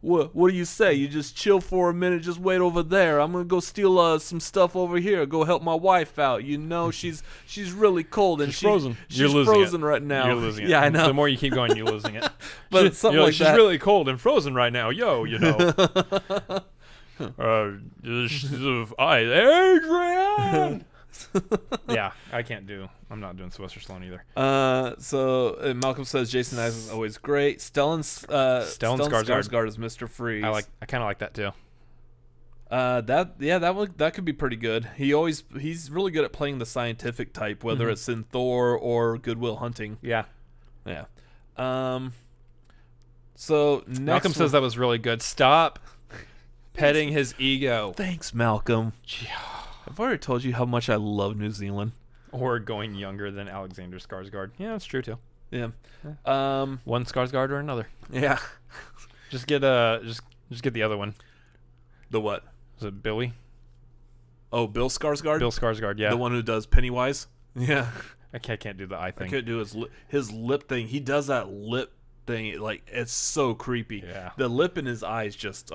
What do you say? You just chill for a minute, just wait over there. I'm gonna go steal some stuff over here. Go help my wife out. You know, she's really cold and she's frozen. She's frozen right now. You're losing it. Yeah, I know. The more you keep going, you're losing it. But something like she's that. really cold and frozen right now. Yo, you know. Adrian. Yeah, I'm not doing Sylvester Stallone either. So Malcolm says Jason Isaacs is always great. Stellan Skarsgård is Mr. Freeze. I kind of like that too. That could be pretty good. He's really good at playing the scientific type, whether it's in Thor or Good Will Hunting. Yeah. So Malcolm says that was really good. Stop petting his ego. Thanks, Malcolm. I've already told you how much I love New Zealand. Or going younger than Alexander Skarsgård. Yeah, that's true too. Yeah. One Skarsgård or another. Yeah. Just get the other one. The what? Is it Billy? Oh, Bill Skarsgård? Bill Skarsgård, yeah. The one who does Pennywise? Yeah. I can't do the eye thing. I couldn't do his lip thing. He does that lip thing. Like, it's so creepy. Yeah. The lip in his eyes just,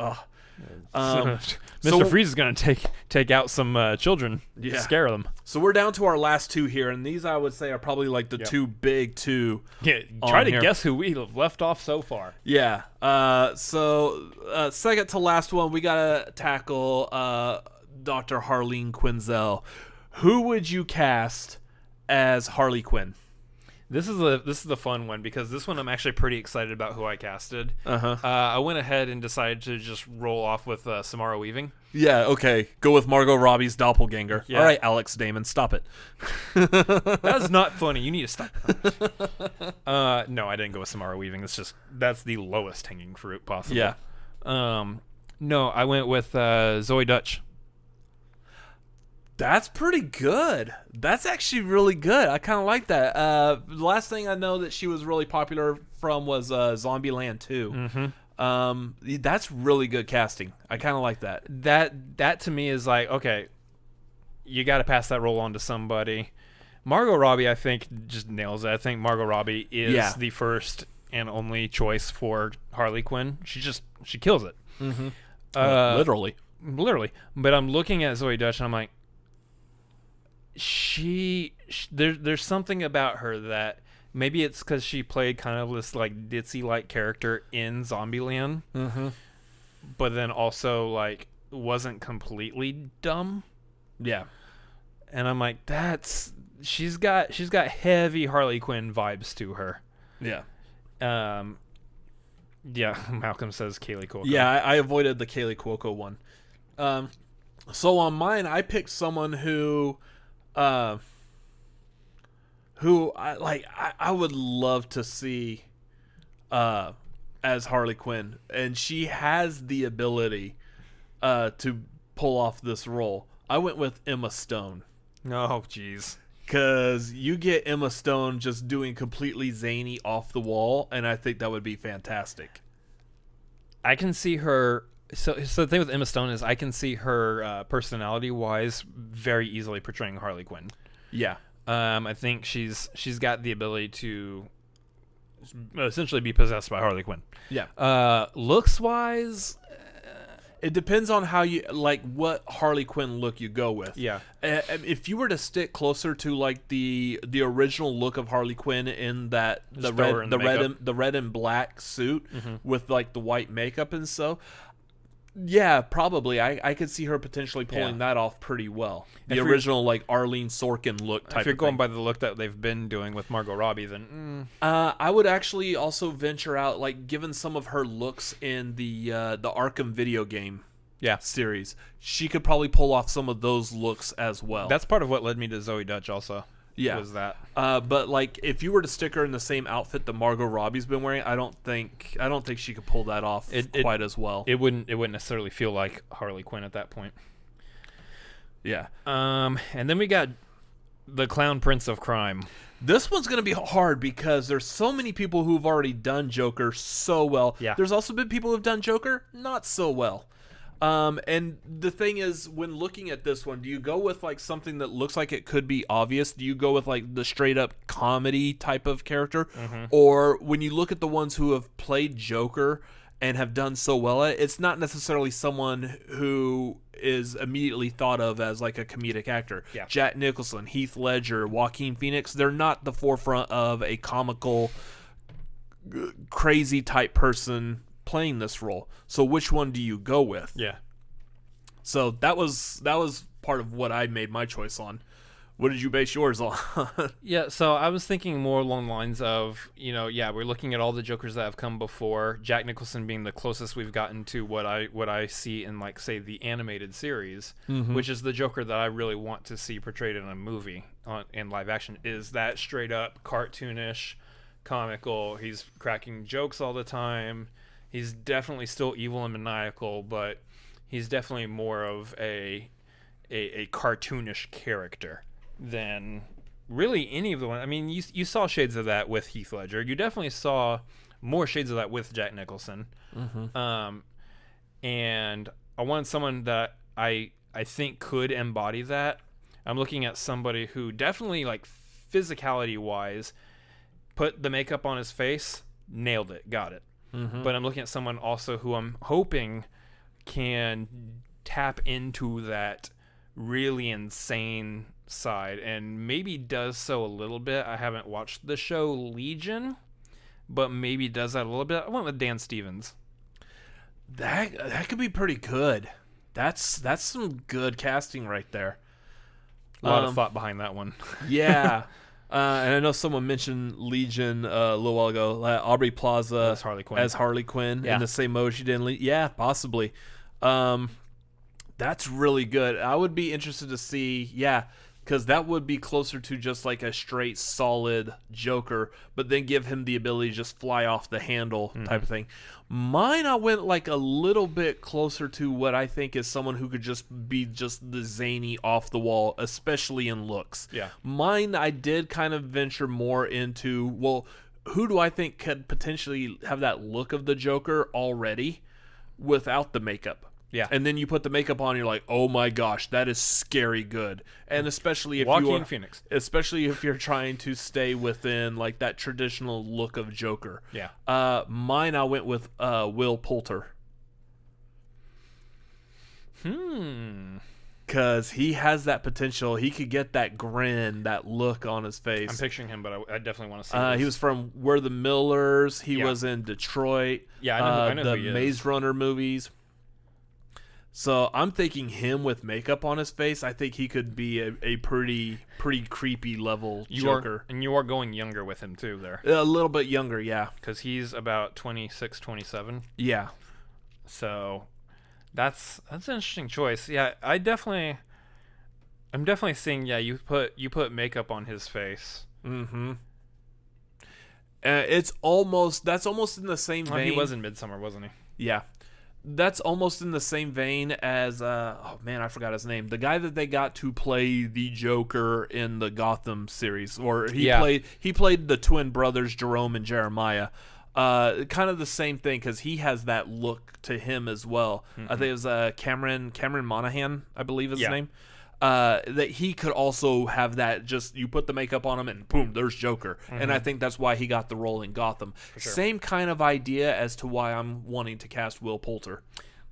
Mr. Freeze is gonna take out some children, scare them. So we're down to our last two here, and these I would say are probably like the two big two. Yeah, try to guess who we have left off so far. Yeah. So second to last one, we gotta tackle Dr. Harleen Quinzel. Who would you cast as Harley Quinn? This is the fun one because this one I'm actually pretty excited about who I casted. I went ahead and decided to just roll off with Samara Weaving. Yeah, okay. Go with Margot Robbie's doppelganger. Yeah. All right, Alex Damon, stop it. That's not funny. You need to stop. No, I didn't go with Samara Weaving. That's the lowest hanging fruit possible. Yeah. No, I went with Zoe Dutch. That's pretty good. That's actually really good. I kind of like that. The last thing I know that she was really popular from was Zombieland 2. Mm-hmm. That's really good casting. I kind of like that. That to me is like, okay, you got to pass that role on to somebody. Margot Robbie, I think, just nails it. I think Margot Robbie is the first and only choice for Harley Quinn. She kills it. Mm-hmm. Literally. But I'm looking at Zoe Dutch and I'm like, there's something about her that maybe it's because she played kind of this like ditzy like character in Zombieland, but then also like wasn't completely dumb. Yeah, and I'm like, she's got heavy Harley Quinn vibes to her. Yeah. Yeah. Malcolm says Kaylee Cuoco. Yeah, I avoided the Kaylee Cuoco one. So on mine, I picked someone who I would love to see as Harley Quinn, and she has the ability to pull off this role. I went with Emma Stone. Oh, jeez. Because you get Emma Stone just doing completely zany off the wall, and I think that would be fantastic. I can see her. So the thing with Emma Stone is I can see her personality-wise very easily portraying Harley Quinn. Yeah. I think she's got the ability to essentially be possessed by Harley Quinn. Yeah. Looks-wise, it depends on how you like what Harley Quinn look you go with. Yeah. If you were to stick closer to like the original look of Harley Quinn in that the red and black suit with like the white makeup and so. Yeah, probably. I could see her potentially pulling that off pretty well. The original, like, Arlene Sorkin look type of thing. If you're going by the look that they've been doing with Margot Robbie, then... I would actually also venture out, like, given some of her looks in the Arkham video game series, she could probably pull off some of those looks as well. That's part of what led me to Zoe Dutch also. Yeah. Was that. But, like, if you were to stick her in the same outfit that Margot Robbie's been wearing, I don't think she could pull that off quite as well. It wouldn't necessarily feel like Harley Quinn at that point. Yeah. And then we got the Clown Prince of Crime. This one's going to be hard because there's so many people who've already done Joker so well. Yeah. There's also been people who've done Joker not so well. And the thing is, when looking at this one, do you go with like something that looks like it could be obvious? Do you go with like the straight up comedy type of character? Or when you look at the ones who have played Joker and have done so well at it, it's not necessarily someone who is immediately thought of as like a comedic actor. Yeah. Jack Nicholson, Heath Ledger, Joaquin Phoenix, they're not the forefront of a comical, crazy type person playing this role. So which one do you go with? Yeah. So that was part of what I made my choice on. What did you base yours on? Yeah, so I was thinking more along the lines of, we're looking at all the Jokers that have come before, Jack Nicholson being the closest we've gotten to what I see in, like, say, the animated series, which is the Joker that I really want to see portrayed in a movie in live action, is that straight up cartoonish, comical. He's cracking jokes all the time. He's definitely still evil and maniacal, but he's definitely more of a cartoonish character than really any of the ones. I mean, you saw shades of that with Heath Ledger. You definitely saw more shades of that with Jack Nicholson. And I wanted someone that I think could embody that. I'm looking at somebody who definitely, like, physicality-wise, put the makeup on his face, nailed it, got it. But I'm looking at someone also who I'm hoping can tap into that really insane side, and maybe does so a little bit. I haven't watched the show Legion, but maybe does that a little bit. I went with Dan Stevens. That could be pretty good. That's some good casting right there. A lot of thought behind that one. Yeah. And I know someone mentioned Legion a little while ago. Aubrey Plaza as Harley Quinn in the same mode she did in Legion. Yeah, possibly. That's really good. I would be interested to see, because that would be closer to just like a straight, solid Joker, but then give him the ability to just fly off the handle type of thing. Mine, I went like a little bit closer to what I think is someone who could just be just the zany off the wall, especially in looks. Yeah. Mine, I did kind of venture more into, well, who do I think could potentially have that look of the Joker already without the makeup? Yeah. And then you put the makeup on, you're like, oh my gosh, that is scary good. And especially if Joaquin Phoenix. Especially if you're trying to stay within like that traditional look of Joker. Yeah. Mine, I went with Will Poulter. Because he has that potential. He could get that grin, that look on his face. I'm picturing him, but I definitely want to see this. He was from We're the Millers. He was in Detroit. Yeah, I know the who he is. Maze Runner movies. So I'm thinking him with makeup on his face. I think he could be a pretty creepy level Joker. And you are going younger with him too there. A little bit younger, yeah. Because he's about 26, 27. Yeah. So that's an interesting choice. Yeah, I'm definitely seeing. Yeah, you put makeup on his face. Mm-hmm. That's almost in the same vein. He was in Midsummer, wasn't he? Yeah. That's almost in the same vein as I forgot his name. The guy that they got to play the Joker in the Gotham series, or he played the twin brothers Jerome and Jeremiah. Kind of the same thing because he has that look to him as well. I think it was Cameron Monaghan, I believe is his name. That he could also have that, just you put the makeup on him and boom, there's Joker. And I think that's why he got the role in Gotham. Sure. Same kind of idea as to why I'm wanting to cast Will Poulter.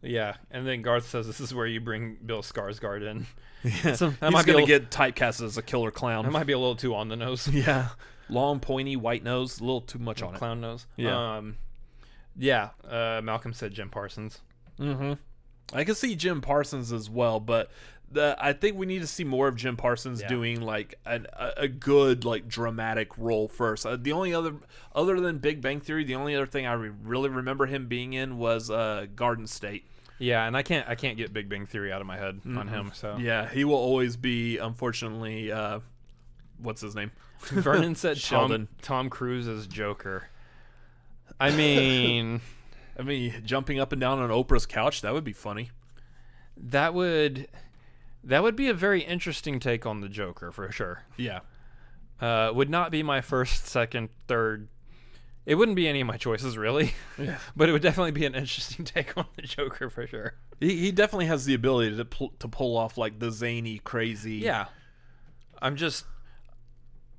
Yeah, and then Garth says this is where you bring Bill Skarsgård in. Yeah. He's going to get typecast as a killer clown. That might be a little too on the nose. Yeah. Long, pointy, white nose, a little too much on it. Clown nose. Yeah. Malcolm said Jim Parsons. Mm-hmm. I can see Jim Parsons as well, but I think we need to see more of Jim Parsons doing like a good like dramatic role first. The only other than Big Bang Theory, the only other thing I really remember him being in was Garden State. Yeah, and I can't get Big Bang Theory out of my head on him. So yeah, he will always be, unfortunately. What's his name? Vernon said Sheldon. Tom Cruise as Joker. I mean, jumping up and down on Oprah's couch, that would be funny. That would be a very interesting take on the Joker for sure. Yeah. Would not be my first, second, third. It wouldn't be any of my choices really. Yeah. But it would definitely be an interesting take on the Joker for sure. He definitely has the ability to pull off like the zany, crazy. Yeah.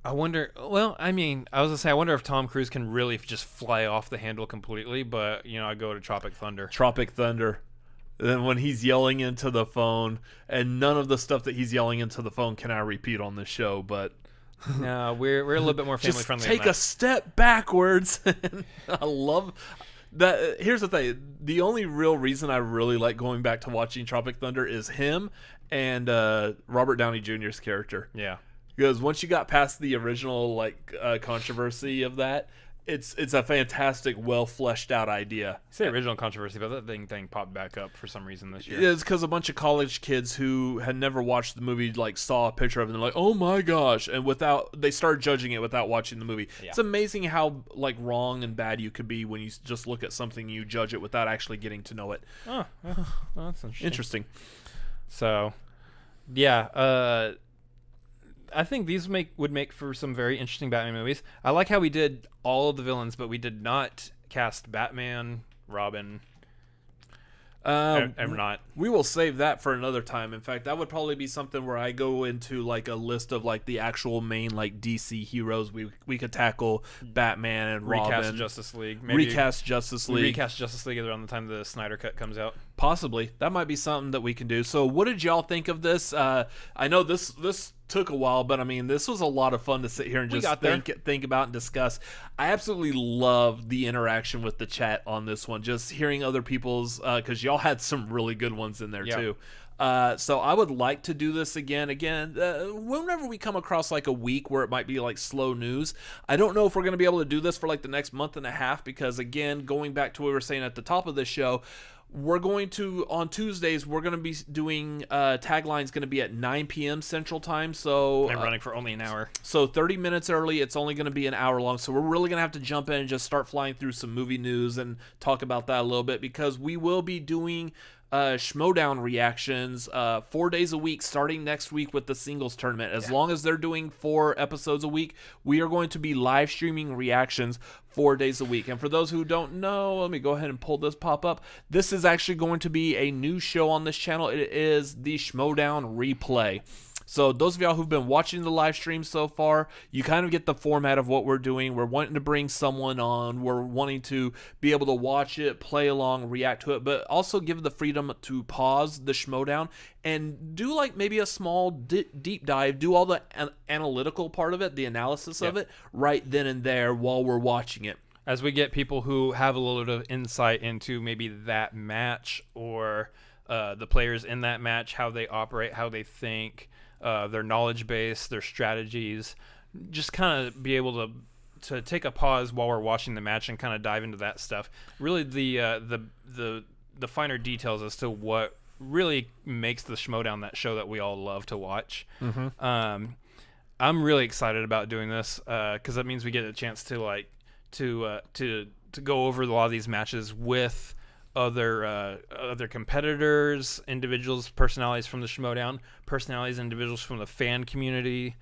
I wonder. Well, I was gonna say I wonder if Tom Cruise can really just fly off the handle completely. But I go to Tropic Thunder. Tropic Thunder. Then when he's yelling into the phone, and none of the stuff that he's yelling into the phone can I repeat on this show, but no, we're a little bit more family just friendly. Take a step backwards. I love that. Here's the thing: the only real reason I really like going back to watching Tropic Thunder is him and Robert Downey Jr.'s character. Yeah. Because once you got past the original controversy of that, it's a fantastic, well fleshed out idea. I say original controversy, but that thing popped back up for some reason this year. It's because a bunch of college kids who had never watched the movie saw a picture of it and they're like, "Oh my gosh!" and they started judging it without watching the movie. Yeah. It's amazing how wrong and bad you could be when you just look at something, you judge it without actually getting to know it. Oh, that's interesting. So, yeah. I think these would make for some very interesting Batman movies. I like how we did all of the villains, but we did not cast Batman, Robin. Not. We will save that for another time. In fact, that would probably be something where I go into a list of the actual main DC heroes. We could tackle Batman and Robin. Recast Justice League. Recast Justice League. Recast Justice League around the time the Snyder Cut comes out. Possibly. That might be something that we can do. So what did y'all think of this? I know this took a while, but I mean, this was a lot of fun to sit here and just think about and discuss. I absolutely love the interaction with the chat on this one, just hearing other people's, because y'all had some really good ones in there too. So I would like to do this again. Whenever we come across like a week where it might be like slow news. I don't know if we're going to be able to do this for like the next month and a half, because again, going back to what we were saying at the top of this show, we're going to, on Tuesdays, we're going to be doing, tagline's going to be at 9 p.m. Central Time. So I'm running for only an hour. So 30 minutes early, it's only going to be an hour long. So we're really going to have to jump in and just start flying through some movie news and talk about that a little bit, because we will be doing Schmoedown reactions 4 days a week starting next week with the singles tournament. As long as they're doing 4 episodes a week, we are going to be live streaming reactions 4 days a week. And for those who don't know, let me go ahead and pull this pop up. This is actually going to be a new show on this channel. It is the Schmoedown Replay. So those of y'all who've been watching the live stream so far, you kind of get the format of what we're doing. We're wanting to bring someone on. We're wanting to be able to watch it, play along, react to it, but also give the freedom to pause the Schmoedown and do like maybe a small deep dive, do all the analytical part of it, the analysis of it, right then and there while we're watching it. As we get people who have a little bit of insight into maybe that match or the players in that match, how they operate, how they think, their knowledge base, their strategies, just kind of be able to take a pause while we're watching the match and kind of dive into that stuff. Really, the finer details as to what really makes the Schmoedown that show that we all love to watch. I'm really excited about doing this because that means we get a chance to to go over a lot of these matches with other competitors, individuals, personalities from the Schmoedown, personalities, individuals from the fan community,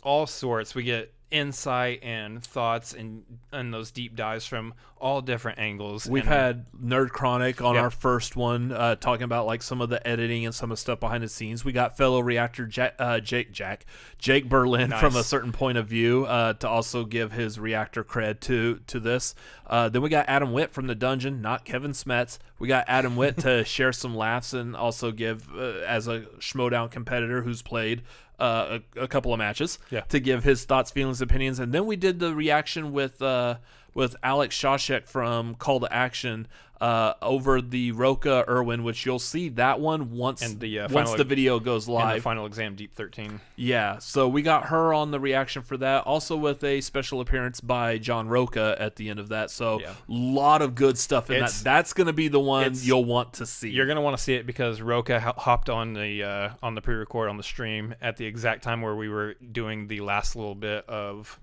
all sorts. We get insight and thoughts and those deep dives from all different angles. We've had Nerd Chronic on our first one, talking about like some of the editing and some of the stuff behind the scenes. We got fellow reactor Jake Berlin from a certain point of view to also give his reactor cred to this. Then we got Adam Witt from the Dungeon, not Kevin Smets. We got Adam Witt to share some laughs and also give as a Schmoedown competitor who's played a couple of matches to give his thoughts, feelings, opinions. And then we did the reaction with Alex Shawshek from Call to Action over the Roka Irwin, which you'll see that one once the video goes live. And the Final Exam Deep 13. Yeah, so we got her on the reaction for that, also with a special appearance by John Roka at the end of that. So a lot of good stuff in that. That's going to be the one you'll want to see. You're going to want to see it because Roka hopped on the pre-record on the stream at the exact time where we were doing the last little bit of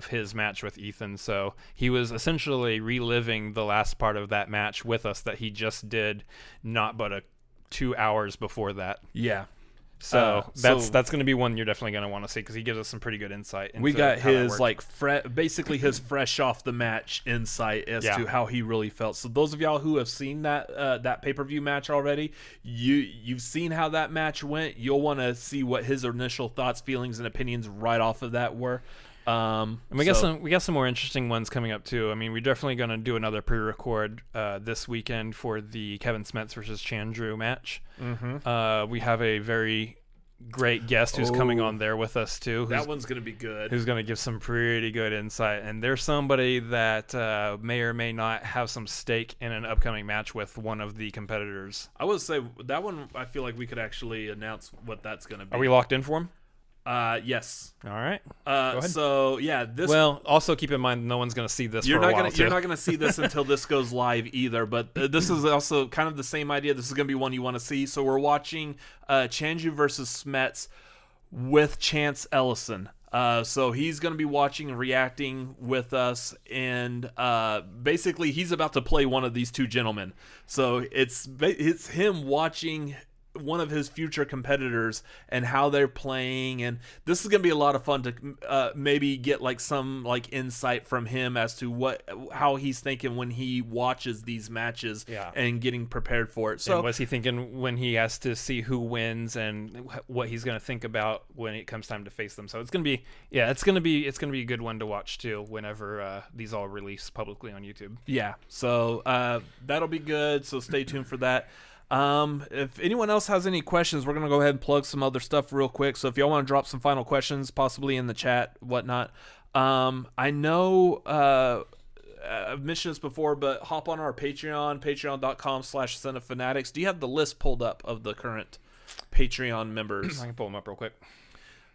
his match with Ethan. So he was essentially reliving the last part of that match with us that he just did not but 2 hours before that. Yeah. So that's going to be one you're definitely going to want to see because he gives us some pretty good insight into we got his basically his fresh off the match insight as to how he really felt. So those of y'all who have seen that pay-per-view match already, you've seen how that match went. You'll want to see what his initial thoughts, feelings, and opinions right off of that were. And we got some more interesting ones coming up too. I mean, we're definitely going to do another pre-record this weekend for the Kevin Smets versus Chandru match. We have a very great guest who's coming on there with us too. That one's going to be good. Who's going to give some pretty good insight. And there's somebody that may or may not have some stake in an upcoming match with one of the competitors. I would say that one, I feel like we could actually announce what that's going to be. Are we locked in for him? Yes. All right. Go ahead. So yeah, Well, also keep in mind no one's going to see this. You're not going to see this until this goes live either. But this is also kind of the same idea. This is going to be one you want to see. So we're watching Chanju versus Smets with Chance Ellison. So he's going to be watching and reacting with us, and basically he's about to play one of these two gentlemen. So it's him watching one of his future competitors and how they're playing, and this is gonna be a lot of fun to maybe get like some like insight from him as to how he's thinking when he watches these matches and getting prepared for it. So and what's he thinking when he has to see who wins and what he's gonna think about when it comes time to face them. So it's gonna be it's gonna be a good one to watch too whenever these all release publicly on YouTube. Yeah, so that'll be good. So stay tuned for that. If anyone else has any questions, we're going to go ahead and plug some other stuff real quick. So if y'all want to drop some final questions, possibly in the chat, whatnot. I know I've mentioned this before, but hop on our Patreon, patreon.com/Cinefanatics. Do you have the list pulled up of the current Patreon members? I can pull them up real quick.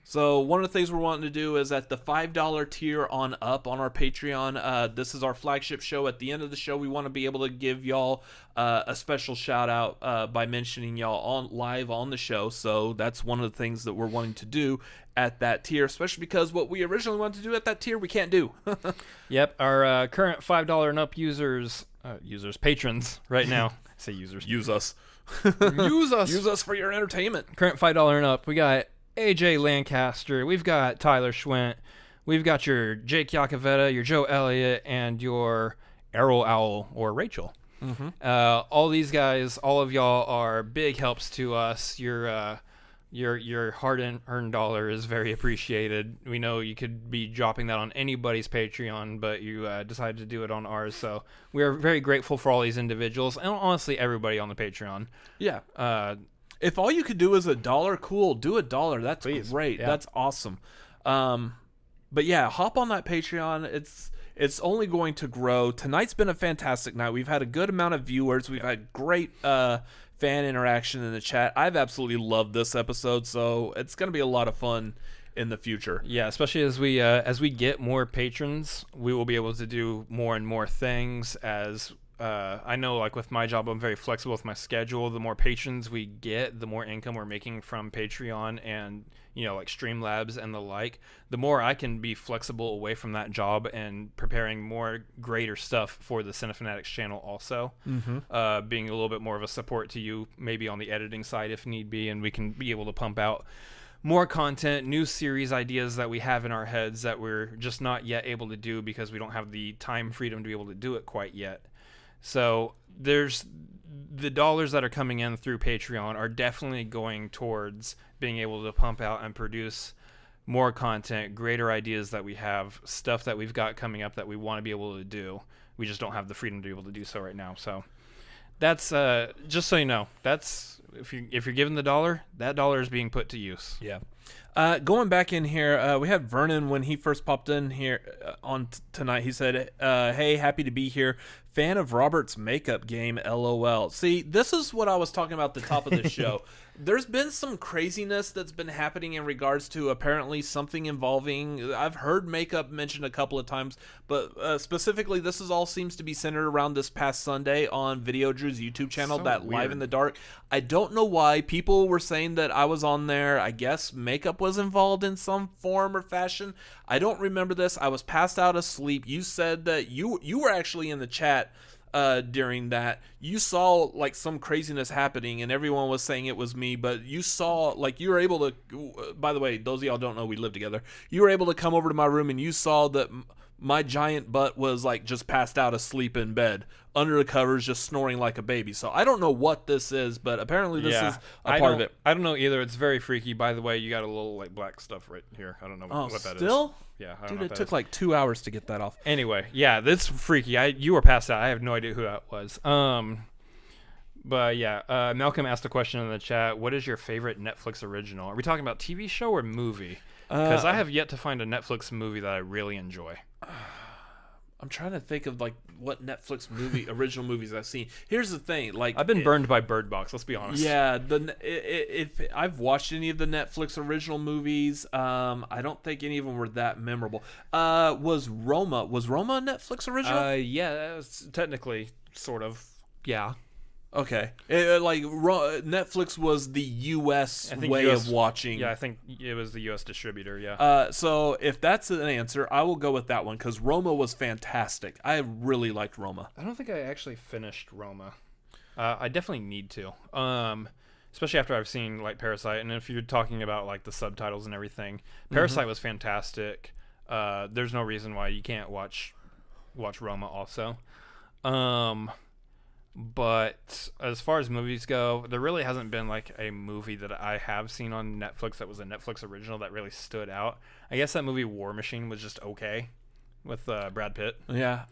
So one of the things we're wanting to do is at the $5 tier on up on our Patreon. This is our flagship show. At the end of the show, we want to be able to give y'all a special shout out by mentioning y'all live on the show. So that's one of the things that we're wanting to do at that tier, especially because what we originally wanted to do at that tier, we can't do. Yep, our current $5 and up patrons right now. I say users. Use us. Use us. Use us for your entertainment. Current $5 and up. We got AJ Lancaster, we've got Tyler Schwent, we've got your Jake Iacovetta, your Joe Elliott, and your Errol Owl or Rachel. Mm-hmm. All these guys, all of y'all are big helps to us. Your hard-earned dollar is very appreciated. We know you could be dropping that on anybody's Patreon, but you decided to do it on ours. So we are very grateful for all these individuals, and honestly, everybody on the Patreon. Yeah. If all you could do is $1, cool, do $1. That's great. Yeah. That's awesome. But yeah, hop on that Patreon. It's only going to grow. Tonight's been a fantastic night. We've had a good amount of viewers. We've had great fan interaction in the chat. I've absolutely loved this episode, so it's going to be a lot of fun in the future. Yeah, especially as we get more patrons, we will be able to do more and more things. As I know, like with my job, I'm very flexible with my schedule. The more patrons we get, the more income we're making from Patreon and, like Streamlabs and the like, the more I can be flexible away from that job and preparing more greater stuff for the Cinefanatics channel also. Mm-hmm. Being a little bit more of a support to you, maybe on the editing side if need be, and we can be able to pump out more content, new series ideas that we have in our heads that we're just not yet able to do because we don't have the time freedom to be able to do it quite yet. So there's the dollars that are coming in through Patreon are definitely going towards being able to pump out and produce more content, greater ideas that we have, stuff that we've got coming up that we want to be able to do. We just don't have the freedom to be able to do so right now. So that's just so you know, that's if you're given the dollar, that dollar is being put to use. Yeah. Going back in here, we had Vernon when he first popped in here on tonight. He said, hey, happy to be here. Fan of Robert's makeup game, LOL. See, this is what I was talking about at the top of the show. There's been some craziness that's been happening in regards to apparently something involving, I've heard makeup mentioned a couple of times, but specifically this all seems to be centered around this past Sunday on Video Drew's YouTube channel, so that weird. Live in the Dark. I don't know why. People were saying that I was on there. I guess makeup was involved in some form or fashion. I don't remember this. I was passed out asleep. You said that you were actually in the chat during that. You saw like some craziness happening and everyone was saying it was me, but you saw, like, you were able to, by the way, those of y'all don't know we live together, you were able to come over to my room and you saw that my giant butt was like just passed out asleep in bed under the covers, just snoring like a baby. So I don't know what this is, but apparently this is a part of it. I don't know either. It's very freaky. By the way, you got a little like black stuff right here. I don't know what that is. Still? Yeah, I don't dude, know it took like 2 hours to get that off. Anyway, yeah, that's freaky. You were passed out. I have no idea who that was. But yeah, Malcolm asked a question in the chat. What is your favorite Netflix original? Are we talking about TV show or movie? Because I have yet to find a Netflix movie that I really enjoy. I'm trying to think of like what Netflix original movies I've seen. Here's the thing, like I've been burned by Bird Box. Let's be honest. Yeah, if I've watched any of the Netflix original movies, I don't think any of them were that memorable. Was Roma a Netflix original? Yeah, that was technically sort of. Yeah. Okay. Netflix was the U.S. way of watching. Yeah, I think it was the U.S. distributor, yeah. So if that's an answer, I will go with that one because Roma was fantastic. I really liked Roma. I don't think I actually finished Roma. I definitely need to. especially after I've seen like Parasite, and if you're talking about like the subtitles and everything, Parasite was fantastic. There's no reason why you can't watch Roma also. But as far as movies go, there really hasn't been like a movie that I have seen on Netflix that was a Netflix original that really stood out. I guess that movie War Machine was just okay with Brad Pitt. Yeah.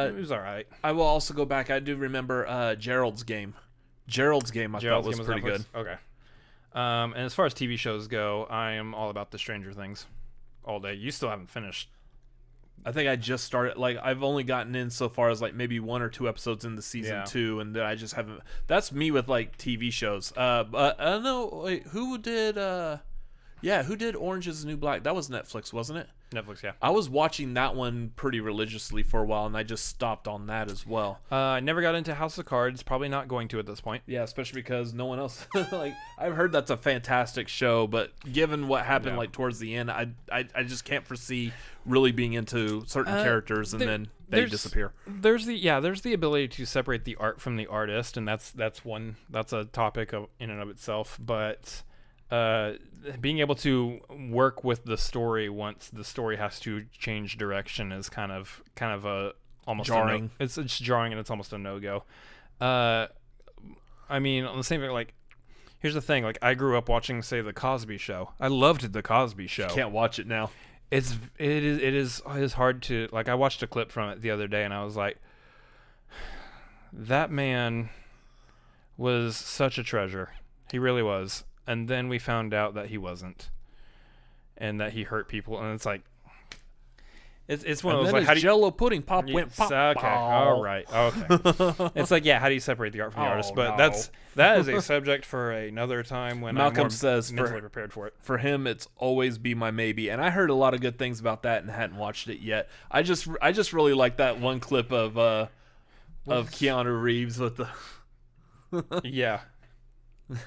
It was all right. I will also go back. I do remember Gerald's Game. Gerald's Game I thought was pretty good. Okay. And as far as TV shows go, I am all about the Stranger Things all day. You still haven't finished. I think I just started. Like, I've only gotten in so far as like maybe 1 or 2 episodes into season 2, and I just haven't. That's me with like TV shows. But I don't know. Wait, who did? Who did Orange Is the New Black? That was Netflix, wasn't it? Netflix, yeah. I was watching that one pretty religiously for a while, and I just stopped on that as well. I never got into House of Cards. Probably not going to at this point. Yeah, especially because no one else. Like, I've heard that's a fantastic show, but given what happened like towards the end, I just can't foresee really being into certain characters and then they disappear. There's the ability to separate the art from the artist, and that's a topic in and of itself. But being able to work with the story once the story has to change direction is kind of a almost jarring. It's jarring, and it's almost a no-go. I mean, on the same thing, like, here's the thing, like, I grew up watching, say, The Cosby Show. I loved The Cosby Show. Can't watch it now. It is hard to, like, I watched a clip from it the other day, and I was like, that man was such a treasure. He really was. And then we found out that he wasn't, and that he hurt people, and it's like, it's one of those, like, how do you, Jello pudding went pop. Okay, all right, okay. It's like, yeah, how do you separate the art from the artist? But that is a subject for another time when Malcolm I'm more says mentally prepared for it. For him, it's always Be My Maybe, and I heard a lot of good things about that and hadn't watched it yet. I just really like that one clip of Keanu Reeves with the Yeah.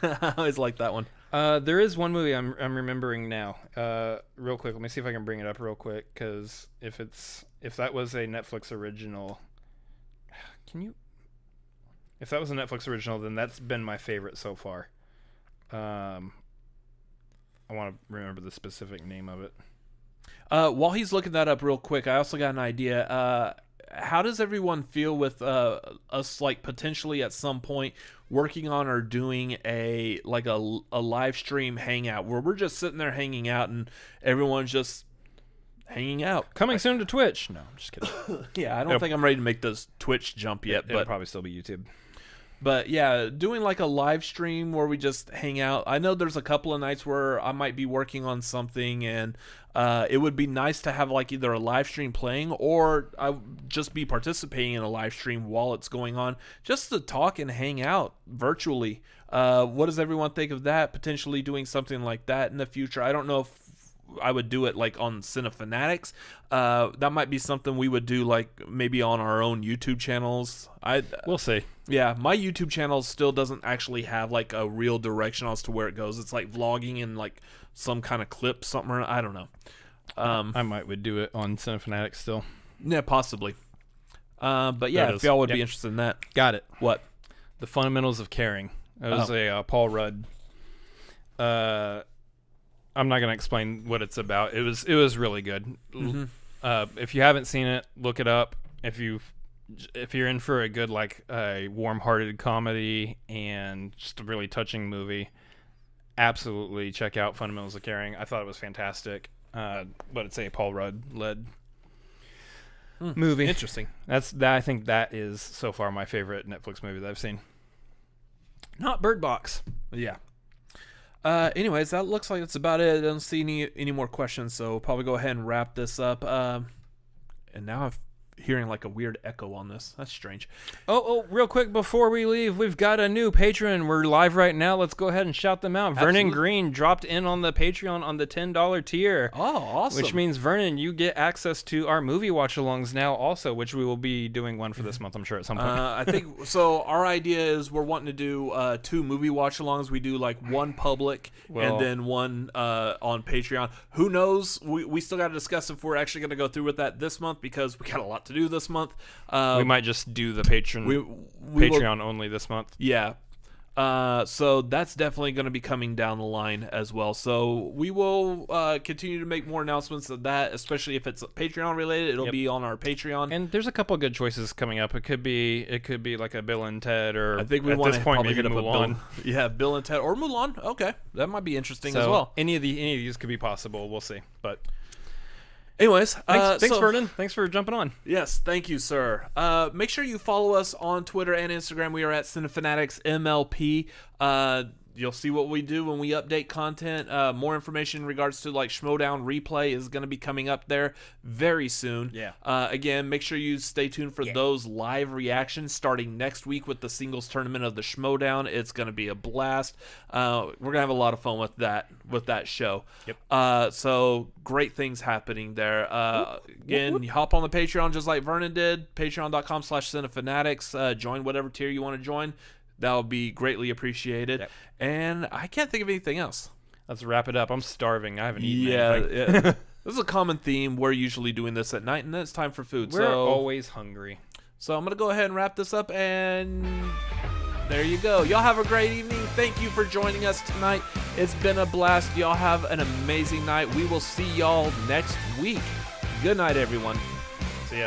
I always like that one. There is one movie I'm remembering now. Real quick, let me see if I can bring it up real quick, because if that was a Netflix original, if that was a Netflix original, then that's been my favorite so far. I want to remember the specific name of it. While he's looking that up real quick, I also got an idea. How does everyone feel with us, like, potentially at some point working on or doing a live stream hangout where we're just sitting there hanging out and everyone's just hanging out? Coming soon to Twitch. No, I'm just kidding. Yeah, I don't think I'm ready to make this Twitch jump yet. It'll but probably still be YouTube. But yeah, doing like a live stream where we just hang out. I know there's a couple of nights where I might be working on something, and it would be nice to have like either a live stream playing or I just be participating in a live stream while it's going on, just to talk and hang out virtually. What does everyone think of that? Potentially doing something like that in the future. I don't know if I would do it like on Cinefanatics. That might be something we would do like maybe on our own YouTube channels. We'll see. Yeah, my YouTube channel still doesn't actually have like a real direction as to where it goes. It's like vlogging and like some kind of clip, something. I don't know. I would do it on Cinefanatics still. Yeah, possibly. But yeah, if y'all would be interested in that. Got it. What? The Fundamentals of Caring. It was a Paul Rudd. I'm not gonna explain what it's about. It was really good. Mm-hmm. If you haven't seen it, look it up. If you're in for a good, like, a warm-hearted comedy and just a really touching movie, absolutely check out Fundamentals of Caring. I thought it was fantastic. But it's a Paul Rudd led movie. Interesting. I think that is so far my favorite Netflix movie that I've seen. Not Bird Box. Yeah. Anyways, that looks like that's about it. I don't see any more questions, so we'll probably go ahead and wrap this up. And now I'm hearing like a weird echo on this. That's strange. Oh, real quick before we leave, we've got a new patron. We're live right now. Let's go ahead and shout them out. Absolutely. Vernon Green dropped in on the Patreon on the $10 tier. Oh, awesome. Which means, Vernon, you get access to our movie watch-alongs now also, which we will be doing one for this month, I'm sure, at some point. I think, so our idea is we're wanting to do 2 movie watch-alongs. We do like one public and then one on Patreon. Who knows? We still got to discuss if we're actually going to go through with that this month, because we got a lot to do this month. We might just do the Patreon only this month. Yeah. So that's definitely going to be coming down the line as well. So we will continue to make more announcements of that, especially if it's Patreon related. It'll be on our Patreon. And there's a couple of good choices coming up. It could be like a Bill and Ted, or I think we at want this to point probably maybe hit up Mulan. Bill and Ted or Mulan. Okay, that might be interesting So as well. any of these could be possible. We'll see. But anyways, thanks Vernon. Thanks for jumping on. Yes, thank you, sir. Make sure you follow us on Twitter and Instagram. We are at Cinefanatics MLP. You'll see what we do when we update content. More information in regards to like Schmoedown replay is going to be coming up there very soon. Yeah. Again, make sure you stay tuned for those live reactions starting next week with the singles tournament of the Schmoedown. It's going to be a blast. We're going to have a lot of fun with that show. Yep. So great things happening there. Again, you hop on the Patreon just like Vernon did. Patreon.com/Cinefanatics. Join whatever tier you want to join. That would be greatly appreciated. Yep. And I can't think of anything else. Let's wrap it up. I'm starving. I haven't eaten anything. Yeah. This is a common theme. We're usually doing this at night, and then it's time for food. We're always hungry. So I'm going to go ahead and wrap this up, and there you go. Y'all have a great evening. Thank you for joining us tonight. It's been a blast. Y'all have an amazing night. We will see y'all next week. Good night, everyone. See ya.